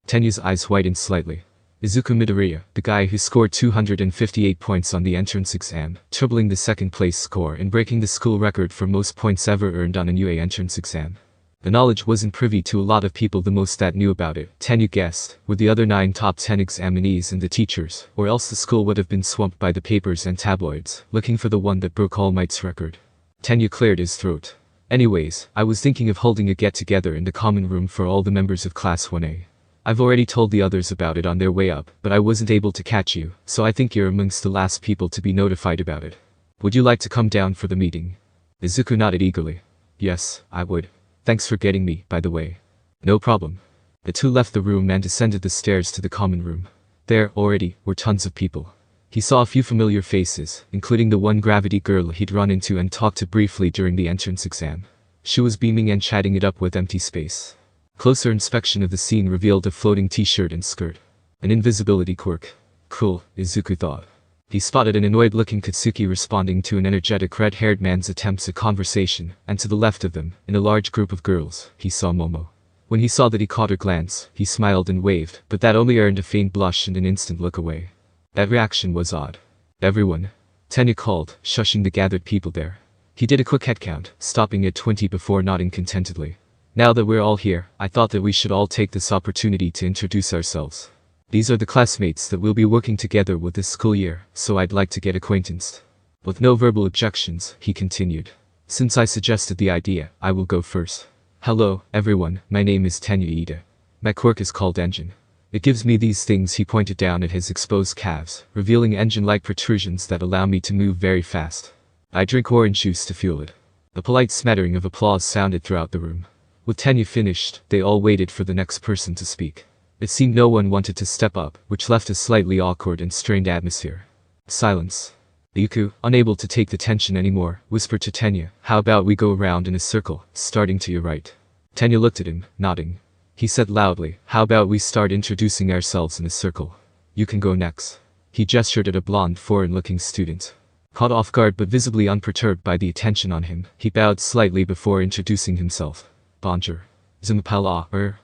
Tenya's eyes whitened slightly. Izuku Midoriya, the guy who scored 258 points on the entrance exam, trebling the second place score and breaking the school record for most points ever earned on an UA entrance exam. The knowledge wasn't privy to a lot of people. The most that knew about it, Tenya guessed, were the other 9 top 10 examinees and the teachers, or else the school would have been swamped by the papers and tabloids, looking for the one that broke All Might's record. Tenya cleared his throat. "Anyways, I was thinking of holding a get-together in the common room for all the members of Class 1A. I've already told the others about it on their way up, but I wasn't able to catch you, so I think you're amongst the last people to be notified about it. Would you like to come down for the meeting?" Izuku nodded eagerly. "Yes, I would. Thanks for getting me, by the way." "No problem." The two left the room and descended the stairs to the common room. There, already, were tons of people. He saw a few familiar faces, including the one gravity girl he'd run into and talked to briefly during the entrance exam. She was beaming and chatting it up with empty space. Closer inspection of the scene revealed a floating t-shirt and skirt. An invisibility quirk. Cool, Izuku thought. He spotted an annoyed-looking Katsuki responding to an energetic red-haired man's attempts at conversation, and to the left of them, in a large group of girls, he saw Momo. When he saw that, he caught her glance, he smiled and waved, but that only earned a faint blush and an instant look away. That reaction was odd. "Everyone," Tenya called, shushing the gathered people there. He did a quick head count, stopping at 20 before nodding contentedly. "Now that we're all here, I thought that we should all take this opportunity to introduce ourselves. These are the classmates that we'll be working together with this school year, so I'd like to get acquainted." With no verbal objections, he continued. "Since I suggested the idea, I will go first. Hello, everyone, my name is Tenya Ida. My quirk is called Engine. It gives me these things." He pointed down at his exposed calves, revealing engine-like protrusions that allow me to move very fast. "I drink orange juice to fuel it." A polite smattering of applause sounded throughout the room. With Tenya finished, they all waited for the next person to speak. It seemed no one wanted to step up, which left a slightly awkward and strained atmosphere. Silence. Izuku, unable to take the tension anymore, whispered to Tenya, "How about we go around in a circle, starting to your right?" Tenya looked at him, nodding. He said loudly, "How about we start introducing ourselves in a circle? You can go next." He gestured at a blonde, foreign-looking student. Caught off guard but visibly unperturbed by the attention on him, he bowed slightly before introducing himself. "Bonjour.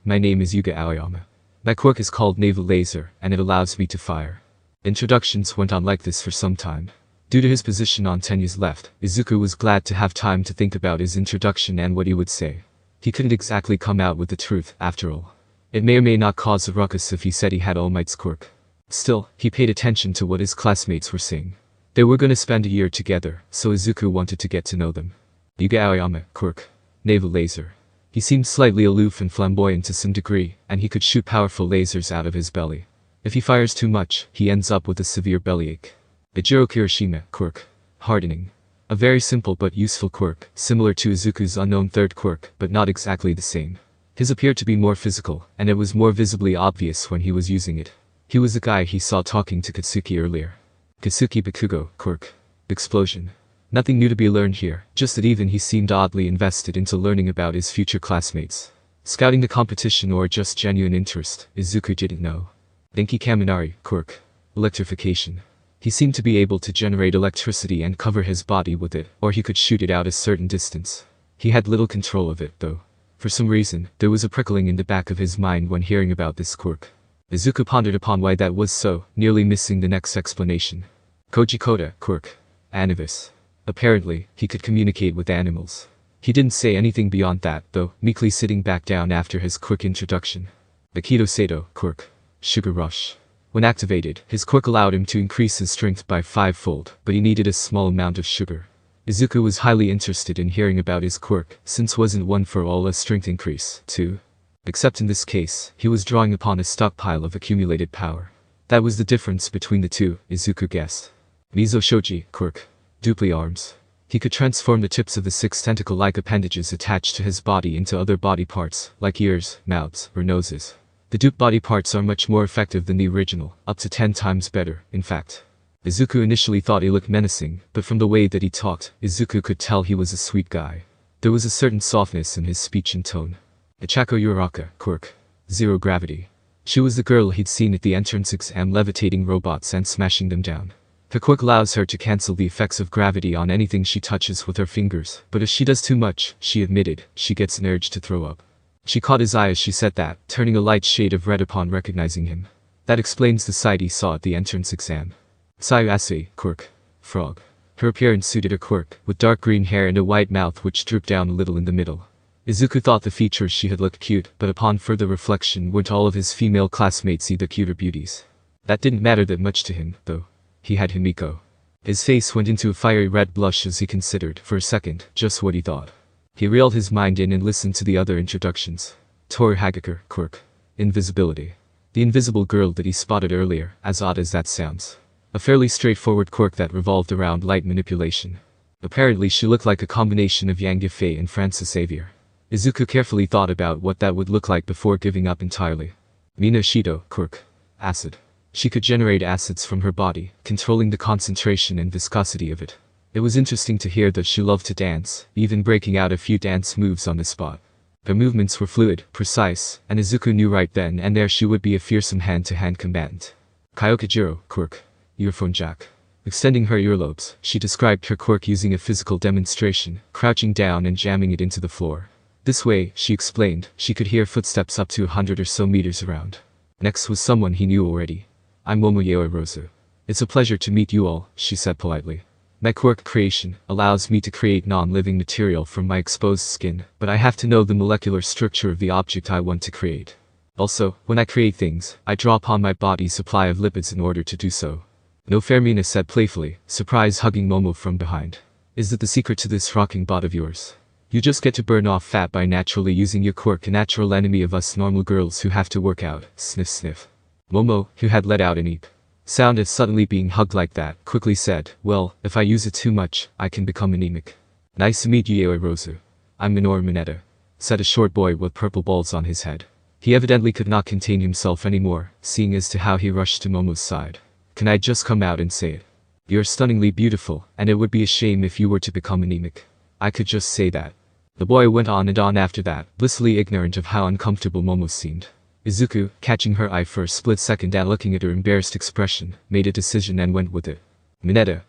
My name is Yuga Aoyama. My quirk is called Naval Laser, and it allows me to fire." Introductions went on like this for some time. Due to his position on Tenya's left, Izuku was glad to have time to think about his introduction and what he would say. He couldn't exactly come out with the truth, after all. It may or may not cause a ruckus if he said he had All Might's quirk. Still, he paid attention to what his classmates were saying. They were gonna spend a year together, so Izuku wanted to get to know them. Yuga Aoyama, quirk. Naval Laser. He seemed slightly aloof and flamboyant to some degree, and he could shoot powerful lasers out of his belly. If he fires too much, he ends up with a severe bellyache. Ejiro Kirishima, Quirk. Hardening. A very simple but useful quirk, similar to Izuku's unknown third quirk, but not exactly the same. His appeared to be more physical, and it was more visibly obvious when he was using it. He was the guy he saw talking to Katsuki earlier. Katsuki Bakugo, Quirk. Explosion. Nothing new to be learned here, just that even he seemed oddly invested into learning about his future classmates. Scouting the competition or just genuine interest, Izuku didn't know. Denki Kaminari, Quirk. Electrification. He seemed to be able to generate electricity and cover his body with it, or he could shoot it out a certain distance. He had little control of it, though. For some reason, there was a prickling in the back of his mind when hearing about this quirk. Izuku pondered upon why that was so, nearly missing the next explanation. Koji Koda, Quirk. Animus. Apparently, he could communicate with animals. He didn't say anything beyond that, though, meekly sitting back down after his quick introduction. Akito Sato, Quirk. Sugar Rush. When activated, his quirk allowed him to increase his strength by 5-fold, but he needed a small amount of sugar. Izuku was highly interested in hearing about his quirk, since wasn't One For All a strength increase, too? Except in this case, he was drawing upon a stockpile of accumulated power. That was the difference between the two, Izuku guessed. Mizo Shoji, Quirk. Dupli arms. He could transform the tips of the 6 tentacle-like appendages attached to his body into other body parts, like ears, mouths, or noses. The dupe body parts are much more effective than the original, up to 10 times better, in fact. Izuku initially thought he looked menacing, but from the way that he talked, Izuku could tell he was a sweet guy. There was a certain softness in his speech and tone. Ichako Uraraka, Quirk. Zero gravity. She was the girl he'd seen at the entrance exam levitating robots and smashing them down. Her quirk allows her to cancel the effects of gravity on anything she touches with her fingers, but if she does too much, she admitted, she gets an urge to throw up. She caught his eye as she said that, turning a light shade of red upon recognizing him. That explains the sight he saw at the entrance exam. Sayu Asui, Quirk. Frog. Her appearance suited her quirk, with dark green hair and a white mouth which drooped down a little in the middle. Izuku thought the features she had looked cute, but upon further reflection weren't all of his female classmates either cuter beauties. That didn't matter that much to him, though. He had Himiko. His face went into a fiery red blush as he considered, for a second, just what he thought. He reeled his mind in and listened to the other introductions. Toru Hagakure, Quirk. Invisibility. The invisible girl that he spotted earlier, as odd as that sounds. A fairly straightforward quirk that revolved around light manipulation. Apparently she looked like a combination of Yang Yafei and Francis Xavier. Izuku carefully thought about what that would look like before giving up entirely. Mina Shido, Quirk. Acid. She could generate acids from her body, controlling the concentration and viscosity of it. It was interesting to hear that she loved to dance, even breaking out a few dance moves on the spot. Her movements were fluid, precise, and Izuku knew right then and there she would be a fearsome hand-to-hand combatant. Kyokajiro, Quirk. Earphone jack. Extending her earlobes, she described her quirk using a physical demonstration, crouching down and jamming it into the floor. This way, she explained, she could hear footsteps up to 100 or so meters around. Next was someone he knew already. I'm Momoyeo Rosu. It's a pleasure to meet you all, she said politely. My quirk creation allows me to create non-living material from my exposed skin, but I have to know the molecular structure of the object I want to create. Also, when I create things, I draw upon my body's supply of lipids in order to do so. No Fermina said playfully, surprise hugging Momo from behind. Is that the secret to this rocking bot of yours? You just get to burn off fat by naturally using your quirk, a natural enemy of us normal girls who have to work out, sniff sniff. Momo, who had let out an eep sound at suddenly being hugged like that, quickly said, well, if I use it too much, I can become anemic. Nice to meet you, Yaoi Rosu. I'm Minoru Mineta, said a short boy with purple balls on his head. He evidently could not contain himself anymore, seeing as to how he rushed to Momo's side. Can I just come out and say it? You're stunningly beautiful, and it would be a shame if you were to become anemic. I could just say that. The boy went on and on after that, blissfully ignorant of how uncomfortable Momo seemed. Izuku, catching her eye for a split second and looking at her embarrassed expression, made a decision and went with it. Mineta,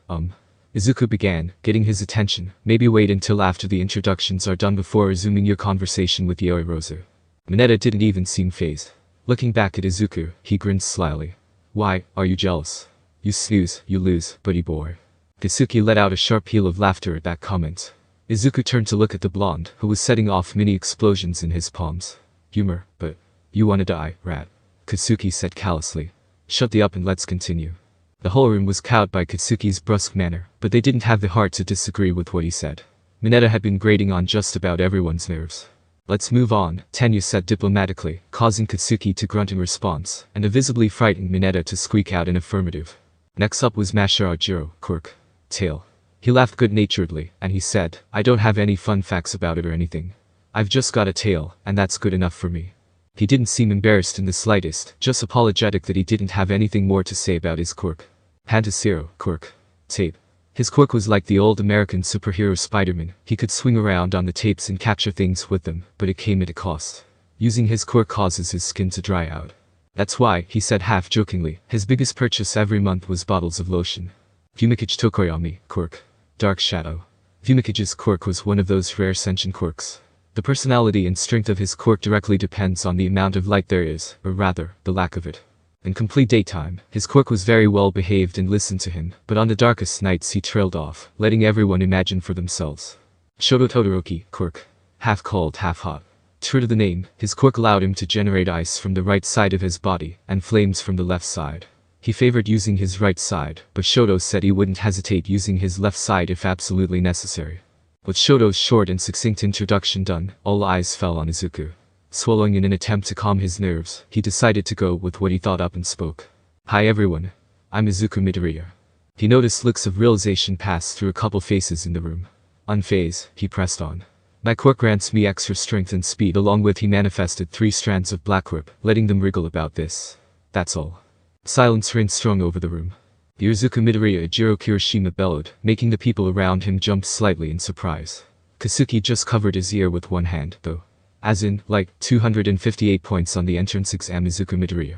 Izuku began, getting his attention. Maybe wait until after the introductions are done before resuming your conversation with Yaoi Rosu. Mineta didn't even seem fazed. Looking back at Izuku, he grinned slyly. Why, are you jealous? You snooze, you lose, buddy boy. Katsuki let out a sharp peal of laughter at that comment. Izuku turned to look at the blonde, who was setting off mini explosions in his palms. Humor, but you wanna die, rat. Katsuki said callously. Shut the up and let's continue. The whole room was cowed by Katsuki's brusque manner, but they didn't have the heart to disagree with what he said. Mineta had been grating on just about everyone's nerves. Let's move on, Tenya said diplomatically, causing Katsuki to grunt in response, and a visibly frightened Mineta to squeak out an affirmative. Next up was Masahiro, Quirk. Tail. He laughed good-naturedly, and he said, I don't have any fun facts about it or anything. I've just got a tail, and that's good enough for me. He didn't seem embarrassed in the slightest, just apologetic that he didn't have anything more to say about his quirk. Pantasero, Quirk. Tape. His quirk was like the old American superhero Spider-Man. He could swing around on the tapes and capture things with them, but it came at a cost. Using his quirk causes his skin to dry out. That's why, he said half-jokingly, his biggest purchase every month was bottles of lotion. Fumikage Tokoyami, Quirk. Dark Shadow. Fumikage's quirk was one of those rare sentient quirks. The personality and strength of his quirk directly depends on the amount of light there is, or rather, the lack of it. In complete daytime, his quirk was very well behaved and listened to him, but on the darkest nights he trailed off, letting everyone imagine for themselves. Shoto Todoroki, Quirk. Half cold, half hot. True to the name, his quirk allowed him to generate ice from the right side of his body, and flames from the left side. He favored using his right side, but Shoto said he wouldn't hesitate using his left side if absolutely necessary. With Shoto's short and succinct introduction done, all eyes fell on Izuku. Swallowing in an attempt to calm his nerves, he decided to go with what he thought up and spoke. Hi everyone. I'm Izuku Midoriya. He noticed looks of realization pass through a couple faces in the room. Unfazed, he pressed on. My quirk grants me extra strength and speed, along with he manifested 3 strands of black whip, letting them wriggle about this. That's all. Silence reigned strong over the room. The Izuku Midoriya Ejiro Kirishima bellowed, making the people around him jump slightly in surprise. Kasuki just covered his ear with one hand, though. As in, like, 258 points on the entrance exam. Izuku Midoriya.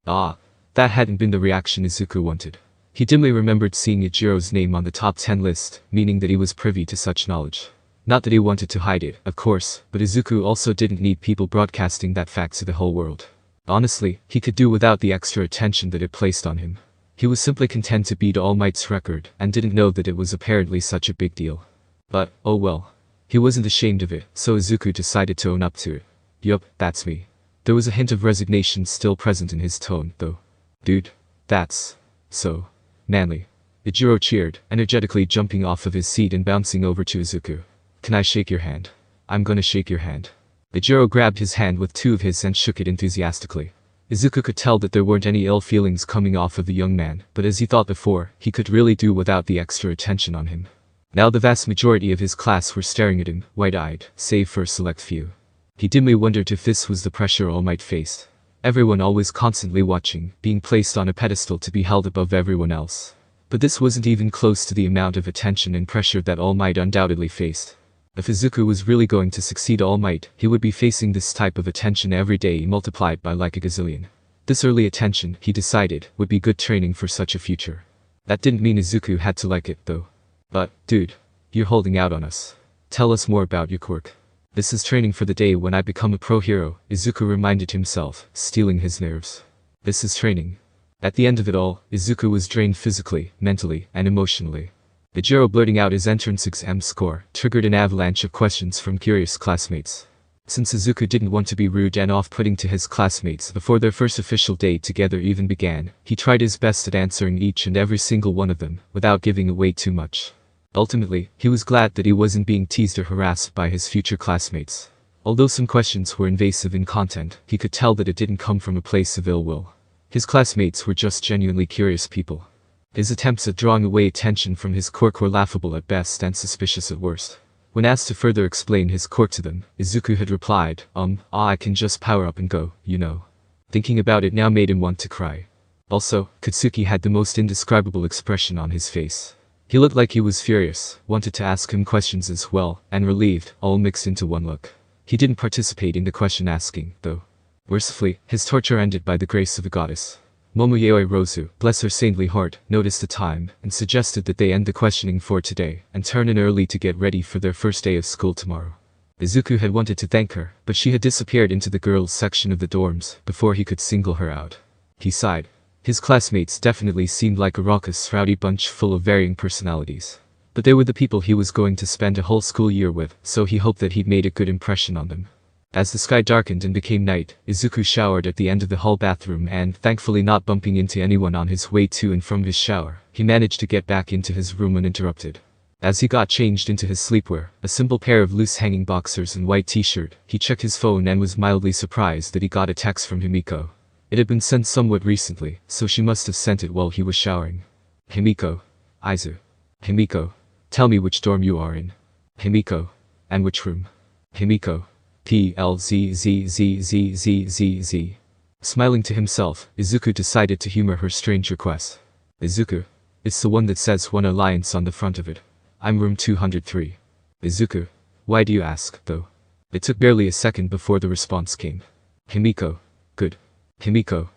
Ah, that hadn't been the reaction Izuku wanted. He dimly remembered seeing Ejiro's name on the top 10 list, meaning that he was privy to such knowledge. Not that he wanted to hide it, of course, but Izuku also didn't need people broadcasting that fact to the whole world. Honestly, he could do without the extra attention that it placed on him. He was simply content to beat All Might's record, and didn't know that it was apparently such a big deal. But, oh well. He wasn't ashamed of it, so Izuku decided to own up to it. Yup, that's me. There was a hint of resignation still present in his tone, though. Dude. That's so manly. Ejiro cheered, energetically jumping off of his seat and bouncing over to Izuku. Can I shake your hand? I'm gonna shake your hand. Ejiro grabbed his hand with 2 of his and shook it enthusiastically. Izuku could tell that there weren't any ill feelings coming off of the young man, but as he thought before, he could really do without the extra attention on him. Now the vast majority of his class were staring at him, wide-eyed, save for a select few. He dimly wondered if this was the pressure All Might faced. Everyone always constantly watching, being placed on a pedestal to be held above everyone else. But this wasn't even close to the amount of attention and pressure that All Might undoubtedly faced. If Izuku was really going to succeed All Might, he would be facing this type of attention every day multiplied by like a gazillion. This early attention, he decided, would be good training for such a future. That didn't mean Izuku had to like it, though. But, dude, you're holding out on us. Tell us more about your quirk. This is training for the day when I become a pro hero, Izuku reminded himself, steeling his nerves. This is training. At the end of it all, Izuku was drained physically, mentally, and emotionally. Ejiro blurting out his entrance exam score triggered an avalanche of questions from curious classmates. Since Izuku didn't want to be rude and off-putting to his classmates before their first official day together even began, he tried his best at answering each and every single one of them, without giving away too much. Ultimately, he was glad that he wasn't being teased or harassed by his future classmates. Although some questions were invasive in content, he could tell that it didn't come from a place of ill will. His classmates were just genuinely curious people. His attempts at drawing away attention from his quirk were laughable at best and suspicious at worst. When asked to further explain his quirk to them, Izuku had replied, I can just power up and go, you know. Thinking about it now made him want to cry. Also, Katsuki had the most indescribable expression on his face. He looked like he was furious, wanted to ask him questions as well, and relieved, all mixed into one look. He didn't participate in the question asking, though. Mercifully, his torture ended by the grace of a goddess. Momoyoi Rozu, bless her saintly heart, noticed the time, and suggested that they end the questioning for today, and turn in early to get ready for their first day of school tomorrow. Izuku had wanted to thank her, but she had disappeared into the girls' section of the dorms, before he could single her out. He sighed. His classmates definitely seemed like a raucous, rowdy bunch full of varying personalities. But they were the people he was going to spend a whole school year with, so he hoped that he'd made a good impression on them. As the sky darkened and became night, Izuku showered at the end of the hall bathroom and, thankfully not bumping into anyone on his way to and from his shower, he managed to get back into his room uninterrupted. As he got changed into his sleepwear, a simple pair of loose hanging boxers and white t-shirt, he checked his phone and was mildly surprised that he got a text from Himiko. It had been sent somewhat recently, so she must have sent it while he was showering. Himiko. Izu. Himiko. Tell me which dorm you are in. Himiko. And which room? Himiko. PLZZZZZZZ. Smiling to himself, Izuku decided to humor her strange request. Izuku. It's the one that says One Alliance on the front of it. I'm room 203. Izuku. Why do you ask, though? It took barely a second before the response came. Himiko. Good. Himiko.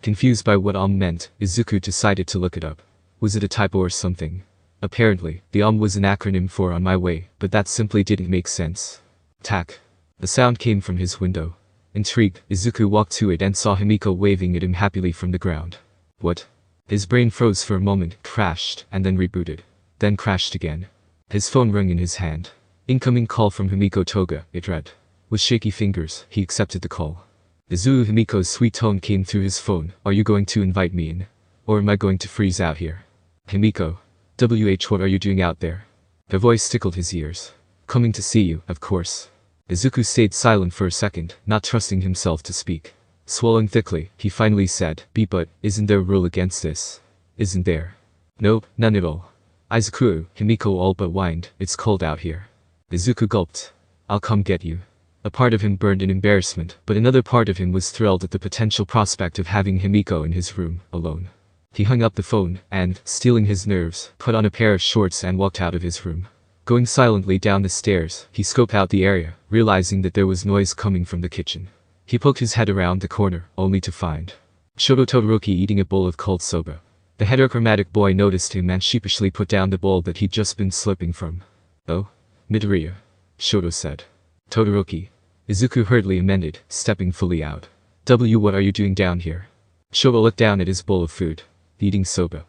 Confused by what meant, Izuku decided to look it up. Was it a typo or something? Apparently, the was an acronym for on my way, but that simply didn't make sense. Tack. The sound came from his window. Intrigued, Izuku walked to it and saw Himiko waving at him happily from the ground. What? His brain froze for a moment, crashed, and then rebooted. Then crashed again. His phone rang in his hand. Incoming call from Himiko Toga, it read. With shaky fingers, he accepted the call. Himiko's sweet tone came through his phone. Are you going to invite me in? Or am I going to freeze out here? Himiko. What are you doing out there? Her voice tickled his ears. Coming to see you, of course. Izuku stayed silent for a second, not trusting himself to speak. Swallowing thickly, he finally said, but isn't there a rule against this? Isn't there? Nope, none at all. Izuku, Himiko all but whined, it's cold out here. Izuku gulped. I'll come get you. A part of him burned in embarrassment, but another part of him was thrilled at the potential prospect of having Himiko in his room, alone. He hung up the phone, and, steeling his nerves, put on a pair of shorts and walked out of his room. Going silently down the stairs, he scoped out the area, realizing that there was noise coming from the kitchen. He poked his head around the corner, only to find Shoto Todoroki eating a bowl of cold soba. The heterochromatic boy noticed him and sheepishly put down the bowl that he'd just been slipping from. Oh? Midoriya. Shoto said. Todoroki. Izuku hurriedly amended, stepping fully out. What are you doing down here? Shoto looked down at his bowl of food. Eating soba.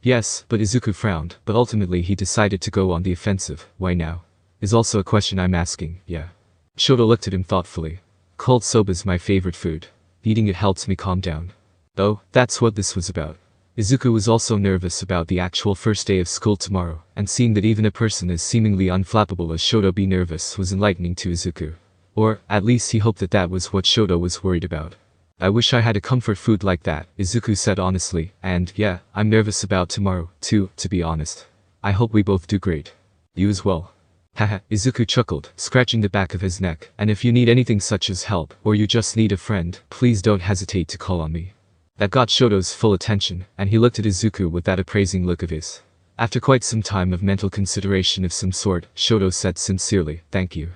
Yes, but Izuku frowned, but ultimately he decided to go on the offensive. Why now? Is also a question I'm asking, yeah. Shoto looked at him thoughtfully. Cold soba's my favorite food. Eating it helps me calm down. Oh, that's what this was about. Izuku was also nervous about the actual first day of school tomorrow, and seeing that even a person as seemingly unflappable as Shoto be nervous was enlightening to Izuku. Or, at least he hoped that that was what Shoto was worried about. I wish I had a comfort food like that, Izuku said honestly, and yeah, I'm nervous about tomorrow, too, to be honest. I hope we both do great. You as well. Haha, Izuku chuckled, scratching the back of his neck, and if you need anything such as help, or you just need a friend, please don't hesitate to call on me. That got Shoto's full attention, and he looked at Izuku with that appraising look of his. After quite some time of mental consideration of some sort, Shoto said sincerely, thank you.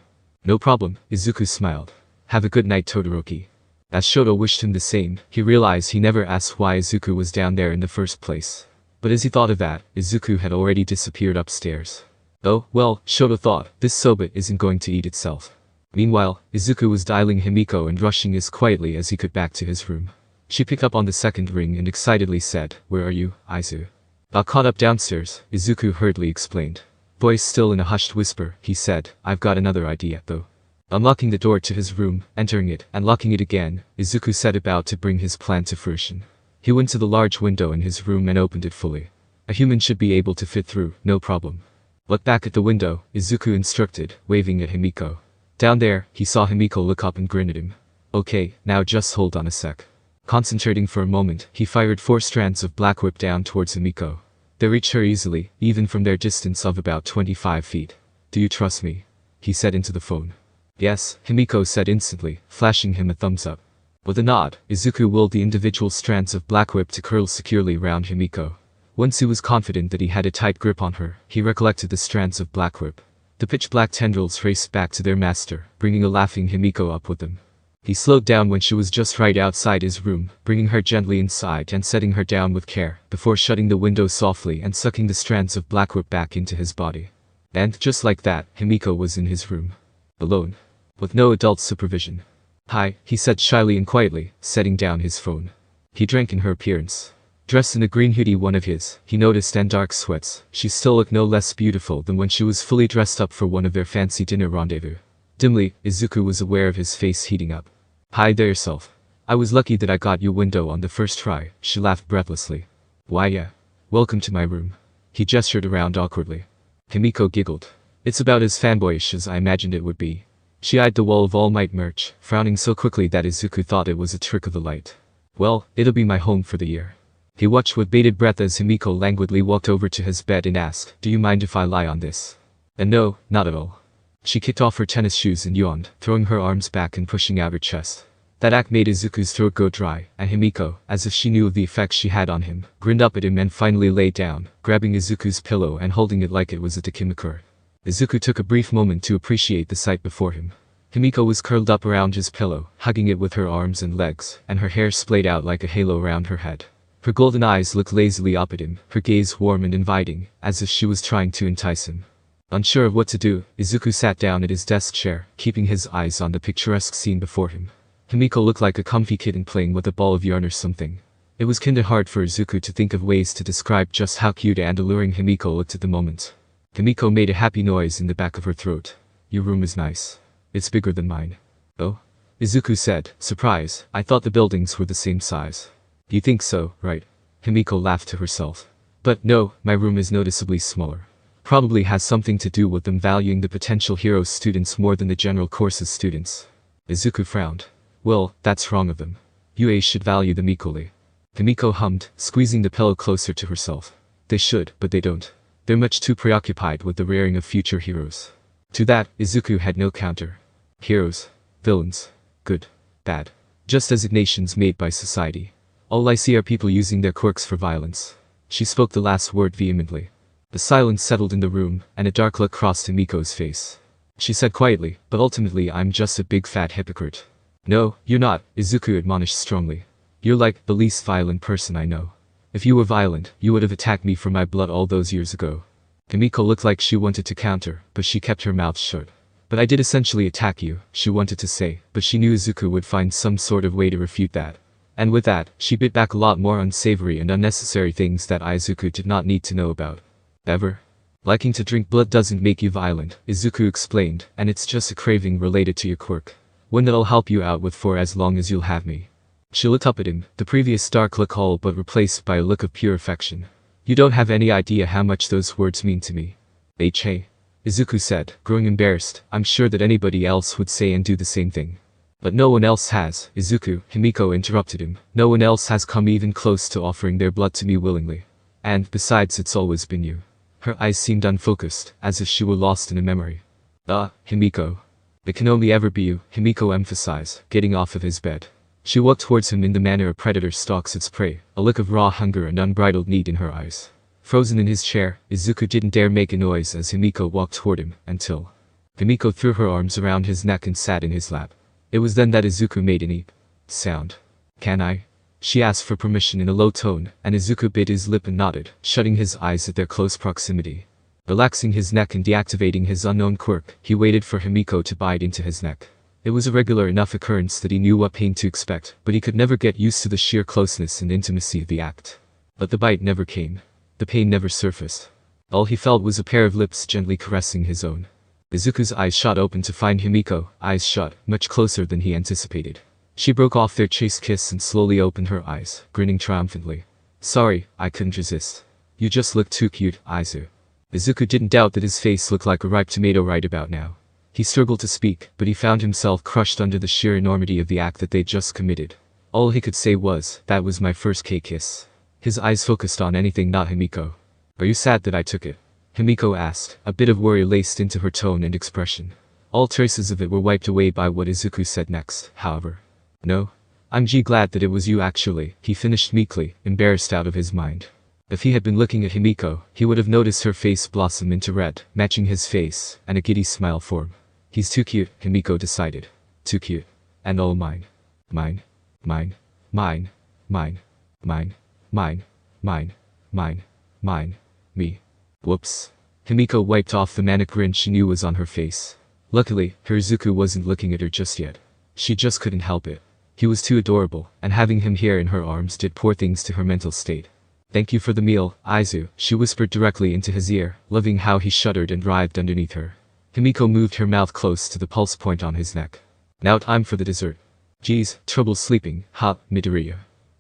No problem, Izuku smiled. Have a good night, Todoroki. As Shoto wished him the same, he realized he never asked why Izuku was down there in the first place. But as he thought of that, Izuku had already disappeared upstairs. Oh, well, Shoto thought, this soba isn't going to eat itself. Meanwhile, Izuku was dialing Himiko and rushing as quietly as he could back to his room. She picked up on the second ring and excitedly said, where are you, Izu? Caught up downstairs, Izuku hurriedly explained. Voice still in a hushed whisper, he said, I've got another idea, though. Unlocking the door to his room, entering it, and locking it again, Izuku set about to bring his plan to fruition. He went to the large window in his room and opened it fully. A human should be able to fit through, no problem. Look back at the window, Izuku instructed, waving at Himiko. Down there, he saw Himiko look up and grin at him. Okay, now just hold on a sec. Concentrating for a moment, he fired 4 strands of black whip down towards Himiko. They reached her easily, even from their distance of about 25 feet. Do you trust me? He said into the phone. Yes, Himiko said instantly, flashing him a thumbs up. With a nod, Izuku willed the individual strands of black whip to curl securely round Himiko. Once he was confident that he had a tight grip on her, he recollected the strands of black whip. The pitch-black tendrils raced back to their master, bringing a laughing Himiko up with them. He slowed down when she was just right outside his room, bringing her gently inside and setting her down with care, before shutting the window softly and sucking the strands of black whip back into his body. And, just like that, Himiko was in his room. Alone. With no adult supervision. Hi, he said shyly and quietly, setting down his phone. He drank in her appearance. Dressed in a green hoodie one of his, he noticed, and dark sweats, she still looked no less beautiful than when she was fully dressed up for one of their fancy dinner rendezvous. Dimly, Izuku was aware of his face heating up. Hi there yourself. I was lucky that I got your window on the first try, she laughed breathlessly. Why yeah. Welcome to my room. He gestured around awkwardly. Himiko giggled. It's about as fanboyish as I imagined it would be. She eyed the wall of All Might merch, frowning so quickly that Izuku thought it was a trick of the light. Well, it'll be my home for the year. He watched with bated breath as Himiko languidly walked over to his bed and asked, "Do you mind if I lie on this?" And no, not at all. She kicked off her tennis shoes and yawned, throwing her arms back and pushing out her chest. That act made Izuku's throat go dry, and Himiko, as if she knew of the effect she had on him, grinned up at him and finally lay down, grabbing Izuku's pillow and holding it like it was a takimakura. Izuku took a brief moment to appreciate the sight before him. Himiko was curled up around his pillow, hugging it with her arms and legs, and her hair splayed out like a halo around her head. Her golden eyes looked lazily up at him, her gaze warm and inviting, as if she was trying to entice him. Unsure of what to do, Izuku sat down at his desk chair, keeping his eyes on the picturesque scene before him. Himiko looked like a comfy kitten playing with a ball of yarn or something. It was kinda hard for Izuku to think of ways to describe just how cute and alluring Himiko looked at the moment. Himiko made a happy noise in the back of her throat. "Your room is nice. It's bigger than mine." "Oh?" Izuku said, surprised. "I thought the buildings were the same size." "You think so, right?" Himiko laughed to herself. "But no, my room is noticeably smaller. Probably has something to do with them valuing the potential hero students more than the general courses students." Izuku frowned. "Well, that's wrong of them. UA should value them equally." Himiko hummed, squeezing the pillow closer to herself. "They should, but they don't. They're much too preoccupied with the rearing of future heroes." To that, Izuku had no counter. Heroes, villains, good, bad. Just designations made by society. All I see are people using their quirks for violence. She spoke the last word vehemently. The silence settled in the room, and a dark look crossed Himiko's face. She said quietly, "But ultimately I'm just a big fat hypocrite." "No, you're not," Izuku admonished strongly. "You're like the least violent person I know. If you were violent, you would have attacked me for my blood all those years ago." Himiko looked like she wanted to counter, but she kept her mouth shut. "But I did essentially attack you," she wanted to say, but she knew Izuku would find some sort of way to refute that. And with that, she bit back a lot more unsavory and unnecessary things that Izuku did not need to know about. "Ever? Liking to drink blood doesn't make you violent," Izuku explained, "and it's just a craving related to your quirk. One that I'll help you out with for as long as you'll have me." She looked up at him, the previous dark look all but replaced by a look of pure affection. "You don't have any idea how much those words mean to me." "Hey," Izuku said, growing embarrassed. "I'm sure that anybody else would say and do the same thing. But no one else has." "Izuku," Himiko interrupted him. "No one else has come even close to offering their blood to me willingly. And, besides, it's always been you." Her eyes seemed unfocused, as if she were lost in a memory. Himiko. "It can only ever be you," Himiko emphasized, getting off of his bed. She walked towards him in the manner a predator stalks its prey, a look of raw hunger and unbridled need in her eyes. Frozen in his chair, Izuku didn't dare make a noise as Himiko walked toward him, until Himiko threw her arms around his neck and sat in his lap. It was then that Izuku made an eep sound. "Can I?" She asked for permission in a low tone, and Izuku bit his lip and nodded, shutting his eyes at their close proximity. Relaxing his neck and deactivating his unknown quirk, he waited for Himiko to bite into his neck. It was a regular enough occurrence that he knew what pain to expect, but he could never get used to the sheer closeness and intimacy of the act. But the bite never came. The pain never surfaced. All he felt was a pair of lips gently caressing his own. Izuku's eyes shot open to find Himiko, eyes shut, much closer than he anticipated. She broke off their chaste kiss and slowly opened her eyes, grinning triumphantly. "Sorry, I couldn't resist. You just look too cute, Izu." Izuku didn't doubt that his face looked like a ripe tomato right about now. He struggled to speak, but he found himself crushed under the sheer enormity of the act that they'd just committed. All he could say was, "That was my first K-kiss." His eyes focused on anything not Himiko. "Are you sad that I took it?" Himiko asked, a bit of worry laced into her tone and expression. All traces of it were wiped away by what Izuku said next, however. "No. I'm glad that it was you actually," he finished meekly, embarrassed out of his mind. If he had been looking at Himiko, he would have noticed her face blossom into red, matching his face, and a giddy smile form. "He's too cute," Himiko decided. "Too cute. And all mine. Mine. Mine. Mine. Mine. Mine. Mine. Mine. Mine. Mine. Me." Whoops. Himiko wiped off the manic grin she knew was on her face. Luckily, her Izuku wasn't looking at her just yet. She just couldn't help it. He was too adorable, and having him here in her arms did poor things to her mental state. "Thank you for the meal, Izu," she whispered directly into his ear, loving how he shuddered and writhed underneath her. Himiko moved her mouth close to the pulse point on his neck. "Now time for the dessert." "Geez, trouble sleeping, huh, Midoriya?"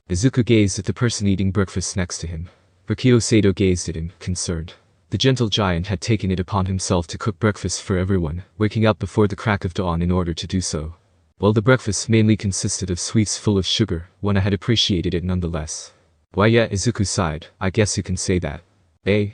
Izuku gazed at the person eating breakfast next to him. Rikio Sato gazed at him, concerned. The gentle giant had taken it upon himself to cook breakfast for everyone, waking up before the crack of dawn in order to do so. While the breakfast mainly consisted of sweets full of sugar, one had appreciated it nonetheless. Why yeah, Izuku sighed, I guess you can say that.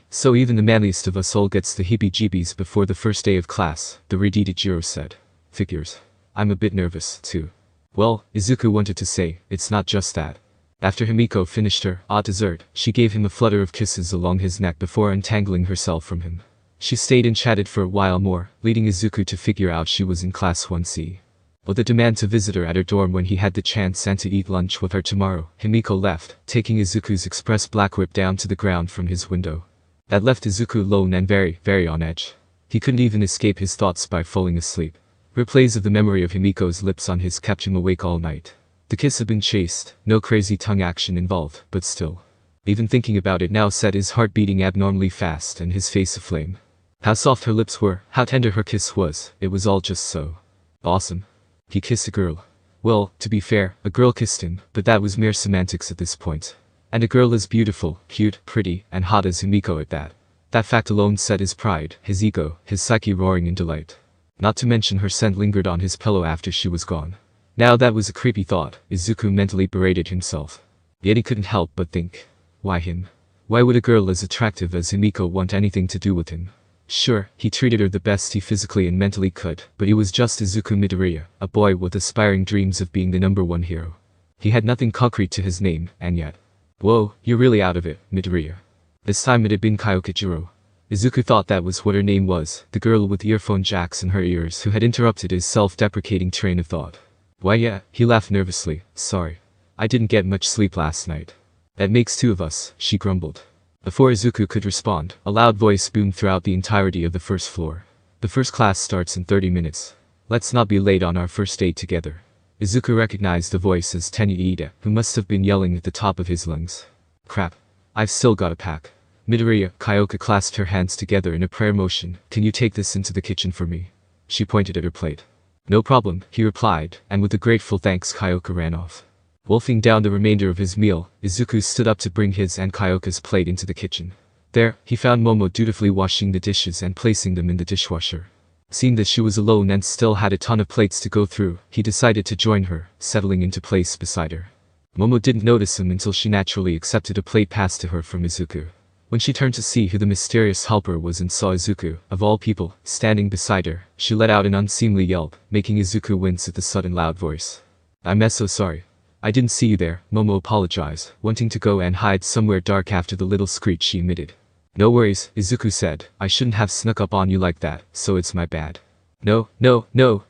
So even the manliest of us all gets the heebie-jeebies before the first day of class, the reddited Jiro said. Figures. I'm a bit nervous, too. Well, Izuku wanted to say, it's not just that. After Himiko finished her dessert, she gave him a flutter of kisses along his neck before untangling herself from him. She stayed and chatted for a while more, leading Izuku to figure out she was in class 1C. But the demand to visit her at her dorm when he had the chance and to eat lunch with her tomorrow, Himiko left, taking Izuku's express black whip down to the ground from his window. That left Izuku alone and very, very on edge. He couldn't even escape his thoughts by falling asleep. Replays of the memory of Himiko's lips on his kept him awake all night. The kiss had been chaste, no crazy tongue action involved, but still. Even thinking about it now set his heart beating abnormally fast and his face aflame. How soft her lips were, how tender her kiss was, it was all just so awesome. He kissed a girl. Well, to be fair, a girl kissed him, but that was mere semantics at this point. And a girl as beautiful, cute, pretty, and hot as Himiko at that. That fact alone set his pride, his ego, his psyche roaring in delight. Not to mention her scent lingered on his pillow after she was gone. Now that was a creepy thought, Izuku mentally berated himself. Yet he couldn't help but think. Why him? Why would a girl as attractive as Himiko want anything to do with him? Sure, he treated her the best he physically and mentally could, but he was just Izuku Midoriya, a boy with aspiring dreams of being the #1 hero. He had nothing concrete to his name, and yet. Whoa, you're really out of it, Midoriya. This time it had been Kyokijiro. Izuku thought that was what her name was, the girl with earphone jacks in her ears who had interrupted his self-deprecating train of thought. Why yeah, he laughed nervously, sorry. I didn't get much sleep last night. That makes two of us, she grumbled. Before Izuku could respond, a loud voice boomed throughout the entirety of the first floor. The first class starts in 30 minutes. Let's not be late on our first date together. Izuku recognized the voice as Tenya Iida, who must have been yelling at the top of his lungs. Crap. I've still got a pack. Midoriya, Kyoka clasped her hands together in a prayer motion. Can you take this into the kitchen for me? She pointed at her plate. No problem, he replied, and with a grateful thanks Kyoka ran off. Wolfing down the remainder of his meal, Izuku stood up to bring his and Kyoka's plate into the kitchen. There, he found Momo dutifully washing the dishes and placing them in the dishwasher. Seeing that she was alone and still had a ton of plates to go through, he decided to join her, settling into place beside her. Momo didn't notice him until she naturally accepted a plate passed to her from Izuku. When she turned to see who the mysterious helper was and saw Izuku, of all people, standing beside her, she let out an unseemly yelp, making Izuku wince at the sudden loud voice. I'm so sorry. I didn't see you there, Momo apologized, wanting to go and hide somewhere dark after the little screech she emitted. No worries, Izuku said, I shouldn't have snuck up on you like that, so it's my bad. No,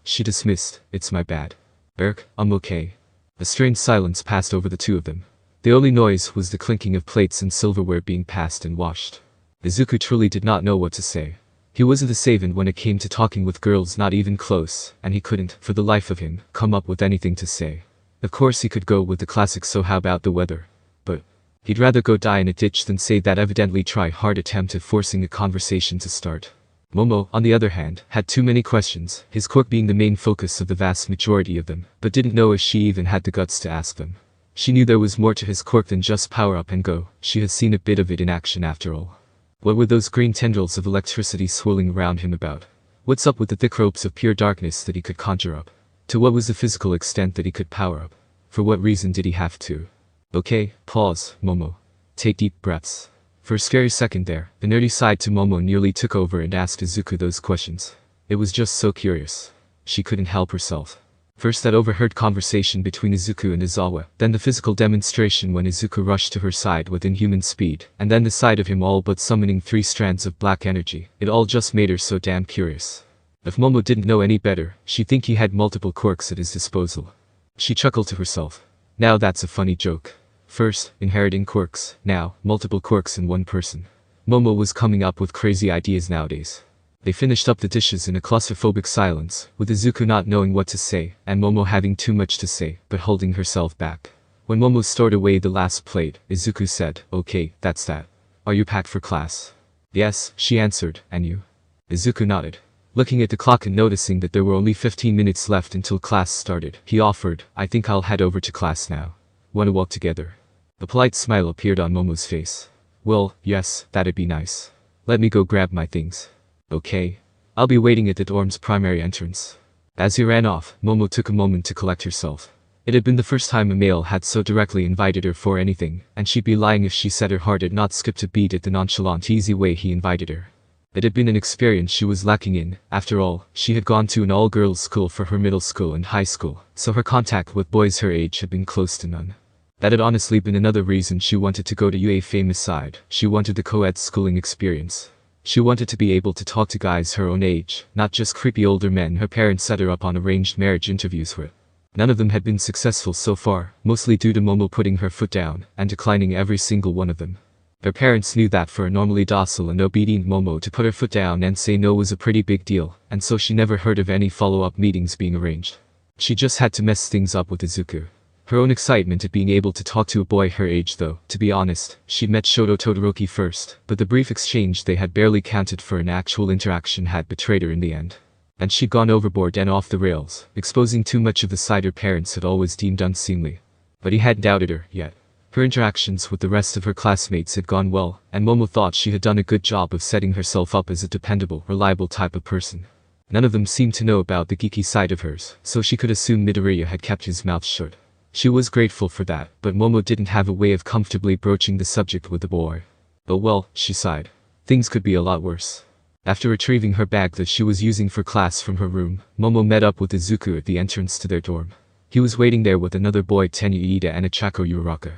she dismissed, it's my bad. I'm okay. A strange silence passed over the two of them. The only noise was the clinking of plates and silverware being passed and washed. Izuku truly did not know what to say. He wasn't a savant when it came to talking with girls not even close, and he couldn't, for the life of him, come up with anything to say. Of course he could go with the classic so how about the weather? But he'd rather go die in a ditch than say that evidently try-hard attempt at forcing a conversation to start. Momo, on the other hand, had too many questions, his quirk being the main focus of the vast majority of them, but didn't know if she even had the guts to ask them. She knew there was more to his quirk than just power up and go, she had seen a bit of it in action after all. What were those green tendrils of electricity swirling around him about? What's up with the thick ropes of pure darkness that he could conjure up? To what was the physical extent that he could power up? For what reason did he have to? Okay, pause, Momo. Take deep breaths. For a scary second there, the nerdy side to Momo nearly took over and asked Izuku those questions. It was just so curious. She couldn't help herself. First that overheard conversation between Izuku and Izawa, then the physical demonstration when Izuku rushed to her side with inhuman speed, and then the sight of him all but summoning 3 strands of black energy. It all just made her so damn curious. If Momo didn't know any better, she'd think he had multiple quirks at his disposal. She chuckled to herself. Now that's a funny joke. First, inheriting quirks, now, multiple quirks in one person. Momo was coming up with crazy ideas nowadays. They finished up the dishes in a claustrophobic silence, with Izuku not knowing what to say, and Momo having too much to say, but holding herself back. When Momo stored away the last plate, Izuku said, okay, that's that. Are you packed for class? Yes, she answered, and you? Izuku nodded. Looking at the clock and noticing that there were only 15 minutes left until class started, he offered, I think I'll head over to class now. Wanna walk together? A polite smile appeared on Momo's face. Well, yes, that'd be nice. Let me go grab my things. Okay. I'll be waiting at the dorm's primary entrance. As he ran off, Momo took a moment to collect herself. It had been the first time a male had so directly invited her for anything, and she'd be lying if she said her heart had not skipped a beat at the nonchalant, easy way he invited her. It had been an experience she was lacking in. After all, she had gone to an all-girls school for her middle school and high school, so her contact with boys her age had been close to none. That had honestly been another reason she wanted to go to UA famous side. She wanted the co-ed schooling experience. She wanted to be able to talk to guys her own age, not just creepy older men her parents set her up on arranged marriage interviews with. None of them had been successful so far, mostly due to Momo putting her foot down and declining every single one of them. Her parents knew that for a normally docile and obedient Momo to put her foot down and say no was a pretty big deal, and so she never heard of any follow-up meetings being arranged. She just had to mess things up with Izuku. Her own excitement at being able to talk to a boy her age though, to be honest, she'd met Shoto Todoroki first, but the brief exchange they had barely counted for an actual interaction had betrayed her in the end. And she'd gone overboard and off the rails, exposing too much of the side her parents had always deemed unseemly. But he hadn't doubted her, yet. Her interactions with the rest of her classmates had gone well, and Momo thought she had done a good job of setting herself up as a dependable, reliable type of person. None of them seemed to know about the geeky side of hers, so she could assume Midoriya had kept his mouth shut. She was grateful for that, but Momo didn't have a way of comfortably broaching the subject with the boy. Oh well, she sighed. Things could be a lot worse. After retrieving her bag that she was using for class from her room, Momo met up with Izuku at the entrance to their dorm. He was waiting there with another boy, Tenya Ida and Achako Uraraka.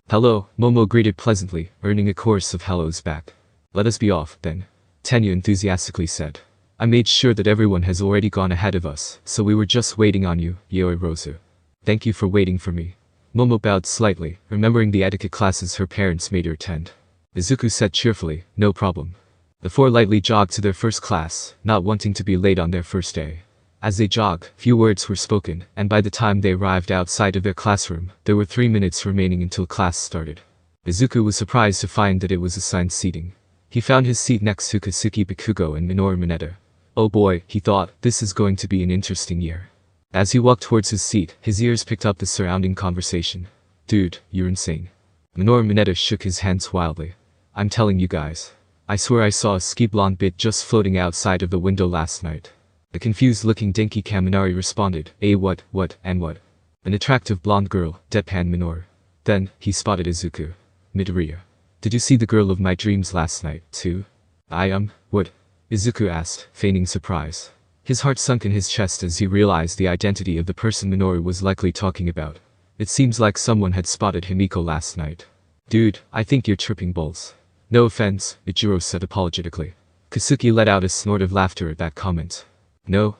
Hello, Momo greeted pleasantly, earning a chorus of hellos back. Let us be off, then. Tenya enthusiastically said. I made sure that everyone has already gone ahead of us, so we were just waiting on you, Yaoi Rosu. Thank you for waiting for me. Momo bowed slightly, remembering the etiquette classes her parents made her attend. Izuku said cheerfully, no problem. The four lightly jogged to their first class, not wanting to be late on their first day. As they jogged, few words were spoken, and by the time they arrived outside of their classroom, there were 3 minutes remaining until class started. Izuku was surprised to find that it was assigned seating. He found his seat next to Katsuki Bakugo and Minoru Mineta. Oh boy, he thought, this is going to be an interesting year. As he walked towards his seat, his ears picked up the surrounding conversation. Dude, you're insane. Minoru Mineta shook his hands wildly. I'm telling you guys. I swear I saw a ski blonde bit just floating outside of the window last night. The confused-looking Denki Kaminari responded, what, and what? An attractive blonde girl, deadpan Minoru. Then, he spotted Izuku. Midoriya. Did you see the girl of my dreams last night, too? What? Izuku asked, feigning surprise. His heart sunk in his chest as he realized the identity of the person Minoru was likely talking about. It seems like someone had spotted Himiko last night. Dude, I think you're tripping balls. No offense, Ichiro said apologetically. Katsuki let out a snort of laughter at that comment. No.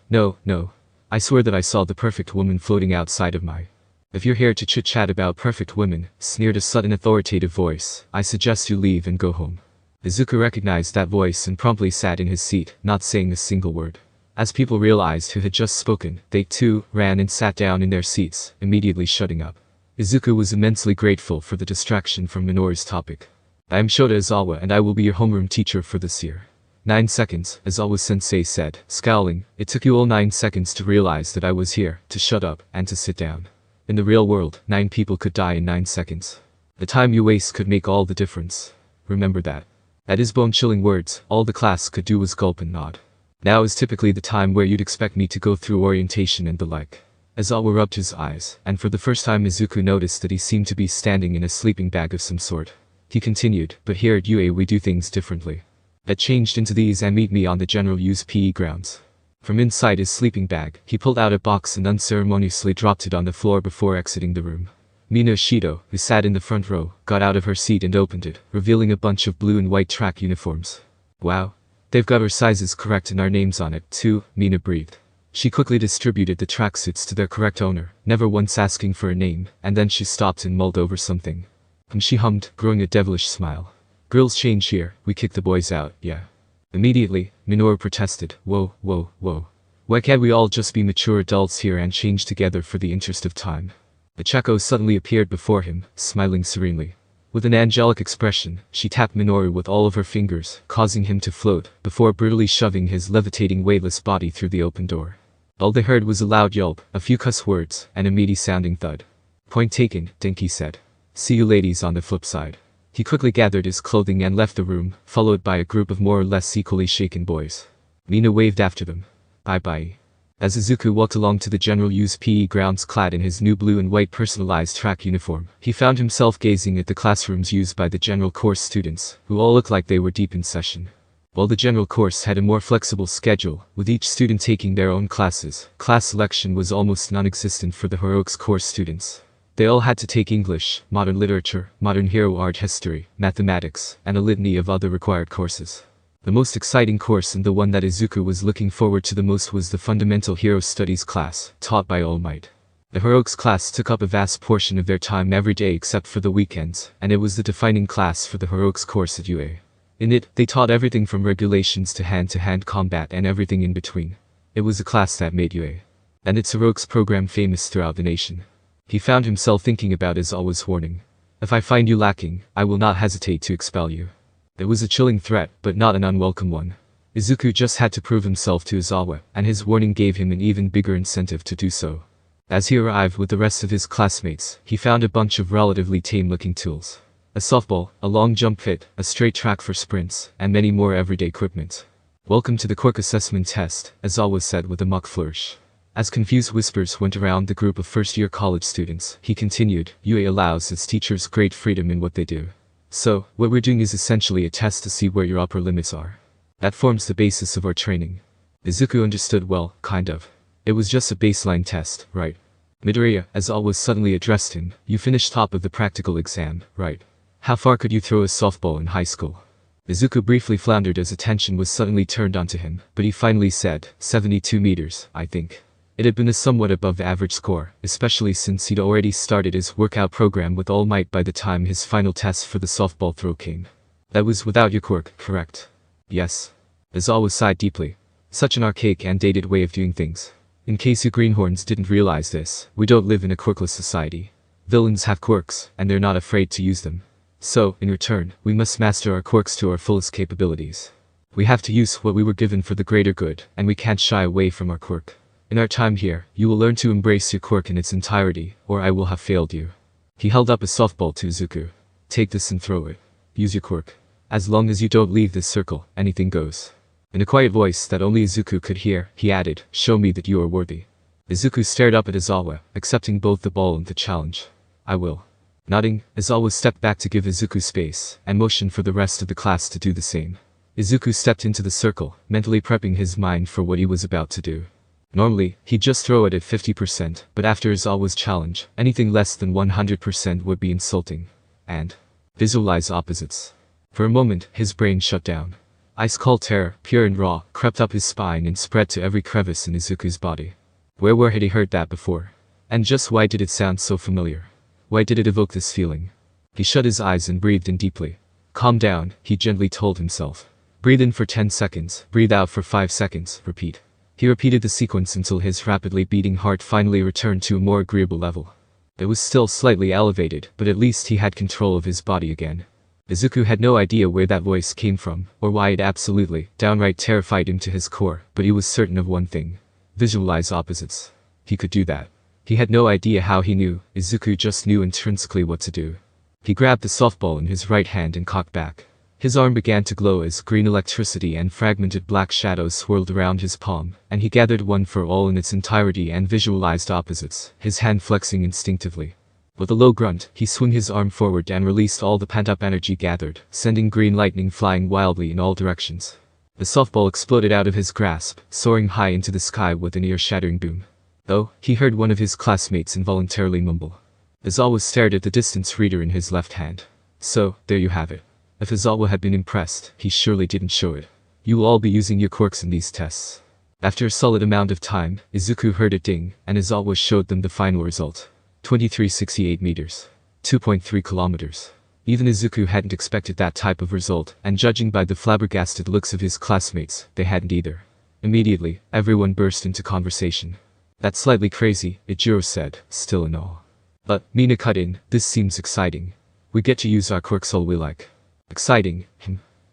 I swear that I saw the perfect woman floating outside of my... If you're here to chit-chat about perfect women, sneered a sudden authoritative voice, I suggest you leave and go home. Izuku recognized that voice and promptly sat in his seat, not saying a single word. As people realized who had just spoken, they too ran and sat down in their seats, immediately shutting up. Izuku was immensely grateful for the distraction from Minoru's topic. I am Shota Izawa and I will be your homeroom teacher for this year. 9 seconds, Izawa-sensei said, scowling. It took you all 9 seconds to realize that I was here, to shut up, and to sit down. In the real world, 9 people could die in 9 seconds. The time you waste could make all the difference. Remember that. At his bone-chilling words, all the class could do was gulp and nod. Now is typically the time where you'd expect me to go through orientation and the like. Izawa rubbed his eyes, and for the first time Izuku noticed that he seemed to be standing in a sleeping bag of some sort. He continued, but here at UA we do things differently. That changed into these and meet me on the general use PE grounds. From inside his sleeping bag, he pulled out a box and unceremoniously dropped it on the floor before exiting the room. Mina Shido, who sat in the front row, got out of her seat and opened it, revealing a bunch of blue and white track uniforms. Wow. They've got our sizes correct and our names on it, too, Mina breathed. She quickly distributed the tracksuits to their correct owner, never once asking for a name, and then she stopped and mulled over something. She hummed, growing a devilish smile. Girls change here, we kick the boys out, yeah. Immediately, Minoru protested, whoa. Why can't we all just be mature adults here and change together for the interest of time? Achako suddenly appeared before him, smiling serenely. With an angelic expression, she tapped Minoru with all of her fingers, causing him to float, before brutally shoving his levitating weightless body through the open door. All they heard was a loud yelp, a few cuss words, and a meaty-sounding thud. Point taken, Denki said. See you ladies on the flip side. He quickly gathered his clothing and left the room, followed by a group of more or less equally shaken boys. Mina waved after them. Bye-bye. As Izuku walked along to the general use PE grounds clad in his new blue and white personalized track uniform, he found himself gazing at the classrooms used by the general course students, who all looked like they were deep in session. While the general course had a more flexible schedule, with each student taking their own classes, class selection was almost non-existent for the heroics course students. They all had to take English, modern literature, modern hero art history, mathematics, and a litany of other required courses. The most exciting course and the one that Izuku was looking forward to the most was the Fundamental Hero Studies class, taught by All Might. The heroics class took up a vast portion of their time every day except for the weekends, and it was the defining class for the heroics course at UA. In it, they taught everything from regulations to hand-to-hand combat and everything in between. It was a class that made UA and its heroics program famous throughout the nation. He found himself thinking about Izawa's warning. If I find you lacking, I will not hesitate to expel you. It was a chilling threat, but not an unwelcome one. Izuku just had to prove himself to Izawa, and his warning gave him an even bigger incentive to do so. As he arrived with the rest of his classmates, he found a bunch of relatively tame-looking tools. A softball, a long jump pit, a straight track for sprints, and many more everyday equipment. Welcome to the Quirk assessment test, Izawa said with a mock flourish. As confused whispers went around the group of first-year college students, he continued, UA allows its teachers great freedom in what they do. So, what we're doing is essentially a test to see where your upper limits are. That forms the basis of our training. Izuku understood well, kind of. It was just a baseline test, right? Midoriya, as always, suddenly addressed him, you finished top of the practical exam, right? How far could you throw a softball in high school? Izuku briefly floundered as attention was suddenly turned onto him, but he finally said, 72 meters, I think. It had been a somewhat above average score, especially since he'd already started his workout program with All Might by the time his final test for the softball throw came. That was without your quirk, correct? Yes. Izawa sighed deeply. Such an archaic and dated way of doing things. In case you greenhorns didn't realize this, we don't live in a quirkless society. Villains have quirks, and they're not afraid to use them. So, in return, we must master our quirks to our fullest capabilities. We have to use what we were given for the greater good, and we can't shy away from our quirk. In our time here, you will learn to embrace your quirk in its entirety, or I will have failed you. He held up a softball to Izuku. Take this and throw it. Use your quirk. As long as you don't leave this circle, anything goes. In a quiet voice that only Izuku could hear, he added, show me that you are worthy. Izuku stared up at Izawa, accepting both the ball and the challenge. I will. Nodding, Izawa stepped back to give Izuku space, and motioned for the rest of the class to do the same. Izuku stepped into the circle, mentally prepping his mind for what he was about to do. Normally, he'd just throw it at 50%, but after Izawa's challenge, anything less than 100% would be insulting. And visualize opposites. For a moment, his brain shut down. Ice-cold terror, pure and raw, crept up his spine and spread to every crevice in Izuku's body. Where had he heard that before? And just why did it sound so familiar? Why did it evoke this feeling? He shut his eyes and breathed in deeply. Calm down, he gently told himself. Breathe in for 10 seconds, breathe out for 5 seconds, repeat. He repeated the sequence until his rapidly beating heart finally returned to a more agreeable level. It was still slightly elevated, but at least he had control of his body again. Izuku had no idea where that voice came from, or why it absolutely, downright terrified him to his core, but he was certain of one thing. Visualize opposites. He could do that. He had no idea how he knew, Izuku just knew intrinsically what to do. He grabbed the softball in his right hand and cocked back. His arm began to glow as green electricity and fragmented black shadows swirled around his palm, and he gathered One For All in its entirety and visualized opposites, his hand flexing instinctively. With a low grunt, he swung his arm forward and released all the pent-up energy gathered, sending green lightning flying wildly in all directions. The softball exploded out of his grasp, soaring high into the sky with an ear-shattering boom. Though, he heard one of his classmates involuntarily mumble. Izawa stared at the distance reader in his left hand. So, there you have it. If Izawa had been impressed, he surely didn't show it. You will all be using your quirks in these tests. After a solid amount of time, Izuku heard a ding, and Izawa showed them the final result. 2368 meters. 2.3 kilometers. Even Izuku hadn't expected that type of result, and judging by the flabbergasted looks of his classmates, they hadn't either. Immediately, everyone burst into conversation. That's slightly crazy, Ijiro said, still in awe. But, Mina cut in, this seems exciting. We get to use our quirks all we like. Exciting,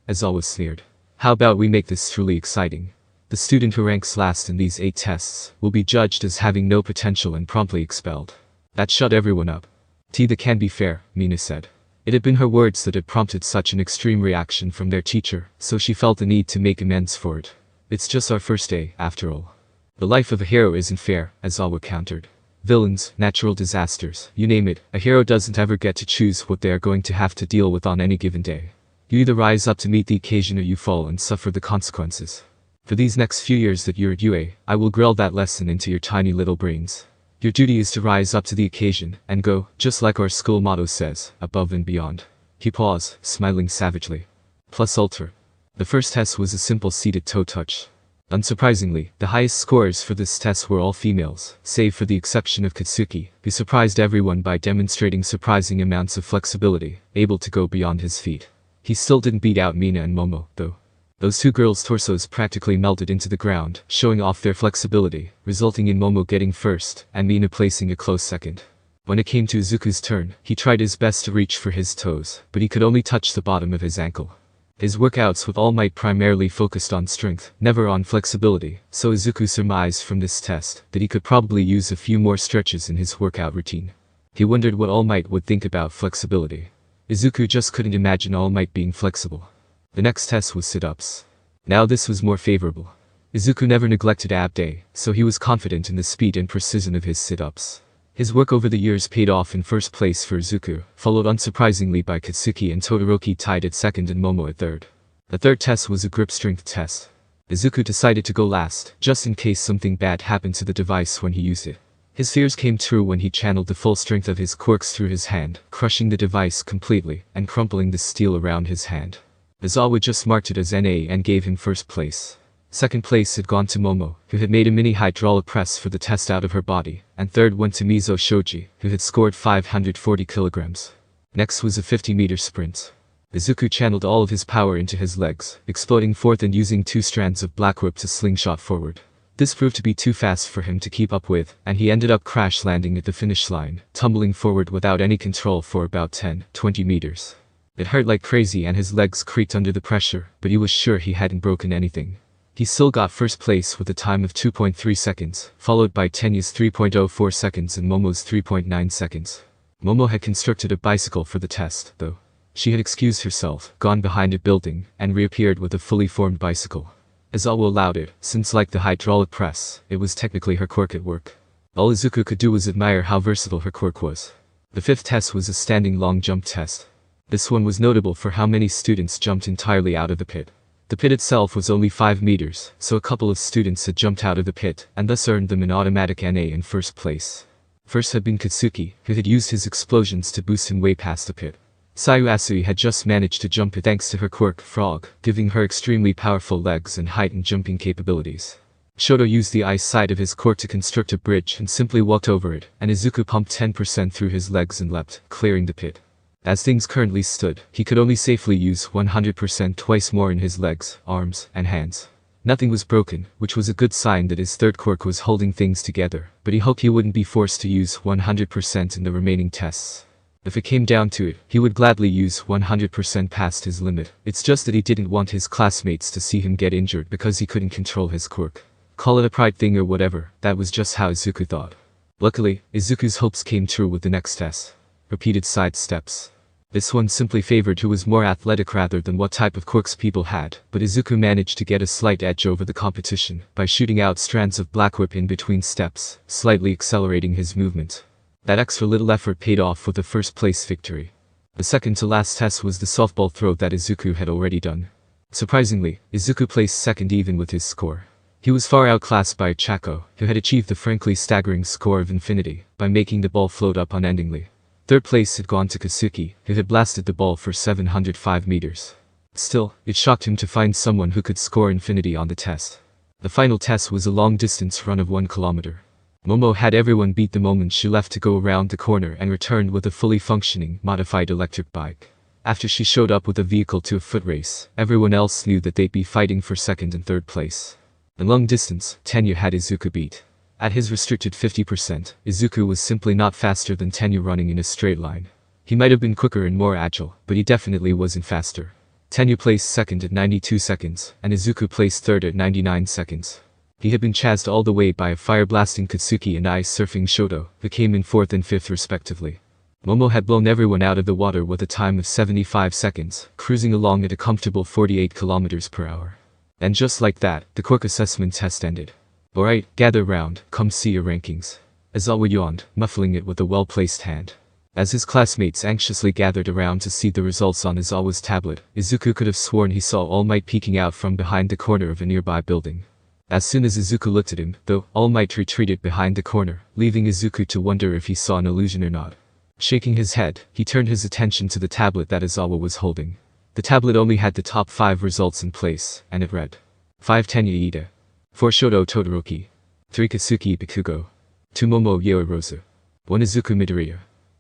Izawa sneered. How about we make this truly exciting? The student who ranks last in these 8 tests will be judged as having no potential and promptly expelled. That shut everyone up. That can be fair, Mina said. It had been her words that had prompted such an extreme reaction from their teacher, so she felt the need to make amends for it. It's just our first day, after all. The life of a hero isn't fair, Aizawa countered. Villains, natural disasters, you name it, a hero doesn't ever get to choose what they are going to have to deal with on any given day. You either rise up to meet the occasion or you fall and suffer the consequences. For these next few years that you're at UA, I will grill that lesson into your tiny little brains. Your duty is to rise up to the occasion and go, just like our school motto says, above and beyond. He paused, smiling savagely. Plus Ultra. The first test was a simple seated toe touch. Unsurprisingly, the highest scorers for this test were all females, save for the exception of Katsuki, who surprised everyone by demonstrating surprising amounts of flexibility, able to go beyond his feet. He still didn't beat out Mina and Momo, though. Those two girls' torsos practically melted into the ground, showing off their flexibility, resulting in Momo getting first, and Mina placing a close second. When it came to Izuku's turn, he tried his best to reach for his toes, but he could only touch the bottom of his ankle. His workouts with All Might primarily focused on strength, never on flexibility, so Izuku surmised from this test that he could probably use a few more stretches in his workout routine. He wondered what All Might would think about flexibility. Izuku just couldn't imagine All Might being flexible. The next test was sit-ups. Now this was more favorable. Izuku never neglected ab day, so he was confident in the speed and precision of his sit-ups. His work over the years paid off in first place for Izuku, followed unsurprisingly by Katsuki and Todoroki tied at second and Momo at third. The third test was a grip strength test. Izuku decided to go last, just in case something bad happened to the device when he used it. His fears came true when he channeled the full strength of his quirks through his hand, crushing the device completely, and crumpling the steel around his hand. Aizawa just marked it as NA and gave him first place. Second place had gone to Momo, who had made a mini hydraulic press for the test out of her body, and third went to Mizo Shoji, who had scored 540 kilograms. Next was a 50-meter sprint. Izuku channeled all of his power into his legs, exploding forth and using 2 strands of black whip to slingshot forward. This proved to be too fast for him to keep up with, and he ended up crash landing at the finish line, tumbling forward without any control for about 10-20 meters. It hurt like crazy and his legs creaked under the pressure, but he was sure he hadn't broken anything. He still got first place with a time of 2.3 seconds, followed by Tenya's 3.04 seconds and Momo's 3.9 seconds. Momo had constructed a bicycle for the test, though. She had excused herself, gone behind a building, and reappeared with a fully formed bicycle. Aizawa allowed it, since like the hydraulic press, it was technically her quirk at work. All Izuku could do was admire how versatile her quirk was. The fifth test was a standing long jump test. This one was notable for how many students jumped entirely out of the pit. The pit itself was only 5 meters, so a couple of students had jumped out of the pit, and thus earned them an automatic NA in first place. First had been Katsuki, who had used his explosions to boost him way past the pit. Sayu Asui had just managed to jump it thanks to her quirk, Frog, giving her extremely powerful legs and heightened jumping capabilities. Shoto used the ice side of his quirk to construct a bridge and simply walked over it, and Izuku pumped 10% through his legs and leapt, clearing the pit. As things currently stood, he could only safely use 100% twice more in his legs, arms, and hands. Nothing was broken, which was a good sign that his third quirk was holding things together, but he hoped he wouldn't be forced to use 100% in the remaining tests. If it came down to it, he would gladly use 100% past his limit. It's just that he didn't want his classmates to see him get injured because he couldn't control his quirk. Call it a pride thing or whatever, that was just how Izuku thought. Luckily, Izuku's hopes came true with the next test. Repeated side steps. This one simply favored who was more athletic rather than what type of quirks people had, but Izuku managed to get a slight edge over the competition by shooting out strands of black whip in between steps, slightly accelerating his movement. That extra little effort paid off with a first place victory. The second to last test was the softball throw that Izuku had already done. Surprisingly, Izuku placed second even with his score. He was far outclassed by Chako, who had achieved the frankly staggering score of infinity by making the ball float up unendingly. Third place had gone to Katsuki, who had blasted the ball for 705 meters. Still, it shocked him to find someone who could score infinity on the test. The final test was a long-distance run of 1 kilometer. Momo had everyone beat the moment she left to go around the corner and returned with a fully functioning, modified electric bike. After she showed up with a vehicle to a foot race, everyone else knew that they'd be fighting for second and third place. In long distance, Tenya had Izuku beat. At his restricted 50%, Izuku was simply not faster than Tenya running in a straight line. He might have been quicker and more agile, but he definitely wasn't faster. Tenya placed second at 92 seconds, and Izuku placed third at 99 seconds. He had been chased all the way by a fire-blasting Katsuki and ice-surfing Shoto, who came in fourth and fifth respectively. Momo had blown everyone out of the water with a time of 75 seconds, cruising along at a comfortable 48 kilometers per hour. And just like that, the quirk assessment test ended. Alright, gather round, come see your rankings. Aizawa yawned, muffling it with a well-placed hand. As his classmates anxiously gathered around to see the results on Aizawa's tablet, Izuku could have sworn he saw All Might peeking out from behind the corner of a nearby building. As soon as Izuku looked at him, though, All Might retreated behind the corner, leaving Izuku to wonder if he saw an illusion or not. Shaking his head, he turned his attention to the tablet that Aizawa was holding. The tablet only had the top 5 results in place, and it read 5 Tenya Ida, 4 Shoto Todoroki, 3 Kasuki Bikugo, 2 Momo Yoirozu, 1 Izuku Midoriya.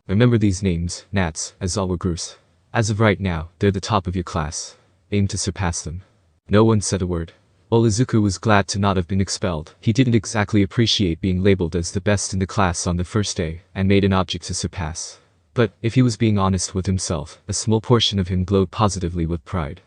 Remember these names, Nats, Aizawa Groose. As of right now, they're the top of your class. Aim to surpass them. No one said a word. While Izuku was glad to not have been expelled, he didn't exactly appreciate being labeled as the best in the class on the first day, and made an object to surpass. But, if he was being honest with himself, a small portion of him glowed positively with pride.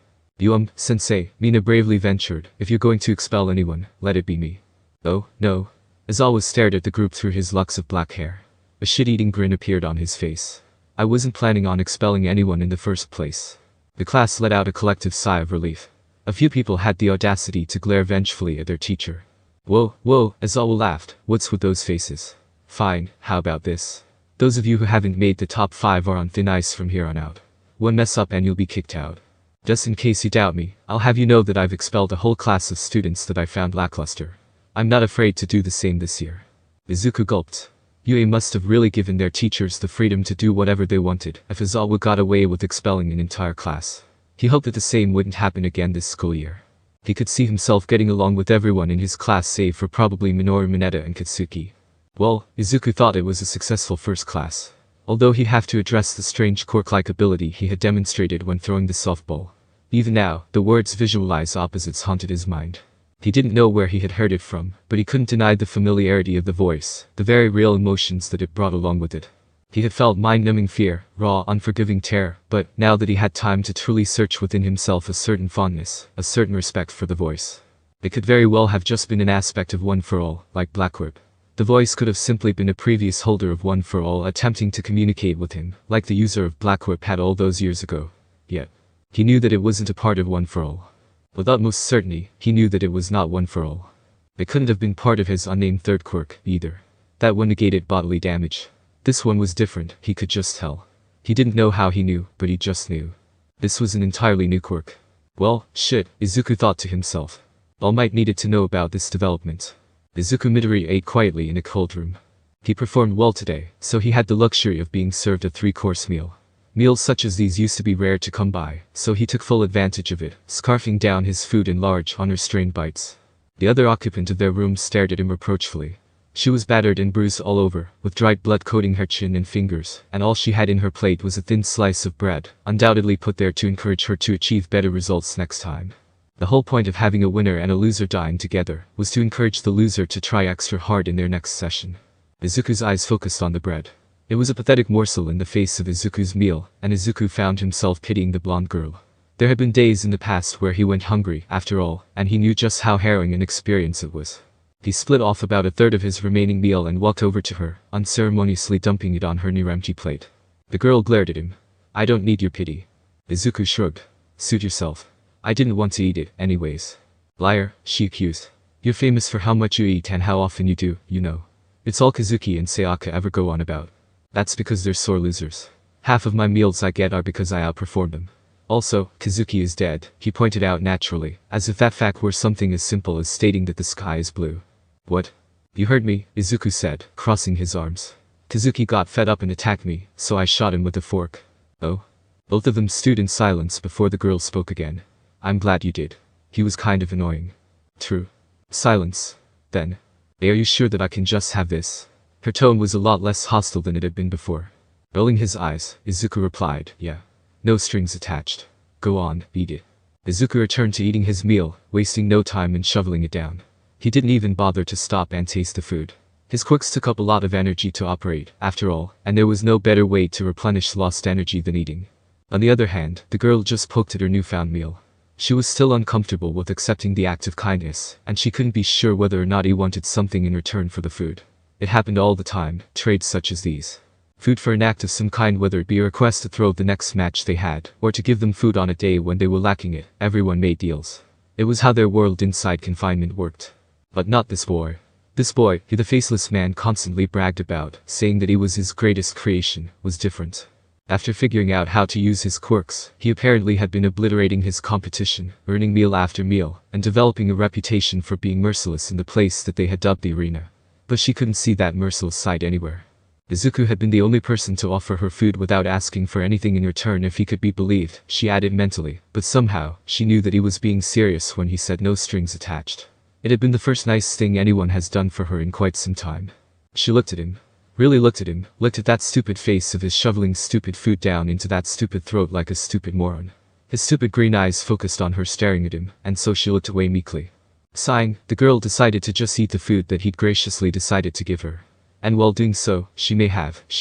Sensei, Mina bravely ventured, if you're going to expel anyone, let it be me. Oh, no. Aizawa stared at the group through his locks of black hair. A shit-eating grin appeared on his face. I wasn't planning on expelling anyone in the first place. The class let out a collective sigh of relief. A few people had the audacity to glare vengefully at their teacher. Whoa, Aizawa laughed, what's with those faces? Fine, how about this? Those of you who haven't made the top 5 are on thin ice from here on out. One mess up and you'll be kicked out. Just in case you doubt me, I'll have you know that I've expelled a whole class of students that I found lackluster. I'm not afraid to do the same this year. Izuku gulped. UA must have really given their teachers the freedom to do whatever they wanted if Aizawa got away with expelling an entire class. He hoped that the same wouldn't happen again this school year. He could see himself getting along with everyone in his class save for probably Minoru Mineta and Katsuki. Well, Izuku thought it was a successful first class. Although he'd have to address the strange Quirk-like ability he had demonstrated when throwing the softball. Even now, the words visualize opposites haunted his mind. He didn't know where he had heard it from, but he couldn't deny the familiarity of the voice, the very real emotions that it brought along with it. He had felt mind-numbing fear, raw, unforgiving terror, but, now that he had time to truly search within himself a certain fondness, a certain respect for the voice. It could very well have just been an aspect of One For All, like Blackquirk. The voice could have simply been a previous holder of One For All attempting to communicate with him, like the user of Blackquirk had all those years ago. Yet, he knew that it wasn't a part of One For All. With utmost certainty, he knew that it was not One For All. It couldn't have been part of his unnamed third quirk, either. That one negated bodily damage. This one was different, he could just tell. He didn't know how he knew, but he just knew. This was an entirely new quirk. Well, shit, Izuku thought to himself. All Might needed to know about this development. Izuku Midori ate quietly in a cold room. He performed well today, so he had the luxury of being served a 3-course meal. Meals such as these used to be rare to come by, so he took full advantage of it, scarfing down his food in large, unrestrained bites. The other occupant of their room stared at him reproachfully. She was battered and bruised all over, with dried blood coating her chin and fingers, and all she had in her plate was a thin slice of bread, undoubtedly put there to encourage her to achieve better results next time. The whole point of having a winner and a loser dine together was to encourage the loser to try extra hard in their next session. Izuku's eyes focused on the bread. It was a pathetic morsel in the face of Izuku's meal, and Izuku found himself pitying the blonde girl. There had been days in the past where he went hungry, after all, and he knew just how harrowing an experience it was. He split off about a third of his remaining meal and walked over to her, unceremoniously dumping it on her near empty plate. The girl glared at him. I don't need your pity. Izuku shrugged. Suit yourself. I didn't want to eat it, anyways. Liar, she accused. You're famous for how much you eat and how often you do, you know. It's all Kazuki and Sayaka ever go on about. That's because they're sore losers. Half of my meals I get are because I outperform them. Also, Kazuki is dead, he pointed out naturally, as if that fact were something as simple as stating that the sky is blue. What? You heard me, Izuku said, crossing his arms. Kazuki got fed up and attacked me, so I shot him with a fork. Oh? Both of them stood in silence before the girl spoke again. I'm glad you did. He was kind of annoying. True. Silence. Then. Are you sure that I can just have this? Her tone was a lot less hostile than it had been before. Rolling his eyes, Izuku replied, yeah. No strings attached. Go on, eat it. Izuku returned to eating his meal, wasting no time in shoveling it down. He didn't even bother to stop and taste the food. His quirks took up a lot of energy to operate, after all, and there was no better way to replenish lost energy than eating. On the other hand, the girl just poked at her newfound meal. She was still uncomfortable with accepting the act of kindness, and she couldn't be sure whether or not he wanted something in return for the food. It happened all the time, trades such as these. Food for an act of some kind, whether it be a request to throw the next match they had, or to give them food on a day when they were lacking it, everyone made deals. It was how their world inside confinement worked. But not this boy. This boy, he the faceless man constantly bragged about, saying that he was his greatest creation, was different. After figuring out how to use his quirks, he apparently had been obliterating his competition, earning meal after meal, and developing a reputation for being merciless in the place that they had dubbed the arena. But she couldn't see that merciless side anywhere. Izuku had been the only person to offer her food without asking for anything in return if he could be believed, she added mentally, but somehow, she knew that he was being serious when he said no strings attached. It had been the first nice thing anyone has done for her in quite some time. She looked at him. Really looked at him, looked at that stupid face of his shoveling stupid food down into that stupid throat like a stupid moron. His stupid green eyes focused on her staring at him, and so she looked away meekly. Sighing, the girl decided to just eat the food that he'd graciously decided to give her. And while doing so, she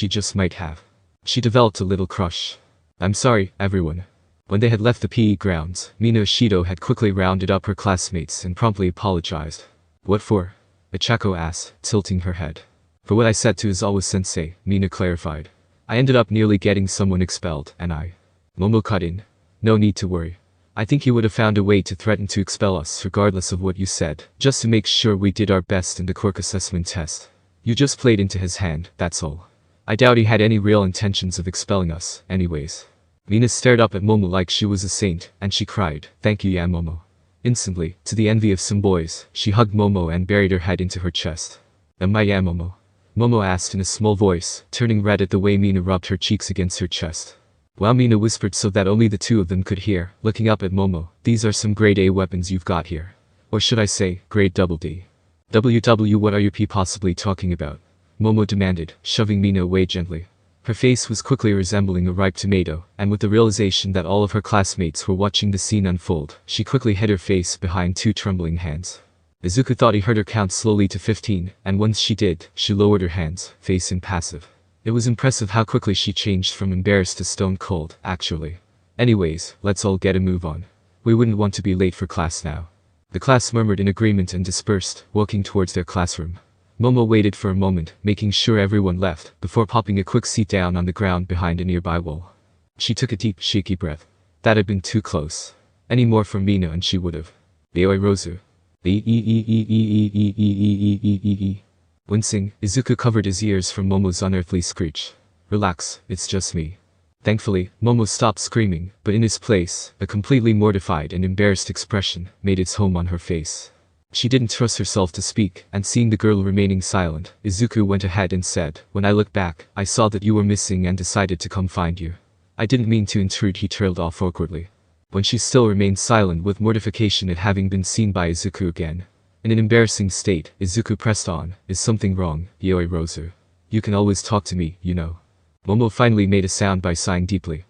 just might have. She developed a little crush. I'm sorry, everyone. When they had left the PE grounds, Mina Ishido had quickly rounded up her classmates and promptly apologized. What for? Ichako asked, tilting her head. For what I said to Izawa-sensei, Mina clarified. I ended up nearly getting someone expelled, and Momo cut in. No need to worry. I think he would have found a way to threaten to expel us regardless of what you said, just to make sure we did our best in the quirk assessment test. You just played into his hand, that's all. I doubt he had any real intentions of expelling us, anyways. Mina stared up at Momo like she was a saint, and she cried, thank you yeah Momo. Instantly, to the envy of some boys, she hugged Momo and buried her head into her chest. Am I yeah Momo? Momo asked in a small voice, turning red at the way Mina rubbed her cheeks against her chest. While Mina whispered so that only the two of them could hear, looking up at Momo, these are some grade A weapons you've got here. Or should I say, grade double D. WW what are you possibly talking about? Momo demanded, shoving Mina away gently. Her face was quickly resembling a ripe tomato, and with the realization that all of her classmates were watching the scene unfold, she quickly hid her face behind two trembling hands. Izuku thought he heard her count slowly to 15, and once she did, she lowered her hands, face impassive. It was impressive how quickly she changed from embarrassed to stone cold, actually. Anyways, let's all get a move on. We wouldn't want to be late for class now. The class murmured in agreement and dispersed, walking towards their classroom. Momo waited for a moment, making sure everyone left, before popping a quick seat down on the ground behind a nearby wall. She took a deep, shaky breath. That had been too close. Any more from Mina and she would've. Aoi Rozu. Wincing, Izuku covered his ears from Momo's unearthly screech. Relax, it's just me. Thankfully, Momo stopped screaming, but in his place, a completely mortified and embarrassed expression made its home on her face. She didn't trust herself to speak, and seeing the girl remaining silent, Izuku went ahead and said, when I looked back, I saw that you were missing and decided to come find you. I didn't mean to intrude, he trailed off awkwardly. When she still remained silent with mortification at having been seen by Izuku again. In an embarrassing state, Izuku pressed on, is something wrong, Yaoi Rozu? You can always talk to me, you know. Momo finally made a sound by sighing deeply.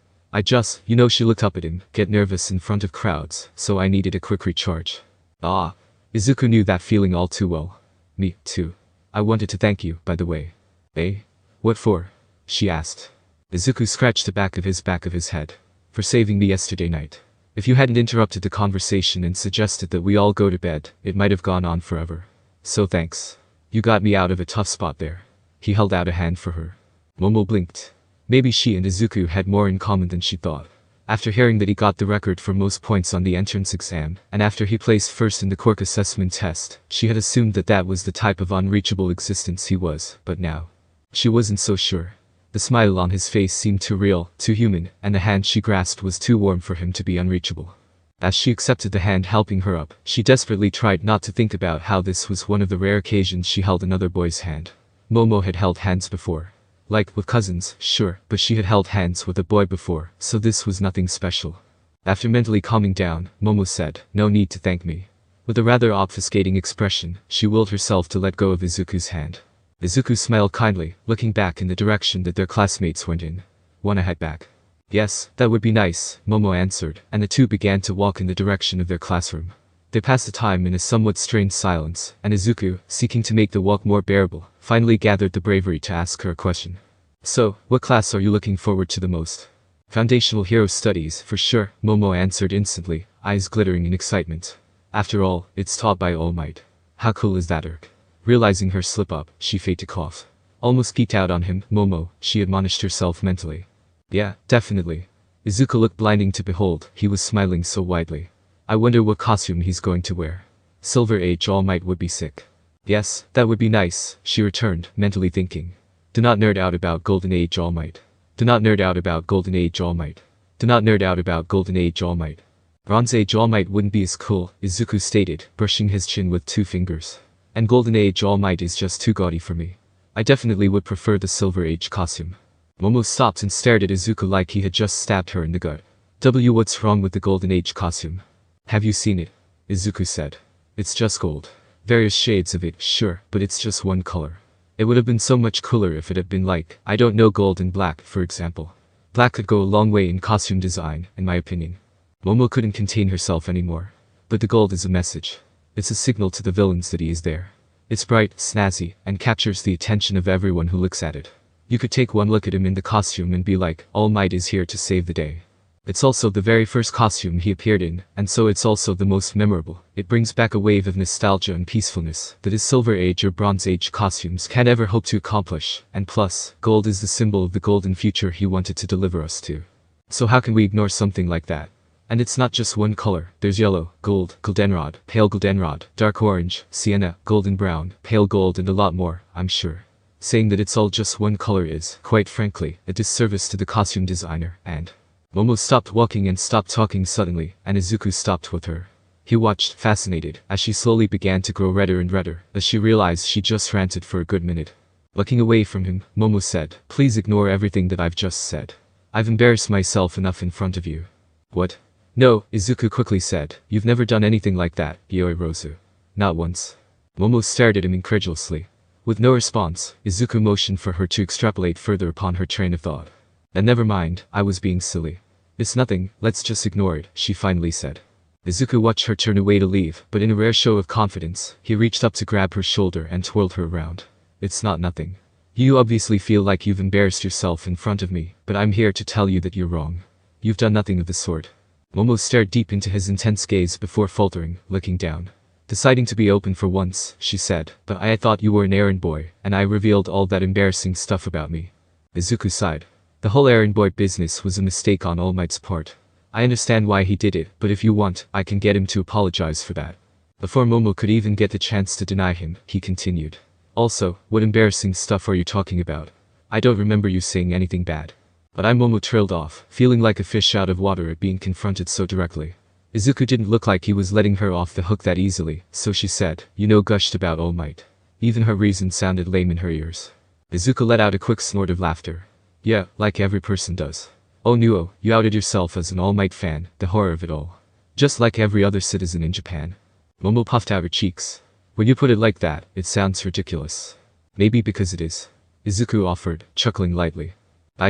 She looked up at him, get nervous in front of crowds, so I needed a quick recharge. Ah. Izuku knew that feeling all too well. Me, too. I wanted to thank you, by the way. Eh? What for? She asked. Izuku scratched the back of his head. For saving me yesterday night. If you hadn't interrupted the conversation and suggested that we all go to bed, it might have gone on forever. So thanks. You got me out of a tough spot there. He held out a hand for her. Momo blinked. Maybe she and Izuku had more in common than she thought. After hearing that he got the record for most points on the entrance exam, and after he placed first in the quirk assessment test, she had assumed that that was the type of unreachable existence he was, but now. She wasn't so sure. The smile on his face seemed too real, too human, and the hand she grasped was too warm for him to be unreachable. As she accepted the hand helping her up, she desperately tried not to think about how this was one of the rare occasions she held another boy's hand. Momo had held hands before. Like, with cousins, sure, but she had held hands with a boy before, so this was nothing special. After mentally calming down, Momo said, no need to thank me. With a rather obfuscating expression, she willed herself to let go of Izuku's hand. Izuku smiled kindly, looking back in the direction that their classmates went in. Wanna head back? Yes, that would be nice, Momo answered, and the two began to walk in the direction of their classroom. They passed the time in a somewhat strained silence, and Izuku, seeking to make the walk more bearable, finally gathered the bravery to ask her a question. So, what class are you looking forward to the most? Foundational Hero Studies, for sure, Momo answered instantly, eyes glittering in excitement. After all, it's taught by All Might. How cool is that Irk? Realizing her slip-up, she faked a cough. Almost geeked out on him, Momo, she admonished herself mentally. Yeah, definitely. Izuku looked blinding to behold, he was smiling so widely. I wonder what costume he's going to wear. Silver Age All Might would be sick. Yes, that would be nice, she returned, mentally thinking. Do not nerd out about Golden Age All Might. Do not nerd out about Golden Age All Might. Do not nerd out about Golden Age All Might. Bronze Age All Might wouldn't be as cool, Izuku stated, brushing his chin with 2 fingers. And Golden Age All Might is just too gaudy for me. I definitely would prefer the Silver Age costume. Momo stopped and stared at Izuku like he had just stabbed her in the gut. What's wrong with the Golden Age costume? Have you seen it? Izuku said. It's just gold. Various shades of it, sure, but it's just one color. It would have been so much cooler if it had been like, I don't know, gold and black, for example. Black could go a long way in costume design, in my opinion. Momo couldn't contain herself anymore. But the gold is a message. It's a signal to the villains that he is there. It's bright, snazzy, and captures the attention of everyone who looks at it. You could take one look at him in the costume and be like, All Might is here to save the day. It's also the very first costume he appeared in, and so it's also the most memorable. It brings back a wave of nostalgia and peacefulness that his Silver Age or Bronze Age costumes can't ever hope to accomplish, and plus, gold is the symbol of the golden future he wanted to deliver us to. So how can we ignore something like that? And it's not just one color, there's yellow, gold, goldenrod, pale goldenrod, dark orange, sienna, golden brown, pale gold and a lot more, I'm sure. Saying that it's all just one color is, quite frankly, a disservice to the costume designer, and Momo stopped walking and stopped talking suddenly, and Izuku stopped with her. He watched, fascinated, as she slowly began to grow redder and redder, as she realized she just ranted for a good minute. Looking away from him, Momo said, Please ignore everything that I've just said. I've embarrassed myself enough in front of you. What? No, Izuku quickly said, You've never done anything like that, Yoirozu. Not once. Momo stared at him incredulously. With no response, Izuku motioned for her to extrapolate further upon her train of thought. And never mind, I was being silly. It's nothing, let's just ignore it, she finally said. Izuku watched her turn away to leave, but in a rare show of confidence, he reached up to grab her shoulder and twirled her around. It's not nothing. You obviously feel like you've embarrassed yourself in front of me, but I'm here to tell you that you're wrong. You've done nothing of the sort. Momo stared deep into his intense gaze before faltering, looking down. Deciding to be open for once, she said, But I thought you were an errand boy, and I revealed all that embarrassing stuff about me. Izuku sighed. The whole errand boy business was a mistake on All Might's part. I understand why he did it, but if you want, I can get him to apologize for that. Before Momo could even get the chance to deny him, he continued. Also, what embarrassing stuff are you talking about? I don't remember you saying anything bad. But Momo trailed off, feeling like a fish out of water at being confronted so directly. Izuku didn't look like he was letting her off the hook that easily, so she said, gushed about All Might. Even her reason sounded lame in her ears. Izuku let out a quick snort of laughter. Yeah, like every person does. Oh no, you outed yourself as an All Might fan, the horror of it all. Just like every other citizen in Japan. Momo puffed out her cheeks. When you put it like that, it sounds ridiculous. Maybe because it is. Izuku offered, chuckling lightly.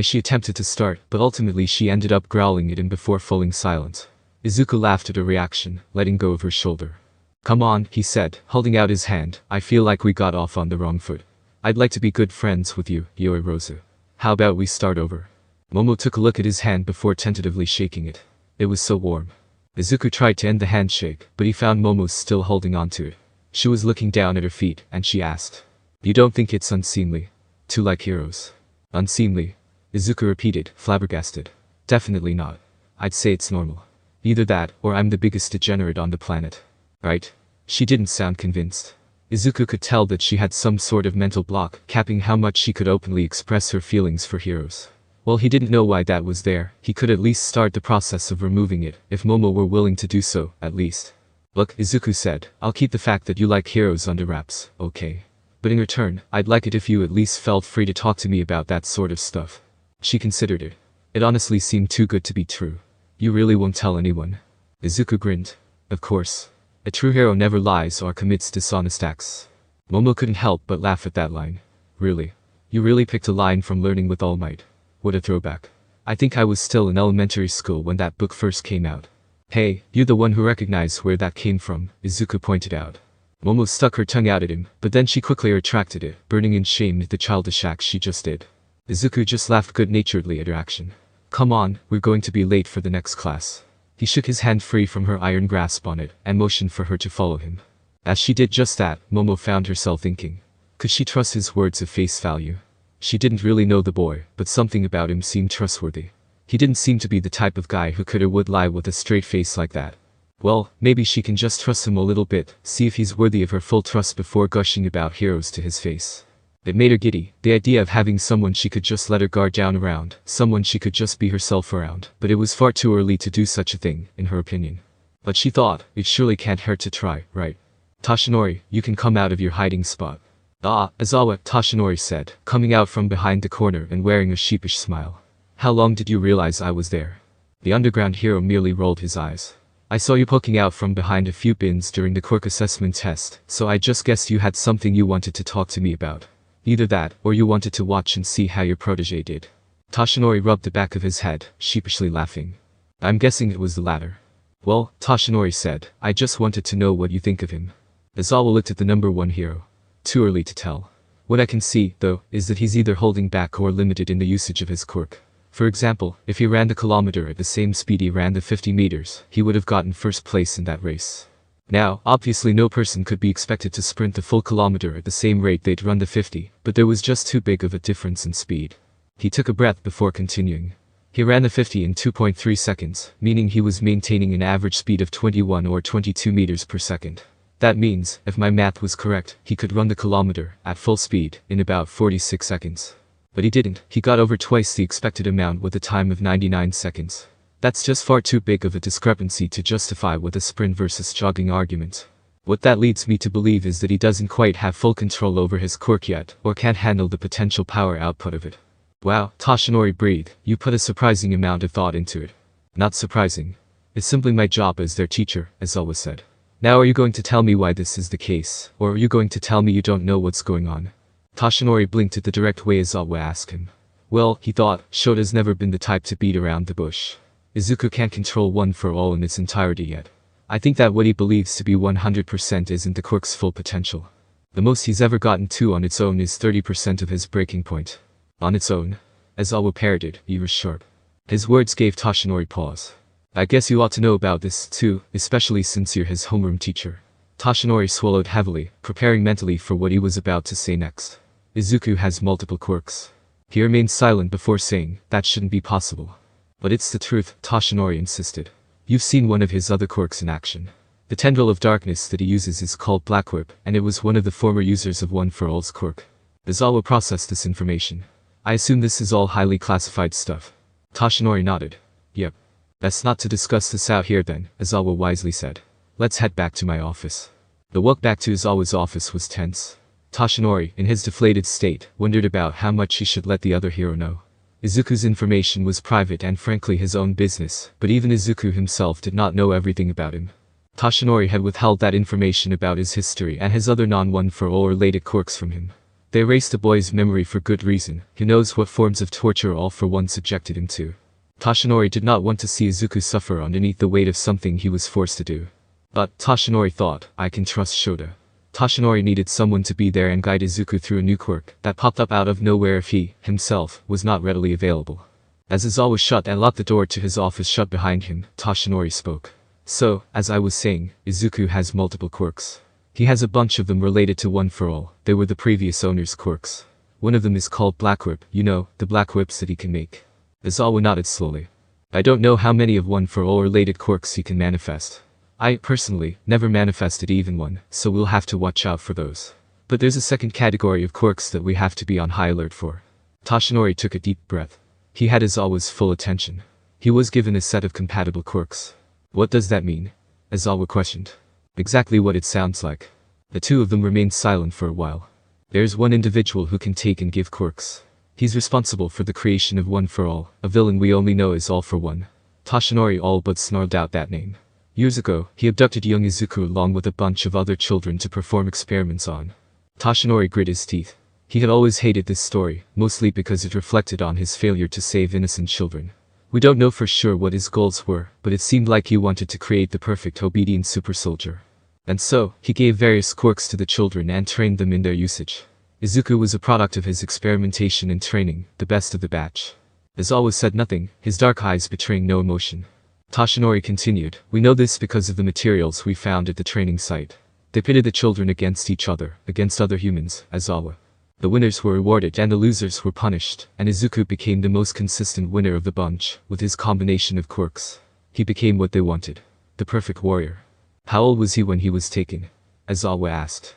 She attempted to start, but ultimately she ended up growling at him before falling silent. Izuku laughed at her reaction, letting go of her shoulder. Come on, he said, holding out his hand, I feel like we got off on the wrong foot. I'd like to be good friends with you, Yoirozu. How about we start over? Momo took a look at his hand before tentatively shaking it. It was so warm. Izuku tried to end the handshake, but he found Momo still holding on to it. She was looking down at her feet, and she asked. You don't think it's unseemly? To like heroes. Unseemly? Izuku repeated, flabbergasted. Definitely not. I'd say it's normal. Either that, or I'm the biggest degenerate on the planet. Right? She didn't sound convinced. Izuku could tell that she had some sort of mental block, capping how much she could openly express her feelings for heroes. While he didn't know why that was there, he could at least start the process of removing it, if Momo were willing to do so, at least. Look, Izuku said, I'll keep the fact that you like heroes under wraps, okay? But in return, I'd like it if you at least felt free to talk to me about that sort of stuff. She considered it. It honestly seemed too good to be true. You really won't tell anyone? Izuku grinned. Of course. A true hero never lies or commits dishonest acts. Momo couldn't help but laugh at that line. Really? You really picked a line from Learning with All Might. What a throwback. I think I was still in elementary school when that book first came out. Hey, you're the one who recognized where that came from, Izuku pointed out. Momo stuck her tongue out at him, but then she quickly retracted it, burning in shame at the childish act she just did. Izuku just laughed good-naturedly at her action. Come on, we're going to be late for the next class. He shook his hand free from her iron grasp on it, and motioned for her to follow him. As she did just that, Momo found herself thinking. Could she trust his words at face value? She didn't really know the boy, but something about him seemed trustworthy. He didn't seem to be the type of guy who could or would lie with a straight face like that. Well, maybe she can just trust him a little bit, see if he's worthy of her full trust before gushing about heroes to his face. It made her giddy, the idea of having someone she could just let her guard down around, someone she could just be herself around, but it was far too early to do such a thing, in her opinion. But she thought, it surely can't hurt to try, right? Tashinori, you can come out of your hiding spot. Ah, Aizawa, Tashinori said, coming out from behind the corner and wearing a sheepish smile. How long did you realize I was there? The underground hero merely rolled his eyes. I saw you poking out from behind a few bins during the quirk assessment test, so I just guessed you had something you wanted to talk to me about. Either that, or you wanted to watch and see how your protege did. Tashinori rubbed the back of his head, sheepishly laughing. I'm guessing it was the latter. Well, Tashinori said, I just wanted to know what you think of him. Aizawa looked at the number 1 hero. Too early to tell. What I can see, though, is that he's either holding back or limited in the usage of his quirk. For example, if he ran the kilometer at the same speed he ran the 50 meters, he would have gotten first place in that race. Now, obviously no person could be expected to sprint the full kilometer at the same rate they'd run the 50, but there was just too big of a difference in speed. He took a breath before continuing. He ran the 50 in 2.3 seconds, meaning he was maintaining an average speed of 21 or 22 meters per second. That means, if my math was correct, he could run the kilometer, at full speed, in about 46 seconds. But he didn't, he got over twice the expected amount with a time of 99 seconds. That's just far too big of a discrepancy to justify with a sprint versus jogging argument. What that leads me to believe is that he doesn't quite have full control over his quirk yet, or can't handle the potential power output of it. Wow, Tashinori breathed, you put a surprising amount of thought into it. Not surprising. It's simply my job as their teacher, as always said. Now are you going to tell me why this is the case, or are you going to tell me you don't know what's going on? Tashinori blinked at the direct way Aizawa asked him. Well, he thought, Shota's never been the type to beat around the bush. Izuku can't control One For All in its entirety yet. I think that what he believes to be 100% isn't the quirk's full potential. The most he's ever gotten to on its own is 30% of his breaking point. On its own? Aizawa parroted, ears sharp. His words gave Tashinori pause. I guess you ought to know about this, too, especially since you're his homeroom teacher. Tashinori swallowed heavily, preparing mentally for what he was about to say next. Izuku has multiple quirks. He remained silent before saying, that shouldn't be possible. But it's the truth, Tashinori insisted. You've seen one of his other quirks in action. The tendril of darkness that he uses is called Black Whip, and it was one of the former users of One For All's quirk. Aizawa processed this information. I assume this is all highly classified stuff. Tashinori nodded. Yep. That's not to discuss this out here then, Aizawa wisely said. Let's head back to my office. The walk back to Aizawa's office was tense. Tashinori, in his deflated state, wondered about how much he should let the other hero know. Izuku's information was private and frankly his own business, but even Izuku himself did not know everything about him. Tashinori had withheld that information about his history and his other non-One For All-related quirks from him. They erased the boy's memory for good reason. Who knows what forms of torture All For One subjected him to. Tashinori did not want to see Izuku suffer underneath the weight of something he was forced to do. But, Tashinori thought, I can trust Shota. Tashinori needed someone to be there and guide Izuku through a new quirk that popped up out of nowhere if he, himself, was not readily available. As Aizawa shut and locked the door to his office shut behind him, Tashinori spoke. So, as I was saying, Izuku has multiple quirks. He has a bunch of them related to One For All. They were the previous owner's quirks. One of them is called Black Whip, you know, the black whips that he can make. Aizawa nodded slowly. I don't know how many of One For All-related quirks he can manifest. I, personally, never manifested even one, so we'll have to watch out for those. But there's a second category of quirks that we have to be on high alert for. Tashinori took a deep breath. He had Aizawa's full attention. He was given a set of compatible quirks. What does that mean? Aizawa questioned. Exactly what it sounds like. The two of them remained silent for a while. There's one individual who can take and give quirks. He's responsible for the creation of One For All, a villain we only know as All For One. Tashinori all but snarled out that name. Years ago, he abducted young Izuku along with a bunch of other children to perform experiments on. Tashinori grit his teeth. He had always hated this story, mostly because it reflected on his failure to save innocent children. We don't know for sure what his goals were, but it seemed like he wanted to create the perfect obedient super soldier. And so, he gave various quirks to the children and trained them in their usage. Izuku was a product of his experimentation and training, the best of the batch. Aizawa said nothing, his dark eyes betraying no emotion. Tashinori continued, we know this because of the materials we found at the training site. They pitted the children against each other, against other humans, Aizawa. The winners were rewarded and the losers were punished, and Izuku became the most consistent winner of the bunch, with his combination of quirks. He became what they wanted. The perfect warrior. How old was he when he was taken? Aizawa asked.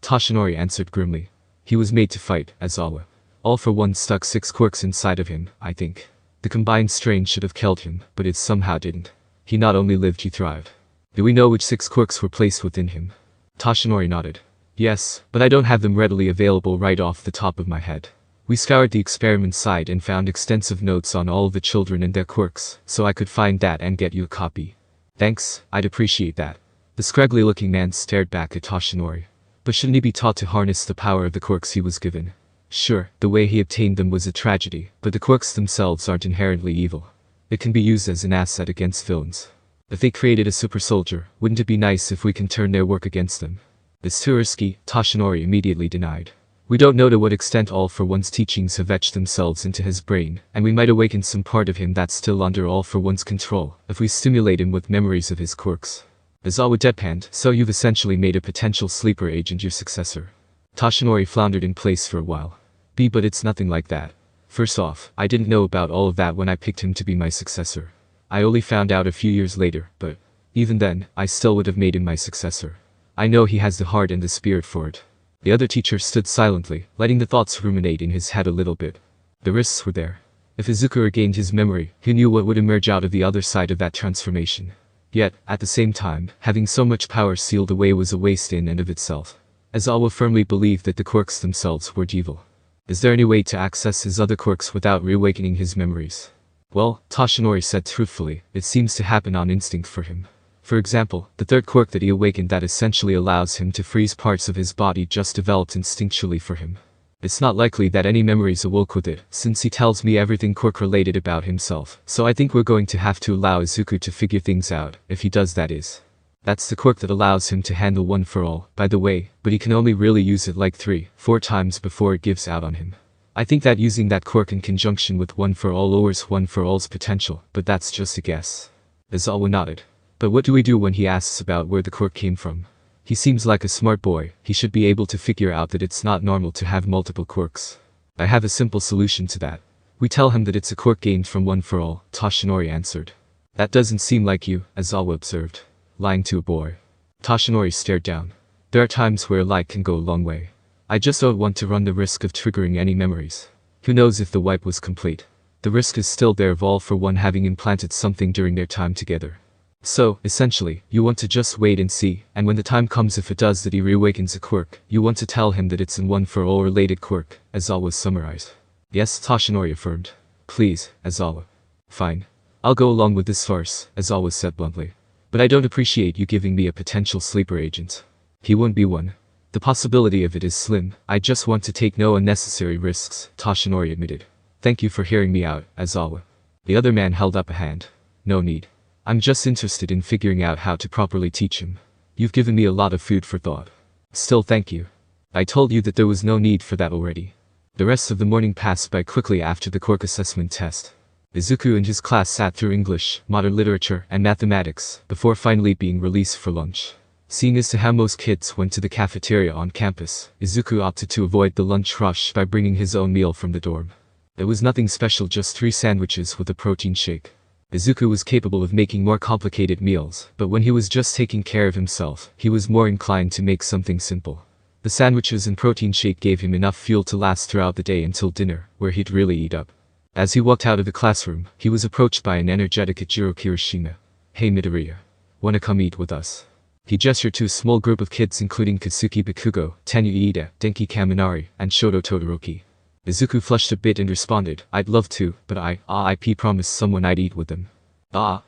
Toshinori answered grimly. He was made to fight, Aizawa. All for One stuck 6 quirks inside of him, I think. The combined strain should have killed him, but it somehow didn't. He not only lived, he thrived. Do we know which 6 quirks were placed within him? Toshinori nodded. Yes, but I don't have them readily available right off the top of my head. We scoured the experiment site and found extensive notes on all of the children and their quirks, so I could find that and get you a copy. Thanks, I'd appreciate that. The scraggly-looking man stared back at Toshinori. But shouldn't he be taught to harness the power of the quirks he was given? Sure, the way he obtained them was a tragedy, but the quirks themselves aren't inherently evil. It can be used as an asset against villains. If they created a super soldier, wouldn't it be nice if we can turn their work against them? It's too risky, Toshinori immediately denied. We don't know to what extent All For One's teachings have etched themselves into his brain, and we might awaken some part of him that's still under All For One's control, if we stimulate him with memories of his quirks. Aizawa deadpanned, so you've essentially made a potential sleeper agent your successor. Toshinori floundered in place for a while. But it's nothing like that. First off, I didn't know about all of that when I picked him to be my successor. I only found out a few years later, but even then, I still would have made him my successor. I know he has the heart and the spirit for it. The other teacher stood silently, letting the thoughts ruminate in his head a little bit. The risks were there. If Izuku regained his memory, he knew what would emerge out of the other side of that transformation. Yet, at the same time, having so much power sealed away was a waste in and of itself. Aizawa firmly believed that the quirks themselves weren't evil. Is there any way to access his other quirks without reawakening his memories? Well, Toshinori said truthfully, it seems to happen on instinct for him. For example, the third quirk that he awakened that essentially allows him to freeze parts of his body just developed instinctually for him. It's not likely that any memories awoke with it, since he tells me everything quirk-related about himself, so I think we're going to have to allow Izuku to figure things out, if he does that is. That's the quirk that allows him to handle One For All, by the way, but he can only really use it like 3-4 times before it gives out on him. I think that using that quirk in conjunction with One For All lowers One For All's potential, but that's just a guess. Aizawa nodded. But what do we do when he asks about where the quirk came from? He seems like a smart boy, he should be able to figure out that it's not normal to have multiple quirks. I have a simple solution to that. We tell him that it's a quirk gained from One For All, Toshinori answered. That doesn't seem like you, Aizawa observed. Lying to a boy. Toshinori stared down. There are times where a lie can go a long way. I just don't want to run the risk of triggering any memories. Who knows if the wipe was complete? The risk is still there of All For One having implanted something during their time together. So, essentially, you want to just wait and see, and when the time comes if it does that he reawakens a quirk, you want to tell him that it's an One For All-related quirk, Aizawa summarized. Yes, Toshinori affirmed. Please, Aizawa. Fine. I'll go along with this farce, Aizawa said bluntly. But I don't appreciate you giving me a potential sleeper agent. He won't be one. The possibility of it is slim, I just want to take no unnecessary risks, Toshinori admitted. Thank you for hearing me out, Aizawa. The other man held up a hand. No need. I'm just interested in figuring out how to properly teach him. You've given me a lot of food for thought. Still thank you. I told you that there was no need for that already. The rest of the morning passed by quickly after the quirk assessment test. Izuku and his class sat through English, modern literature, and mathematics, before finally being released for lunch. Seeing as to how most kids went to the cafeteria on campus, Izuku opted to avoid the lunch rush by bringing his own meal from the dorm. It was nothing special, just 3 sandwiches with a protein shake. Izuku was capable of making more complicated meals, but when he was just taking care of himself, he was more inclined to make something simple. The sandwiches and protein shake gave him enough fuel to last throughout the day until dinner, where he'd really eat up. As he walked out of the classroom, he was approached by an energetic Ichiro Kirishima. Hey Midoriya. Wanna come eat with us? He gestured to a small group of kids including Katsuki Bakugo, Tenyu Iida, Denki Kaminari, and Shoto Todoroki. Izuku flushed a bit and responded, I'd love to, but I promised someone I'd eat with them.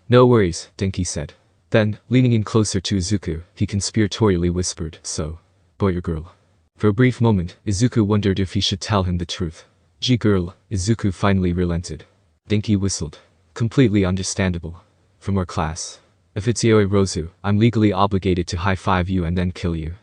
No worries, Denki said. Then, leaning in closer to Izuku, he conspiratorially whispered, so, boy or girl? For a brief moment, Izuku wondered if he should tell him the truth. Gee girl, Izuku finally relented. Denki whistled. Completely understandable. From our class. If it's Yaoi Rozu, I'm legally obligated to high-five you and then kill you.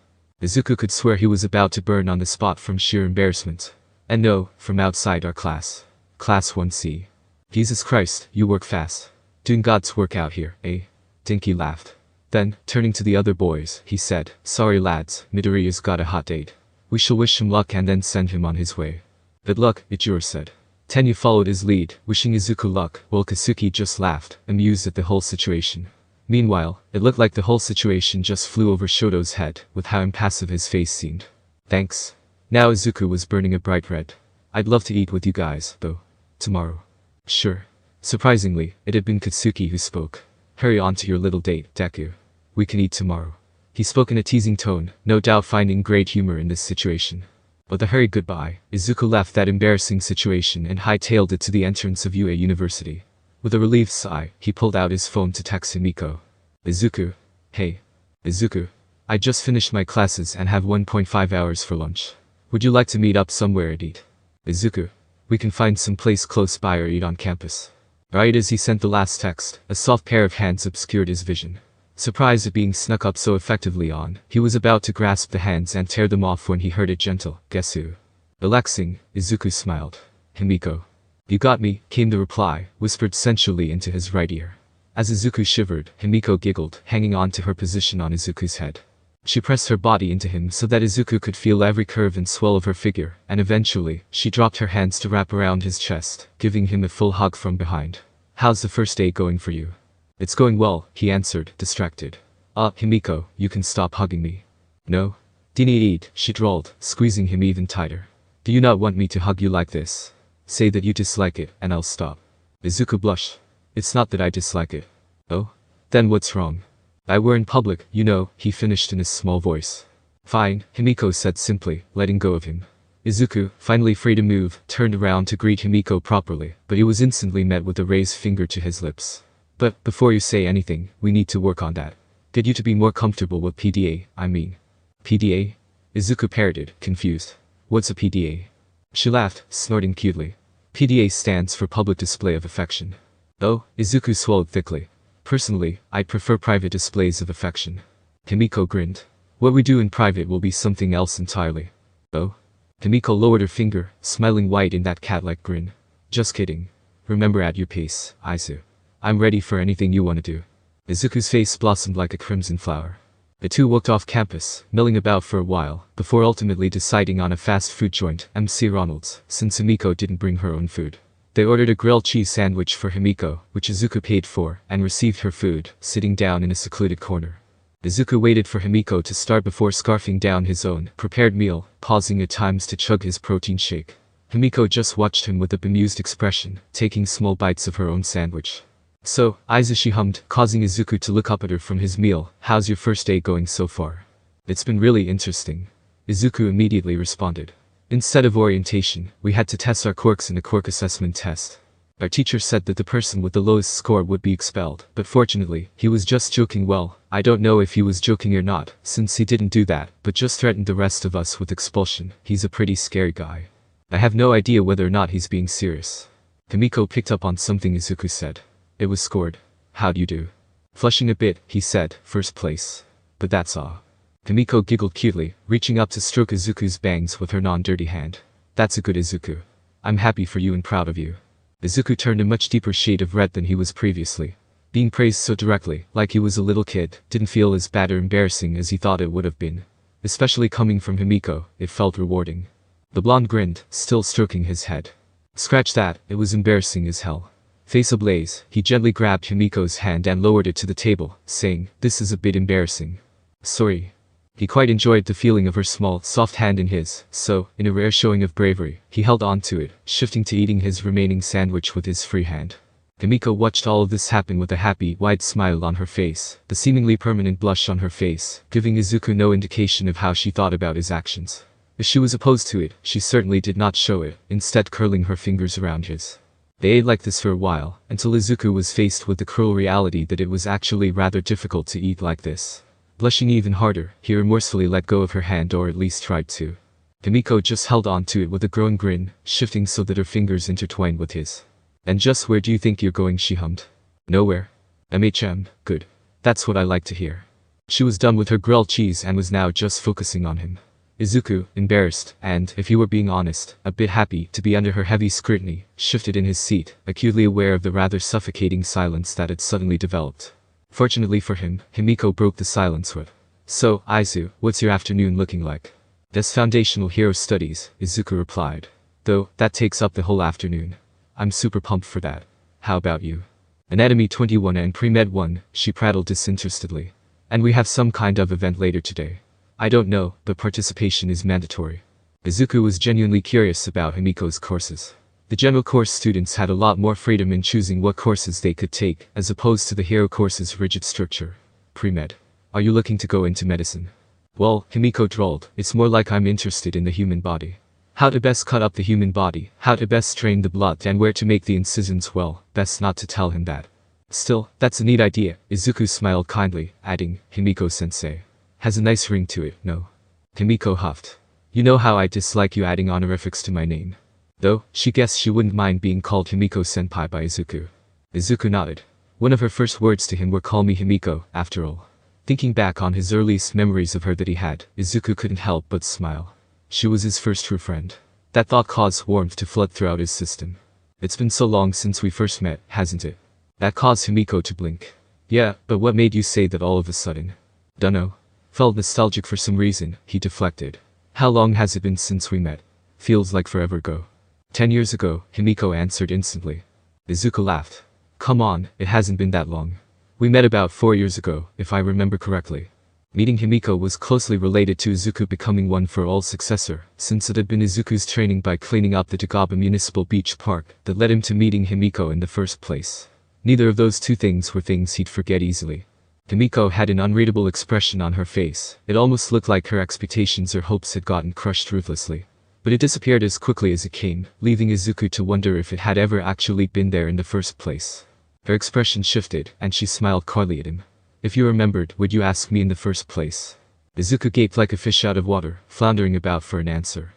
Izuku could swear he was about to burn on the spot from sheer embarrassment. And no, from outside our class. Class 1C. Jesus Christ, you work fast. Doing God's work out here, eh? Denki laughed. Then, turning to the other boys, he said, sorry lads, Midoriya's got a hot date. We shall wish him luck and then send him on his way. Good luck, Ichiro said. Tenyu followed his lead, wishing Izuku luck, while Katsuki just laughed, amused at the whole situation. Meanwhile, it looked like the whole situation just flew over Shoto's head, with how impassive his face seemed. Thanks. Now Izuku was burning a bright red. I'd love to eat with you guys, though. Tomorrow. Sure. Surprisingly, it had been Katsuki who spoke. Hurry on to your little date, Deku. We can eat tomorrow. He spoke in a teasing tone, no doubt finding great humor in this situation. With a hurried goodbye, Izuku left that embarrassing situation and hightailed it to the entrance of UA University. With a relieved sigh, he pulled out his phone to text Himiko. Izuku. Hey. Izuku. I just finished my classes and have 1.5 hours for lunch. Would you like to meet up somewhere and eat? Izuku. We can find some place close by or eat on campus. Right as he sent the last text, a soft pair of hands obscured his vision. Surprised at being snuck up so effectively on, he was about to grasp the hands and tear them off when he heard a gentle, "Guess who?" Relaxing, Izuku smiled. Himiko. You got me, came the reply, whispered sensually into his right ear. As Izuku shivered, Himiko giggled, hanging on to her position on Izuku's head. She pressed her body into him so that Izuku could feel every curve and swell of her figure, and eventually, she dropped her hands to wrap around his chest, giving him a full hug from behind. How's the first day going for you? It's going well, he answered, distracted. Himiko, you can stop hugging me. No? Dini, she drawled, squeezing him even tighter. Do you not want me to hug you like this? Say that you dislike it, and I'll stop. Izuku blushed. It's not that I dislike it. Oh? Then what's wrong? I were in public, you know, he finished in a small voice. Fine, Himiko said simply, letting go of him. Izuku, finally free to move, turned around to greet Himiko properly, but he was instantly met with a raised finger to his lips. But, before you say anything, we need to work on that. Get you to be more comfortable with PDA, I mean. PDA? Izuku parroted, confused. What's a PDA? She laughed, snorting cutely. PDA stands for Public Display of Affection. Oh, Izuku swallowed thickly. Personally, I prefer private displays of affection. Himiko grinned. What we do in private will be something else entirely. Oh? Himiko lowered her finger, smiling wide in that cat-like grin. Just kidding. Remember at your pace, Izu. I'm ready for anything you want to do. Izuku's face blossomed like a crimson flower. The two walked off campus, milling about for a while, before ultimately deciding on a fast food joint, MC Ronald's, since Himiko didn't bring her own food. They ordered a grilled cheese sandwich for Himiko, which Izuku paid for, and received her food, sitting down in a secluded corner. Izuku waited for Himiko to start before scarfing down his own prepared meal, pausing at times to chug his protein shake. Himiko just watched him with a bemused expression, taking small bites of her own sandwich. So, Izu, she hummed, causing Izuku to look up at her from his meal. How's your first day going so far? It's been really interesting. Izuku immediately responded. Instead of orientation, we had to test our quirks in a quirk assessment test. Our teacher said that the person with the lowest score would be expelled, but fortunately, he was just joking. Well, I don't know if he was joking or not, since he didn't do that, but just threatened the rest of us with expulsion. He's a pretty scary guy. I have no idea whether or not he's being serious. Himiko picked up on something Izuku said. It was scored. How'd you do? Flushing a bit, he said, first place. But that's all. Himiko giggled cutely, reaching up to stroke Izuku's bangs with her non-dirty hand. That's a good Izuku. I'm happy for you and proud of you. Izuku turned a much deeper shade of red than he was previously. Being praised so directly, like he was a little kid, didn't feel as bad or embarrassing as he thought it would have been. Especially coming from Himiko, it felt rewarding. The blonde grinned, still stroking his head. Scratch that, it was embarrassing as hell. Face ablaze, he gently grabbed Himiko's hand and lowered it to the table, saying, "This is a bit embarrassing." Sorry. He quite enjoyed the feeling of her small, soft hand in his, so, in a rare showing of bravery, he held on to it, shifting to eating his remaining sandwich with his free hand. Himiko watched all of this happen with a happy, wide smile on her face, the seemingly permanent blush on her face, giving Izuku no indication of how she thought about his actions. If she was opposed to it, she certainly did not show it, instead curling her fingers around his. They ate like this for a while, until Izuku was faced with the cruel reality that it was actually rather difficult to eat like this. Blushing even harder, he remorsefully let go of her hand, or at least tried to. Himiko just held on to it with a growing grin, shifting so that her fingers intertwined with his. And just where do you think you're going, she hummed. Nowhere. Good. That's what I like to hear. She was done with her grilled cheese and was now just focusing on him. Izuku, embarrassed, and, if he were being honest, a bit happy to be under her heavy scrutiny, shifted in his seat, acutely aware of the rather suffocating silence that had suddenly developed. Fortunately for him, Himiko broke the silence with, "So, Izu, what's your afternoon looking like?" "That's foundational hero studies," Izuku replied. "Though, that takes up the whole afternoon. I'm super pumped for that. How about you?" Anatomy 21 and Pre-Med 1, she prattled disinterestedly. And we have some kind of event later today. I don't know, but participation is mandatory. Izuku was genuinely curious about Himiko's courses. The general course students had a lot more freedom in choosing what courses they could take, as opposed to the hero course's rigid structure. Pre-Med. Are you looking to go into medicine? Well, Himiko drawled, it's more like I'm interested in the human body. How to best cut up the human body, how to best strain the blood and where to make the incisions. Well, best not to tell him that. Still, that's a neat idea. Izuku smiled kindly, adding, Himiko-sensei. Has a nice ring to it, no? Himiko huffed. You know how I dislike you adding honorifics to my name. Though, she guessed she wouldn't mind being called Himiko-senpai by Izuku. Izuku nodded. One of her first words to him were call me Himiko, after all. Thinking back on his earliest memories of her that he had, Izuku couldn't help but smile. She was his first true friend. That thought caused warmth to flood throughout his system. It's been so long since we first met, hasn't it? That caused Himiko to blink. Yeah, but what made you say that all of a sudden? Dunno. Felt nostalgic for some reason, he deflected. How long has it been since we met? Feels like forever ago. 10 years ago, Himiko answered instantly. Izuku laughed. Come on, it hasn't been that long. We met about 4 years ago, if I remember correctly. Meeting Himiko was closely related to Izuku becoming One For All successor, since it had been Izuku's training by cleaning up the Tagaba Municipal Beach Park that led him to meeting Himiko in the first place. Neither of those two things were things he'd forget easily. Himiko had an unreadable expression on her face. It almost looked like her expectations or hopes had gotten crushed ruthlessly. But it disappeared as quickly as it came, leaving Izuku to wonder if it had ever actually been there in the first place. Her expression shifted, and she smiled coyly at him. If you remembered, would you ask me in the first place? Izuku gaped like a fish out of water, floundering about for an answer.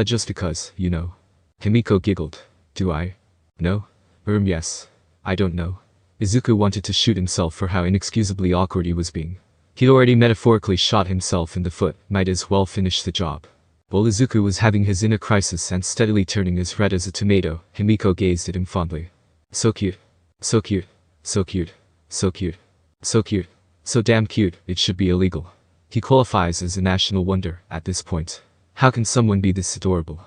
Just because, you know. Himiko giggled. Do I? No? Yes. I don't know. Izuku wanted to shoot himself for how inexcusably awkward he was being. He'd already metaphorically shot himself in the foot, might as well finish the job. While Izuku was having his inner crisis and steadily turning as red as a tomato, Himiko gazed at him fondly. So cute. So cute. So cute. So cute. So cute. So damn cute, it should be illegal. He qualifies as a national wonder, at this point. How can someone be this adorable?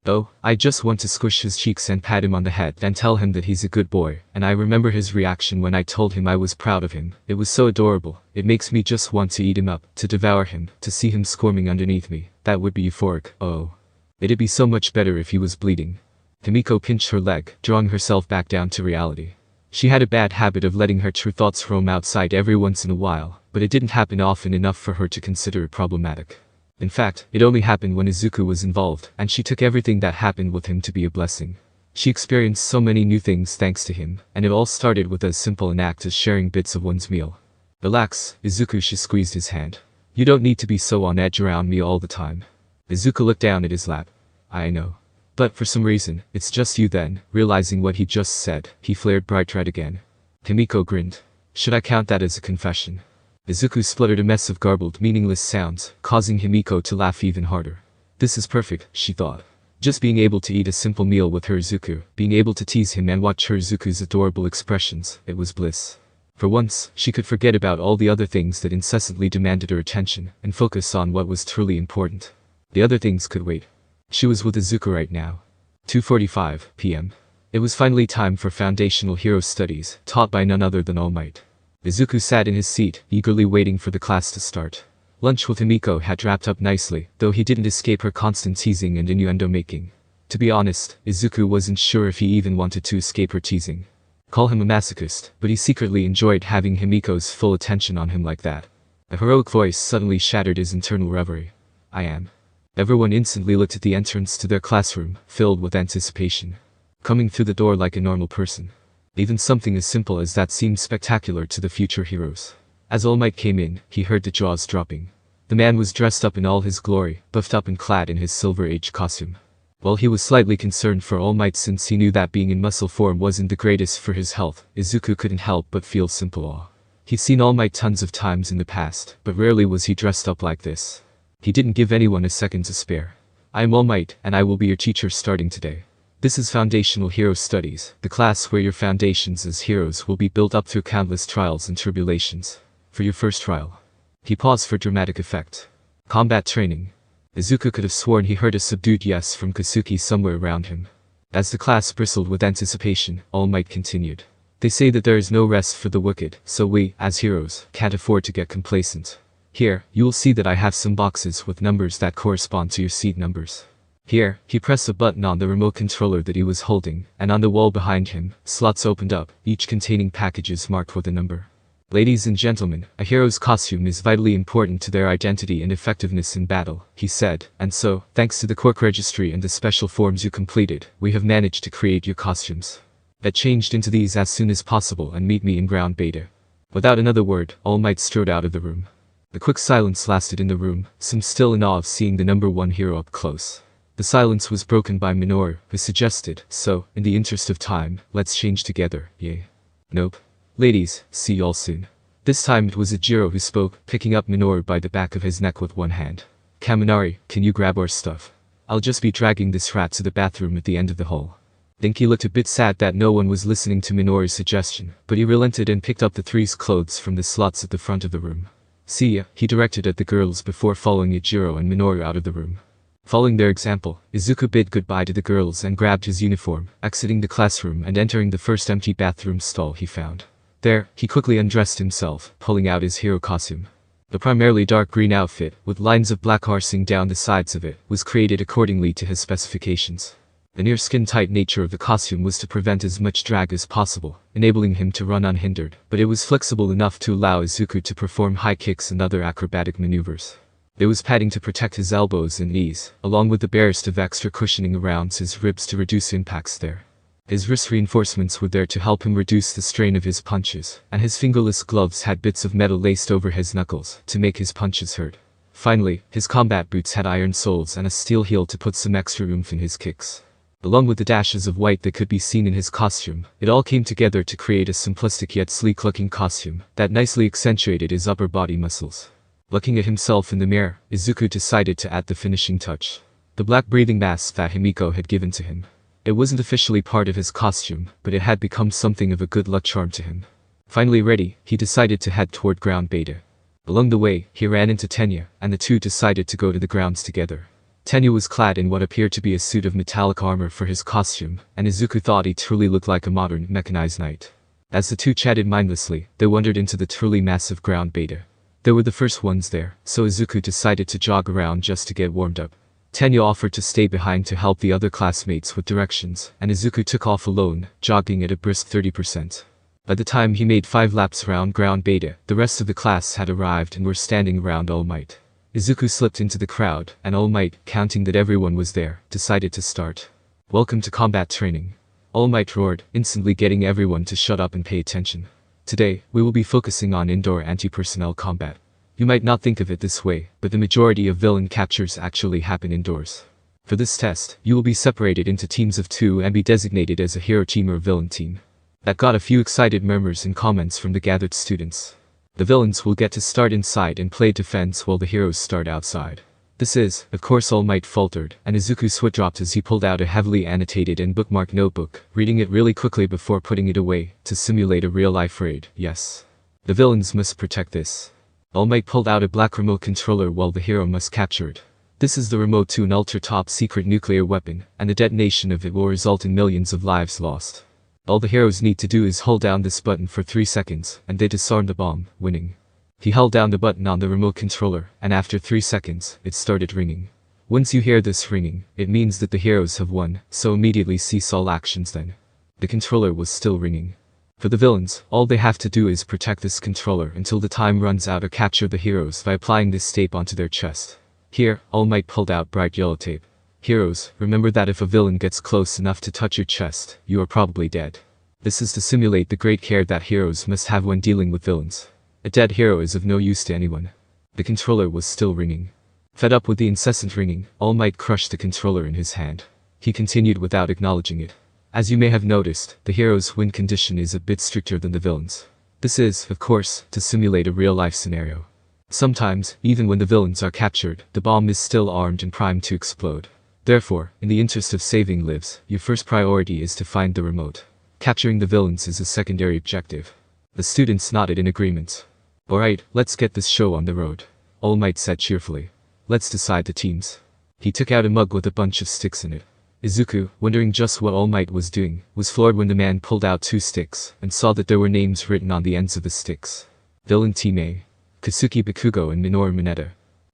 Oh, I just want to squish his cheeks and pat him on the head and tell him that he's a good boy, and I remember his reaction when I told him I was proud of him. It was so adorable, it makes me just want to eat him up, to devour him, to see him squirming underneath me. That would be euphoric, oh. It'd be so much better if he was bleeding. Himiko pinched her leg, drawing herself back down to reality. She had a bad habit of letting her true thoughts roam outside every once in a while, but it didn't happen often enough for her to consider it problematic. In fact, it only happened when Izuku was involved, and she took everything that happened with him to be a blessing. She experienced so many new things thanks to him, and it all started with as simple an act as sharing bits of one's meal. Relax, Izuku. She squeezed his hand. You don't need to be so on edge around me all the time. Izuku looked down at his lap. I know. But for some reason, it's just you then. Realizing what he just said, he flared bright red again. Himiko grinned. Should I count that as a confession? Izuku spluttered a mess of garbled, meaningless sounds, causing Himiko to laugh even harder. This is perfect, she thought. Just being able to eat a simple meal with her Izuku, being able to tease him and watch her Izuku's adorable expressions, it was bliss. For once, she could forget about all the other things that incessantly demanded her attention, and focus on what was truly important. The other things could wait. She was with Izuku right now. 2:45 p.m. It was finally time for Foundational Hero Studies, taught by none other than All Might. Izuku sat in his seat, eagerly waiting for the class to start. Lunch with Himiko had wrapped up nicely, though he didn't escape her constant teasing and innuendo-making. To be honest, Izuku wasn't sure if he even wanted to escape her teasing. Call him a masochist, but he secretly enjoyed having Himiko's full attention on him like that. A heroic voice suddenly shattered his internal reverie. I am. Everyone instantly looked at the entrance to their classroom, filled with anticipation. Coming through the door like a normal person. Even something as simple as that seemed spectacular to the future heroes. As All Might came in, he heard the jaws dropping. The man was dressed up in all his glory, buffed up and clad in his Silver Age costume. While he was slightly concerned for All Might since he knew that being in muscle form wasn't the greatest for his health, Izuku couldn't help but feel simple awe. He'd seen All Might tons of times in the past, but rarely was he dressed up like this. He didn't give anyone a second to spare. I am All Might, and I will be your teacher starting today. This is Foundational Hero Studies, the class where your foundations as heroes will be built up through countless trials and tribulations. For your first trial. He paused for dramatic effect. Combat training. Izuku could have sworn he heard a subdued yes from Kasuki somewhere around him. As the class bristled with anticipation, All Might continued. They say that there is no rest for the wicked, so we, as heroes, can't afford to get complacent. Here, you will see that I have some boxes with numbers that correspond to your seat numbers. Here, he pressed a button on the remote controller that he was holding, and on the wall behind him, slots opened up, each containing packages marked with a number. Ladies and gentlemen, a hero's costume is vitally important to their identity and effectiveness in battle, he said, and so, thanks to the Quirk registry and the special forms you completed, we have managed to create your costumes. Get changed into these as soon as possible and meet me in ground beta. Without another word, All Might strode out of the room. The quick silence lasted in the room, some still in awe of seeing the number one hero up close. The silence was broken by Minoru, who suggested, so, in the interest of time, let's change together, yay. Nope. Ladies, see y'all soon. This time it was Ijiro who spoke, picking up Minoru by the back of his neck with one hand. Kaminari, can you grab our stuff? I'll just be dragging this rat to the bathroom at the end of the hall. Dinky looked a bit sad that no one was listening to Minoru's suggestion, but he relented and picked up the three's clothes from the slots at the front of the room. See ya, he directed at the girls before following Ijiro and Minoru out of the room. Following their example, Izuku bid goodbye to the girls and grabbed his uniform, exiting the classroom and entering the first empty bathroom stall he found. There, he quickly undressed himself, pulling out his hero costume. The primarily dark green outfit, with lines of black coursing down the sides of it, was created accordingly to his specifications. The near skin-tight nature of the costume was to prevent as much drag as possible, enabling him to run unhindered, but it was flexible enough to allow Izuku to perform high kicks and other acrobatic maneuvers. There was padding to protect his elbows and knees, along with the barest of extra cushioning around his ribs to reduce impacts there. His wrist reinforcements were there to help him reduce the strain of his punches, and his fingerless gloves had bits of metal laced over his knuckles to make his punches hurt. Finally, his combat boots had iron soles and a steel heel to put some extra oomph in his kicks. Along with the dashes of white that could be seen in his costume, it all came together to create a simplistic yet sleek-looking costume that nicely accentuated his upper body muscles. Looking at himself in the mirror, Izuku decided to add the finishing touch. The black breathing mask that Himiko had given to him. It wasn't officially part of his costume, but it had become something of a good luck charm to him. Finally ready, he decided to head toward ground beta. Along the way, he ran into Tenya, and the two decided to go to the grounds together. Tenya was clad in what appeared to be a suit of metallic armor for his costume, and Izuku thought he truly looked like a modern, mechanized knight. As the two chatted mindlessly, they wandered into the truly massive ground beta. They were the first ones there, so Izuku decided to jog around just to get warmed up. Tenya offered to stay behind to help the other classmates with directions, and Izuku took off alone, jogging at a brisk 30%. By the time he made 5 laps around ground beta, the rest of the class had arrived and were standing around All Might. Izuku slipped into the crowd, and All Might, counting that everyone was there, decided to start. Welcome to combat training. All Might roared, instantly getting everyone to shut up and pay attention. Today, we will be focusing on indoor anti-personnel combat. You might not think of it this way, but the majority of villain captures actually happen indoors. For this test, you will be separated into teams of 2 and be designated as a hero team or villain team. That got a few excited murmurs and comments from the gathered students. The villains will get to start inside and play defense while the heroes start outside. This is, of course, All Might faltered, and Izuku's foot dropped as he pulled out a heavily annotated and bookmarked notebook, reading it really quickly before putting it away, to simulate a real-life raid, yes. The villains must protect this. All Might pulled out a black remote controller while the hero must capture it. This is the remote to an ultra-top secret nuclear weapon, and the detonation of it will result in millions of lives lost. All the heroes need to do is hold down this button for 3 seconds, and they disarm the bomb, winning. He held down the button on the remote controller, and after 3 seconds, it started ringing. Once you hear this ringing, it means that the heroes have won, so immediately cease all actions then. The controller was still ringing. For the villains, all they have to do is protect this controller until the time runs out or capture the heroes by applying this tape onto their chest. Here, All Might pulled out bright yellow tape. Heroes, remember that if a villain gets close enough to touch your chest, you are probably dead. This is to simulate the great care that heroes must have when dealing with villains. A dead hero is of no use to anyone. The controller was still ringing. Fed up with the incessant ringing, All Might crushed the controller in his hand. He continued without acknowledging it. As you may have noticed, the hero's win condition is a bit stricter than the villain's. This is, of course, to simulate a real-life scenario. Sometimes, even when the villains are captured, the bomb is still armed and primed to explode. Therefore, in the interest of saving lives, your first priority is to find the remote. Capturing the villains is a secondary objective. The students nodded in agreement. Alright, let's get this show on the road. All Might said cheerfully. Let's decide the teams. He took out a mug with a bunch of sticks in it. Izuku, wondering just what All Might was doing, was floored when the man pulled out 2 sticks, and saw that there were names written on the ends of the sticks. Villain Team A. Kasuki Bakugo and Minoru Mineta.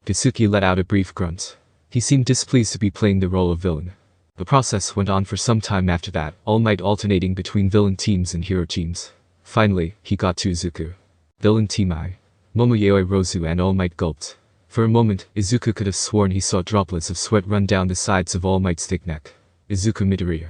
Kasuki let out a brief grunt. He seemed displeased to be playing the role of villain. The process went on for some time after that, All Might alternating between villain teams and hero teams. Finally, he got to Izuku. Villain Team I. Momoyoi Rozu and All Might gulped. For a moment, Izuku could have sworn he saw droplets of sweat run down the sides of All Might's thick neck. Izuku Midoriya.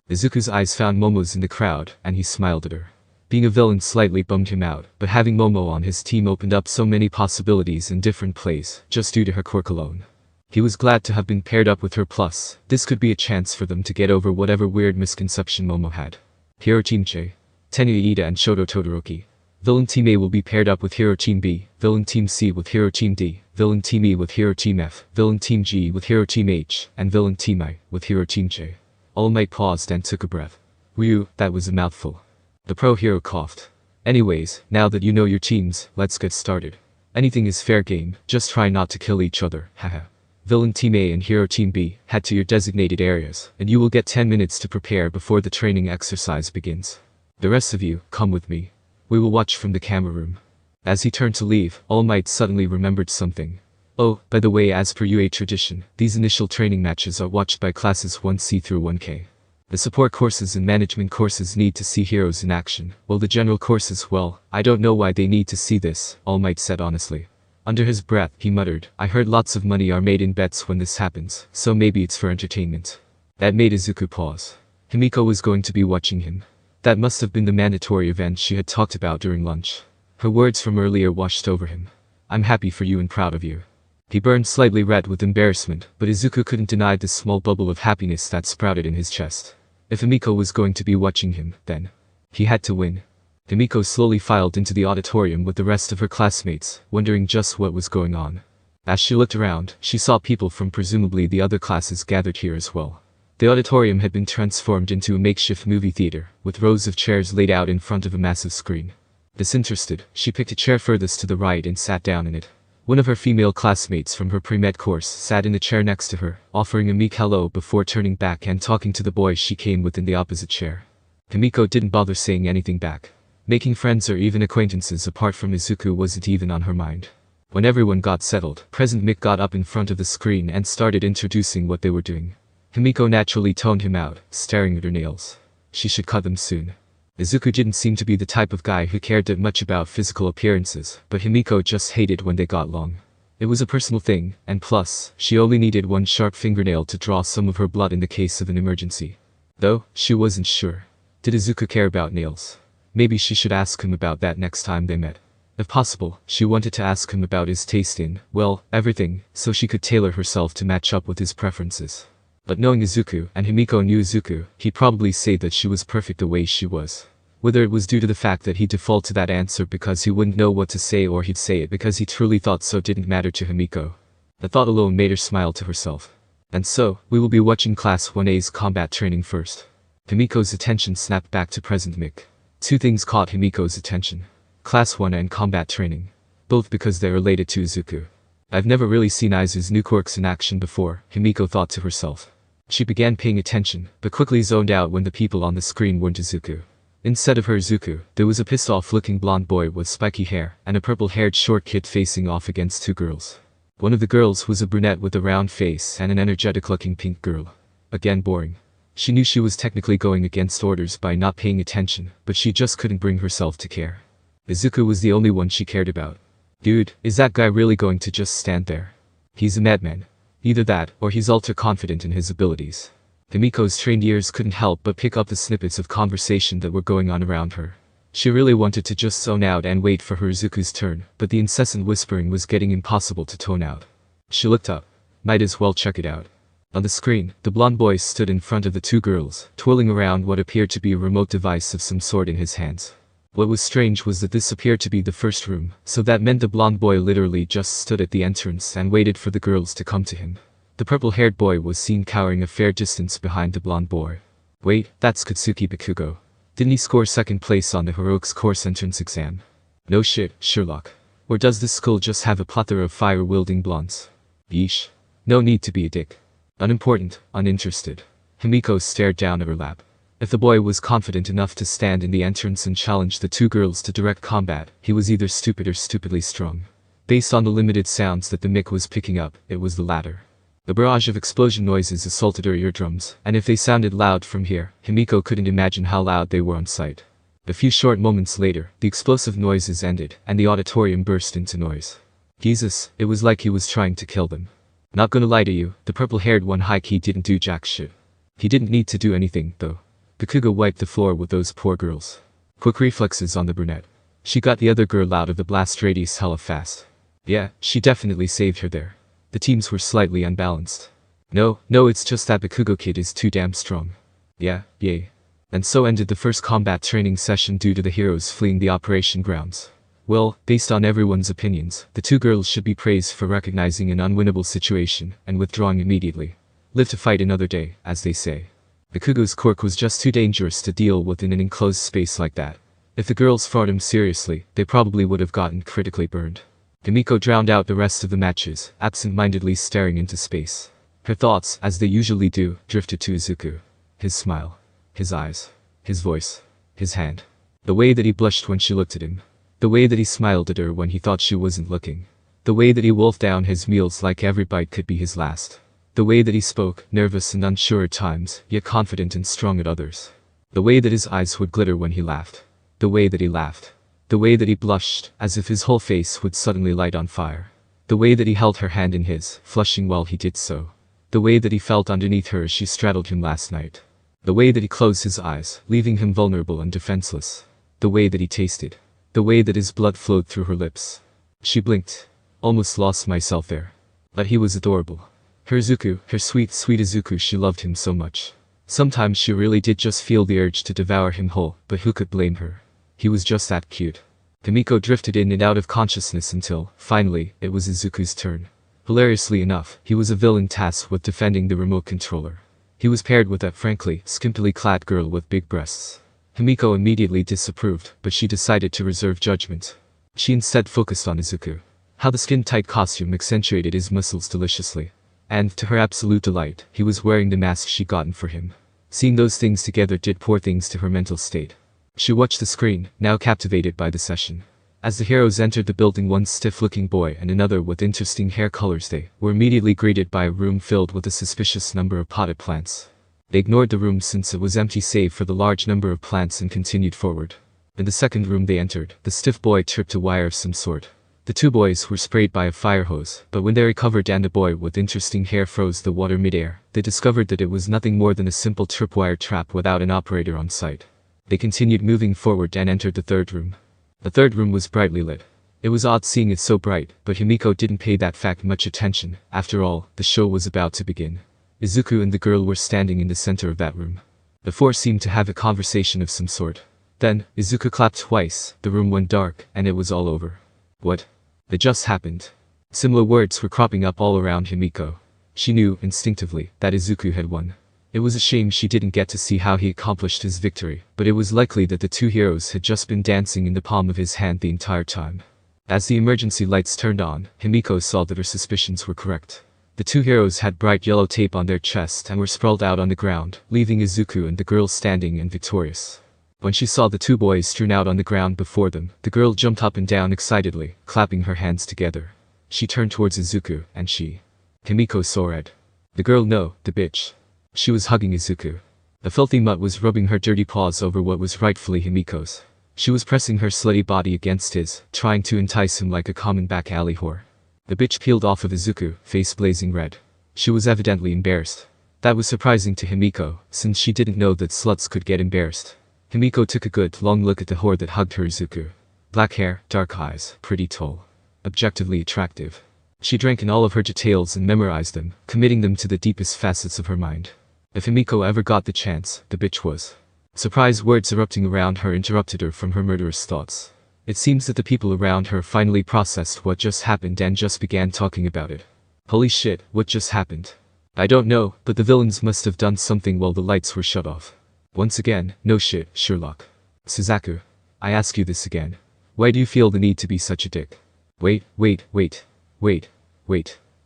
Izuku's eyes found Momo's in the crowd, and he smiled at her. Being a villain slightly bummed him out, but having Momo on his team opened up so many possibilities in different plays, just due to her quirk alone. He was glad to have been paired up with her, plus, this could be a chance for them to get over whatever weird misconception Momo had. Hero Team J. Tenuya Ida and Shoto Todoroki. Villain Team A will be paired up with Hero Team B, Villain Team C with Hero Team D, Villain Team E with Hero Team F, Villain Team G with Hero Team H, and Villain Team I with Hero Team J. All Might paused and took a breath. Whew, that was a mouthful. The pro hero coughed. Anyways, now that you know your teams, let's get started. Anything is fair game, just try not to kill each other, haha. Villain Team A and Hero Team B, head to your designated areas, and you will get 10 minutes to prepare before the training exercise begins. The rest of you, come with me. We will watch from the camera room. As he turned to leave, All Might suddenly remembered something. Oh, by the way, as per UA tradition, these initial training matches are watched by classes 1C through 1K. The support courses and management courses need to see heroes in action, while the general courses, well, I don't know why they need to see this, All Might said honestly. Under his breath, he muttered, I heard lots of money are made in bets when this happens, so maybe it's for entertainment. That made Izuku pause. Himiko was going to be watching him. That must have been the mandatory event she had talked about during lunch. Her words from earlier washed over him. I'm happy for you and proud of you. He burned slightly red with embarrassment, but Izuku couldn't deny the small bubble of happiness that sprouted in his chest. If Himiko was going to be watching him, then he had to win. Himiko slowly filed into the auditorium with the rest of her classmates, wondering just what was going on. As she looked around, she saw people from presumably the other classes gathered here as well. The auditorium had been transformed into a makeshift movie theater, with rows of chairs laid out in front of a massive screen. Disinterested, she picked a chair furthest to the right and sat down in it. One of her female classmates from her pre-med course sat in the chair next to her, offering a meek hello before turning back and talking to the boy she came with in the opposite chair. Himiko didn't bother saying anything back. Making friends or even acquaintances apart from Izuku wasn't even on her mind. When everyone got settled, President Mick got up in front of the screen and started introducing what they were doing. Himiko naturally toned him out, staring at her nails. She should cut them soon. Izuku didn't seem to be the type of guy who cared that much about physical appearances, but Himiko just hated when they got long. It was a personal thing, and plus, she only needed one sharp fingernail to draw some of her blood in the case of an emergency. Though, she wasn't sure. Did Izuku care about nails? Maybe she should ask him about that next time they met. If possible, she wanted to ask him about his taste in, well, everything, so she could tailor herself to match up with his preferences. But knowing Izuku, and Himiko knew Izuku, he'd probably say that she was perfect the way she was. Whether it was due to the fact that he'd default to that answer because he wouldn't know what to say or he'd say it because he truly thought so didn't matter to Himiko. The thought alone made her smile to herself. And so, we will be watching Class 1A's combat training first. Himiko's attention snapped back to President Mick. Two things caught Himiko's attention. Class 1 and combat training. Both because they're related to Izuku. I've never really seen Izu's new quirks in action before, Himiko thought to herself. She began paying attention, but quickly zoned out when the people on the screen weren't Izuku. Instead of her Izuku, there was a pissed-off-looking blonde boy with spiky hair, and a purple-haired short kid facing off against two girls. One of the girls was a brunette with a round face and an energetic-looking pink girl. Again boring. She knew she was technically going against orders by not paying attention, but she just couldn't bring herself to care. Izuku was the only one she cared about. Dude, is that guy really going to just stand there? He's a madman. Either that, or he's ultra-confident in his abilities. Himiko's trained ears couldn't help but pick up the snippets of conversation that were going on around her. She really wanted to just zone out and wait for her Izuku's turn, but the incessant whispering was getting impossible to tone out. She looked up. Might as well check it out. On the screen, the blonde boy stood in front of the two girls, twirling around what appeared to be a remote device of some sort in his hands. What was strange was that this appeared to be the first room, so that meant the blonde boy literally just stood at the entrance and waited for the girls to come to him. The purple-haired boy was seen cowering a fair distance behind the blonde boy. Wait, that's Katsuki Bakugo. Didn't he score second place on the Heroics course entrance exam? No shit, Sherlock. Or does this school just have a plethora of fire-wielding blondes? Yeesh. No need to be a dick. Unimportant, uninterested. Himiko stared down at her lap. If the boy was confident enough to stand in the entrance and challenge the two girls to direct combat, he was either stupid or stupidly strong. Based on the limited sounds that the mic was picking up, it was the latter. The barrage of explosion noises assaulted her eardrums, and if they sounded loud from here, Himiko couldn't imagine how loud they were on site. A few short moments later, the explosive noises ended, and the auditorium burst into noise. Jesus, it was like he was trying to kill them. Not gonna lie to you, the purple-haired one high-key didn't do jack shit. He didn't need to do anything, though. Bakugo wiped the floor with those poor girls. Quick reflexes on the brunette. She got the other girl out of the blast radius hella fast. Yeah, she definitely saved her there. The teams were slightly unbalanced. No, it's just that Bakugo kid is too damn strong. Yeah, yay. And so ended the first combat training session due to the heroes fleeing the operation grounds. Well, based on everyone's opinions, the two girls should be praised for recognizing an unwinnable situation and withdrawing immediately. Live to fight another day, as they say. Bakugo's quirk was just too dangerous to deal with in an enclosed space like that. If the girls fought him seriously, they probably would have gotten critically burned. Himiko drowned out the rest of the matches, absent-mindedly staring into space. Her thoughts, as they usually do, drifted to Izuku. His smile. His eyes. His voice. His hand. The way that he blushed when she looked at him. The way that he smiled at her when he thought she wasn't looking. The way that he wolfed down his meals like every bite could be his last. The way that he spoke, nervous and unsure at times, yet confident and strong at others. The way that his eyes would glitter when he laughed. The way that he laughed. The way that he blushed, as if his whole face would suddenly light on fire. The way that he held her hand in his, flushing while he did so. The way that he felt underneath her as she straddled him last night. The way that he closed his eyes, leaving him vulnerable and defenseless. The way that he tasted. The way that his blood flowed through her lips. She blinked. Almost lost myself there. But he was adorable. Her Izuku, her sweet, sweet Izuku, she loved him so much. Sometimes she really did just feel the urge to devour him whole, but who could blame her? He was just that cute. Himiko drifted in and out of consciousness until, finally, it was Izuku's turn. Hilariously enough, he was a villain tasked with defending the remote controller. He was paired with that frankly, skimpily clad girl with big breasts. Himiko immediately disapproved, but she decided to reserve judgment. She instead focused on Izuku. How the skin-tight costume accentuated his muscles deliciously. And, to her absolute delight, he was wearing the mask she'd gotten for him. Seeing those things together did poor things to her mental state. She watched the screen, now captivated by the session. As the heroes entered the building, one stiff-looking boy and another with interesting hair colors, they were immediately greeted by a room filled with a suspicious number of potted plants. They ignored the room since it was empty save for the large number of plants and continued forward. In the second room they entered, the stiff boy tripped a wire of some sort. The two boys were sprayed by a fire hose, but when they recovered and the boy with interesting hair froze the water midair, they discovered that it was nothing more than a simple tripwire trap without an operator on site. They continued moving forward and entered the third room. The third room was brightly lit. It was odd seeing it so bright, but Himiko didn't pay that fact much attention. After all, the show was about to begin. Izuku and the girl were standing in the center of that room. The four seemed to have a conversation of some sort. Then, Izuku clapped twice, the room went dark, and it was all over. What? It just happened. Similar words were cropping up all around Himiko. She knew, instinctively, that Izuku had won. It was a shame she didn't get to see how he accomplished his victory, but it was likely that the two heroes had just been dancing in the palm of his hand the entire time. As the emergency lights turned on, Himiko saw that her suspicions were correct. The two heroes had bright yellow tape on their chest and were sprawled out on the ground, leaving Izuku and the girl standing and victorious. When she saw the two boys strewn out on the ground before them, the girl jumped up and down excitedly, clapping her hands together. She turned towards Izuku, and Himiko saw red. The girl, no, the bitch. She was hugging Izuku. The filthy mutt was rubbing her dirty paws over what was rightfully Himiko's. She was pressing her slutty body against his, trying to entice him like a common back alley whore. The bitch peeled off of Izuku, face blazing red. She was evidently embarrassed. That was surprising to Himiko, since she didn't know that sluts could get embarrassed. Himiko took a good, long look at the whore that hugged her Izuku. Black hair, dark eyes, pretty tall. Objectively attractive. She drank in all of her details and memorized them, committing them to the deepest facets of her mind. If Himiko ever got the chance, the bitch was. Surprise words erupting around her interrupted her from her murderous thoughts. It seems that the people around her finally processed what just happened and just began talking about it. Holy shit, what just happened? I don't know, but the villains must have done something while the lights were shut off. Once again, no shit, Sherlock. Suzaku. I ask you this again. Why do you feel the need to be such a dick? Wait.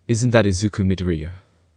Isn't that Izuku Midoriya?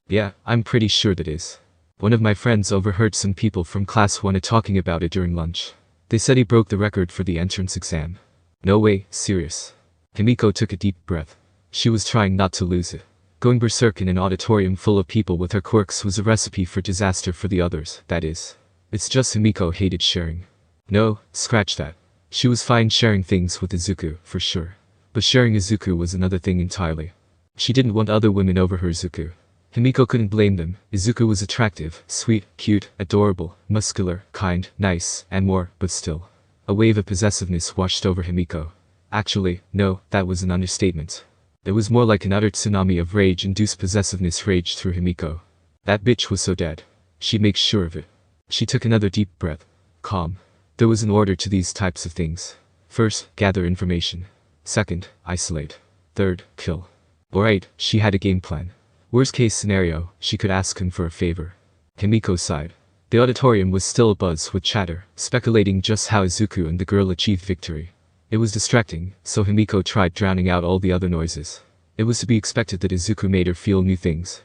Yeah, I'm pretty sure that is. One of my friends overheard some people from class 1 talking about it during lunch. They said he broke the record for the entrance exam. No way, serious. Himiko took a deep breath. She was trying not to lose it. Going berserk in an auditorium full of people with her quirks was a recipe for disaster for the others, that is. It's just Himiko hated sharing. No, scratch that. She was fine sharing things with Izuku, for sure. But sharing Izuku was another thing entirely. She didn't want other women over her Izuku. Himiko couldn't blame them. Izuku was attractive, sweet, cute, adorable, muscular, kind, nice, and more, but still. A wave of possessiveness washed over Himiko. Actually, no, that was an understatement. It was more like an utter tsunami of rage-induced possessiveness raged through Himiko. That bitch was so dead. She'd make sure of it. She took another deep breath. Calm. There was an order to these types of things. First, gather information. Second, isolate. Third, kill. Alright, she had a game plan. Worst case scenario, she could ask him for a favor. Himiko sighed. The auditorium was still abuzz with chatter, speculating just how Izuku and the girl achieved victory. It was distracting, so Himiko tried drowning out all the other noises. It was to be expected that Izuku made her feel new things,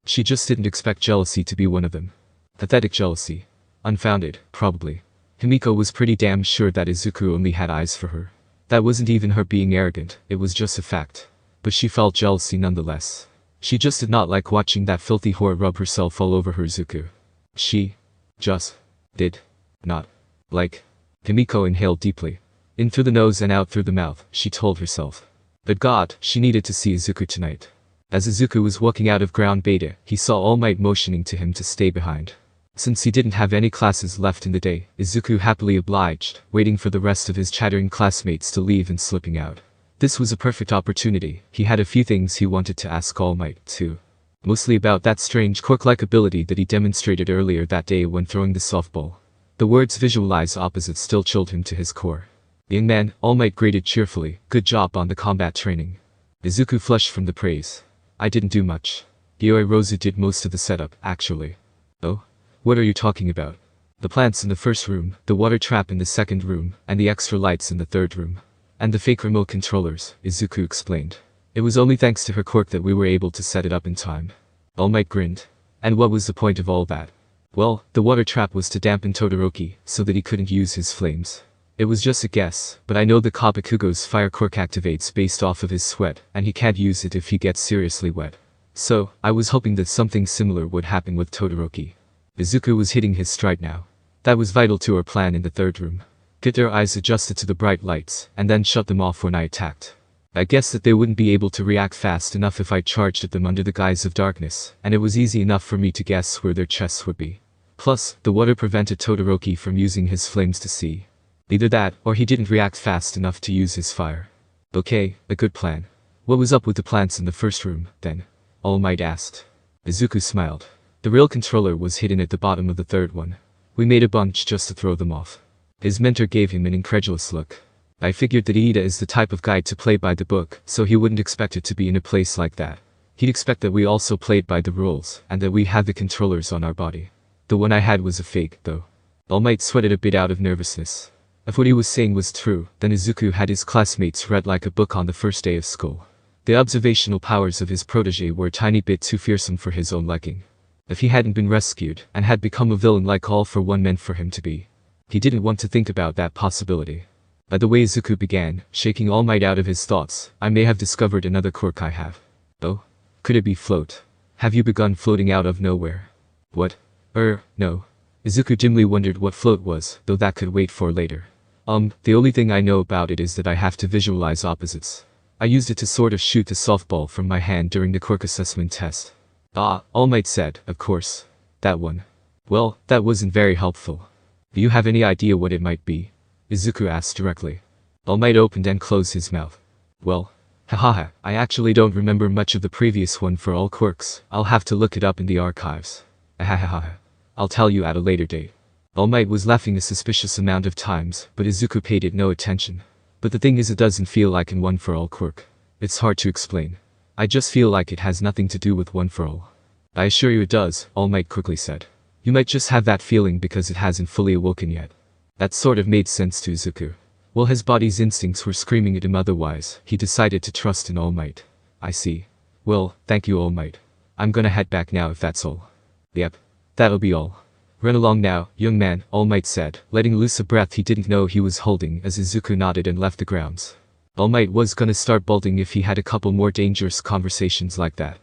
she just didn't expect jealousy to be one of them. Pathetic jealousy. Unfounded, probably. Himiko was pretty damn sure that Izuku only had eyes for her. That wasn't even her being arrogant, it was just a fact. But she felt jealousy nonetheless. She just did not like watching that filthy whore rub herself all over her Izuku. She just did not like. Himiko inhaled deeply. In through the nose and out through the mouth, she told herself. But God, she needed to see Izuku tonight. As Izuku was walking out of ground beta, he saw All Might motioning to him to stay behind. Since he didn't have any classes left in the day, Izuku happily obliged, waiting for the rest of his chattering classmates to leave and slipping out. This was a perfect opportunity. He had a few things he wanted to ask All Might, too. Mostly about that strange quirk-like ability that he demonstrated earlier that day when throwing the softball. The words visualize opposites still chilled him to his core. Young man, All Might graded cheerfully, good job on the combat training. Izuku flushed from the praise. I didn't do much. Yoi Rosu did most of the setup, actually. Oh? What are you talking about? The plants in the first room, the water trap in the second room, and the extra lights in the third room. And the fake remote controllers, Izuku explained. It was only thanks to her quirk that we were able to set it up in time. All Might grinned. And what was the point of all that? Well, the water trap was to dampen Todoroki, so that he couldn't use his flames. It was just a guess, but I know the Kabakugo's fire quirk activates based off of his sweat, and he can't use it if he gets seriously wet. So, I was hoping that something similar would happen with Todoroki. Izuku was hitting his stride now. That was vital to our plan in the third room. Get their eyes adjusted to the bright lights, and then shut them off when I attacked. I guessed that they wouldn't be able to react fast enough if I charged at them under the guise of darkness, and it was easy enough for me to guess where their chests would be. Plus, the water prevented Todoroki from using his flames to see. Either that, or he didn't react fast enough to use his fire. Okay, a good plan. What was up with the plants in the first room, then? All Might asked. Izuku smiled. The real controller was hidden at the bottom of the third one. We made a bunch just to throw them off. His mentor gave him an incredulous look. I figured that Iida is the type of guy to play by the book, so he wouldn't expect it to be in a place like that. He'd expect that we also played by the rules, and that we had the controllers on our body. The one I had was a fake, though. All Might sweated a bit out of nervousness. If what he was saying was true, then Izuku had his classmates read like a book on the first day of school. The observational powers of his protege were a tiny bit too fearsome for his own liking. If he hadn't been rescued, and had become a villain like All For One meant for him to be. He didn't want to think about that possibility. By the way Izuku began, shaking All Might out of his thoughts, I may have discovered another quirk I have. Oh? Could it be float? Have you begun floating out of nowhere? What? No. Izuku dimly wondered what float was, though that could wait for later. The only thing I know about it is that I have to visualize opposites. I used it to sort of shoot the softball from my hand during the quirk assessment test. Ah, All Might said, of course. That one. Well, that wasn't very helpful. Do you have any idea what it might be? Izuku asked directly. All Might opened and closed his mouth. Well, hahaha, I actually don't remember much of the previous One For All quirks. I'll have to look it up in the archives. Ahahaha. I'll tell you at a later date. All Might was laughing a suspicious amount of times, but Izuku paid it no attention. But the thing is, it doesn't feel like an One For All quirk. It's hard to explain. I just feel like it has nothing to do with One For All. I assure you it does, All Might quickly said. You might just have that feeling because it hasn't fully awoken yet. That sort of made sense to Izuku. While his body's instincts were screaming at him otherwise, he decided to trust in All Might. I see. Well, thank you All Might. I'm gonna head back now if that's all. Yep. That'll be all. Run along now, young man, All Might said, letting loose a breath he didn't know he was holding as Izuku nodded and left the grounds. All Might was gonna start bolting if he had a couple more dangerous conversations like that.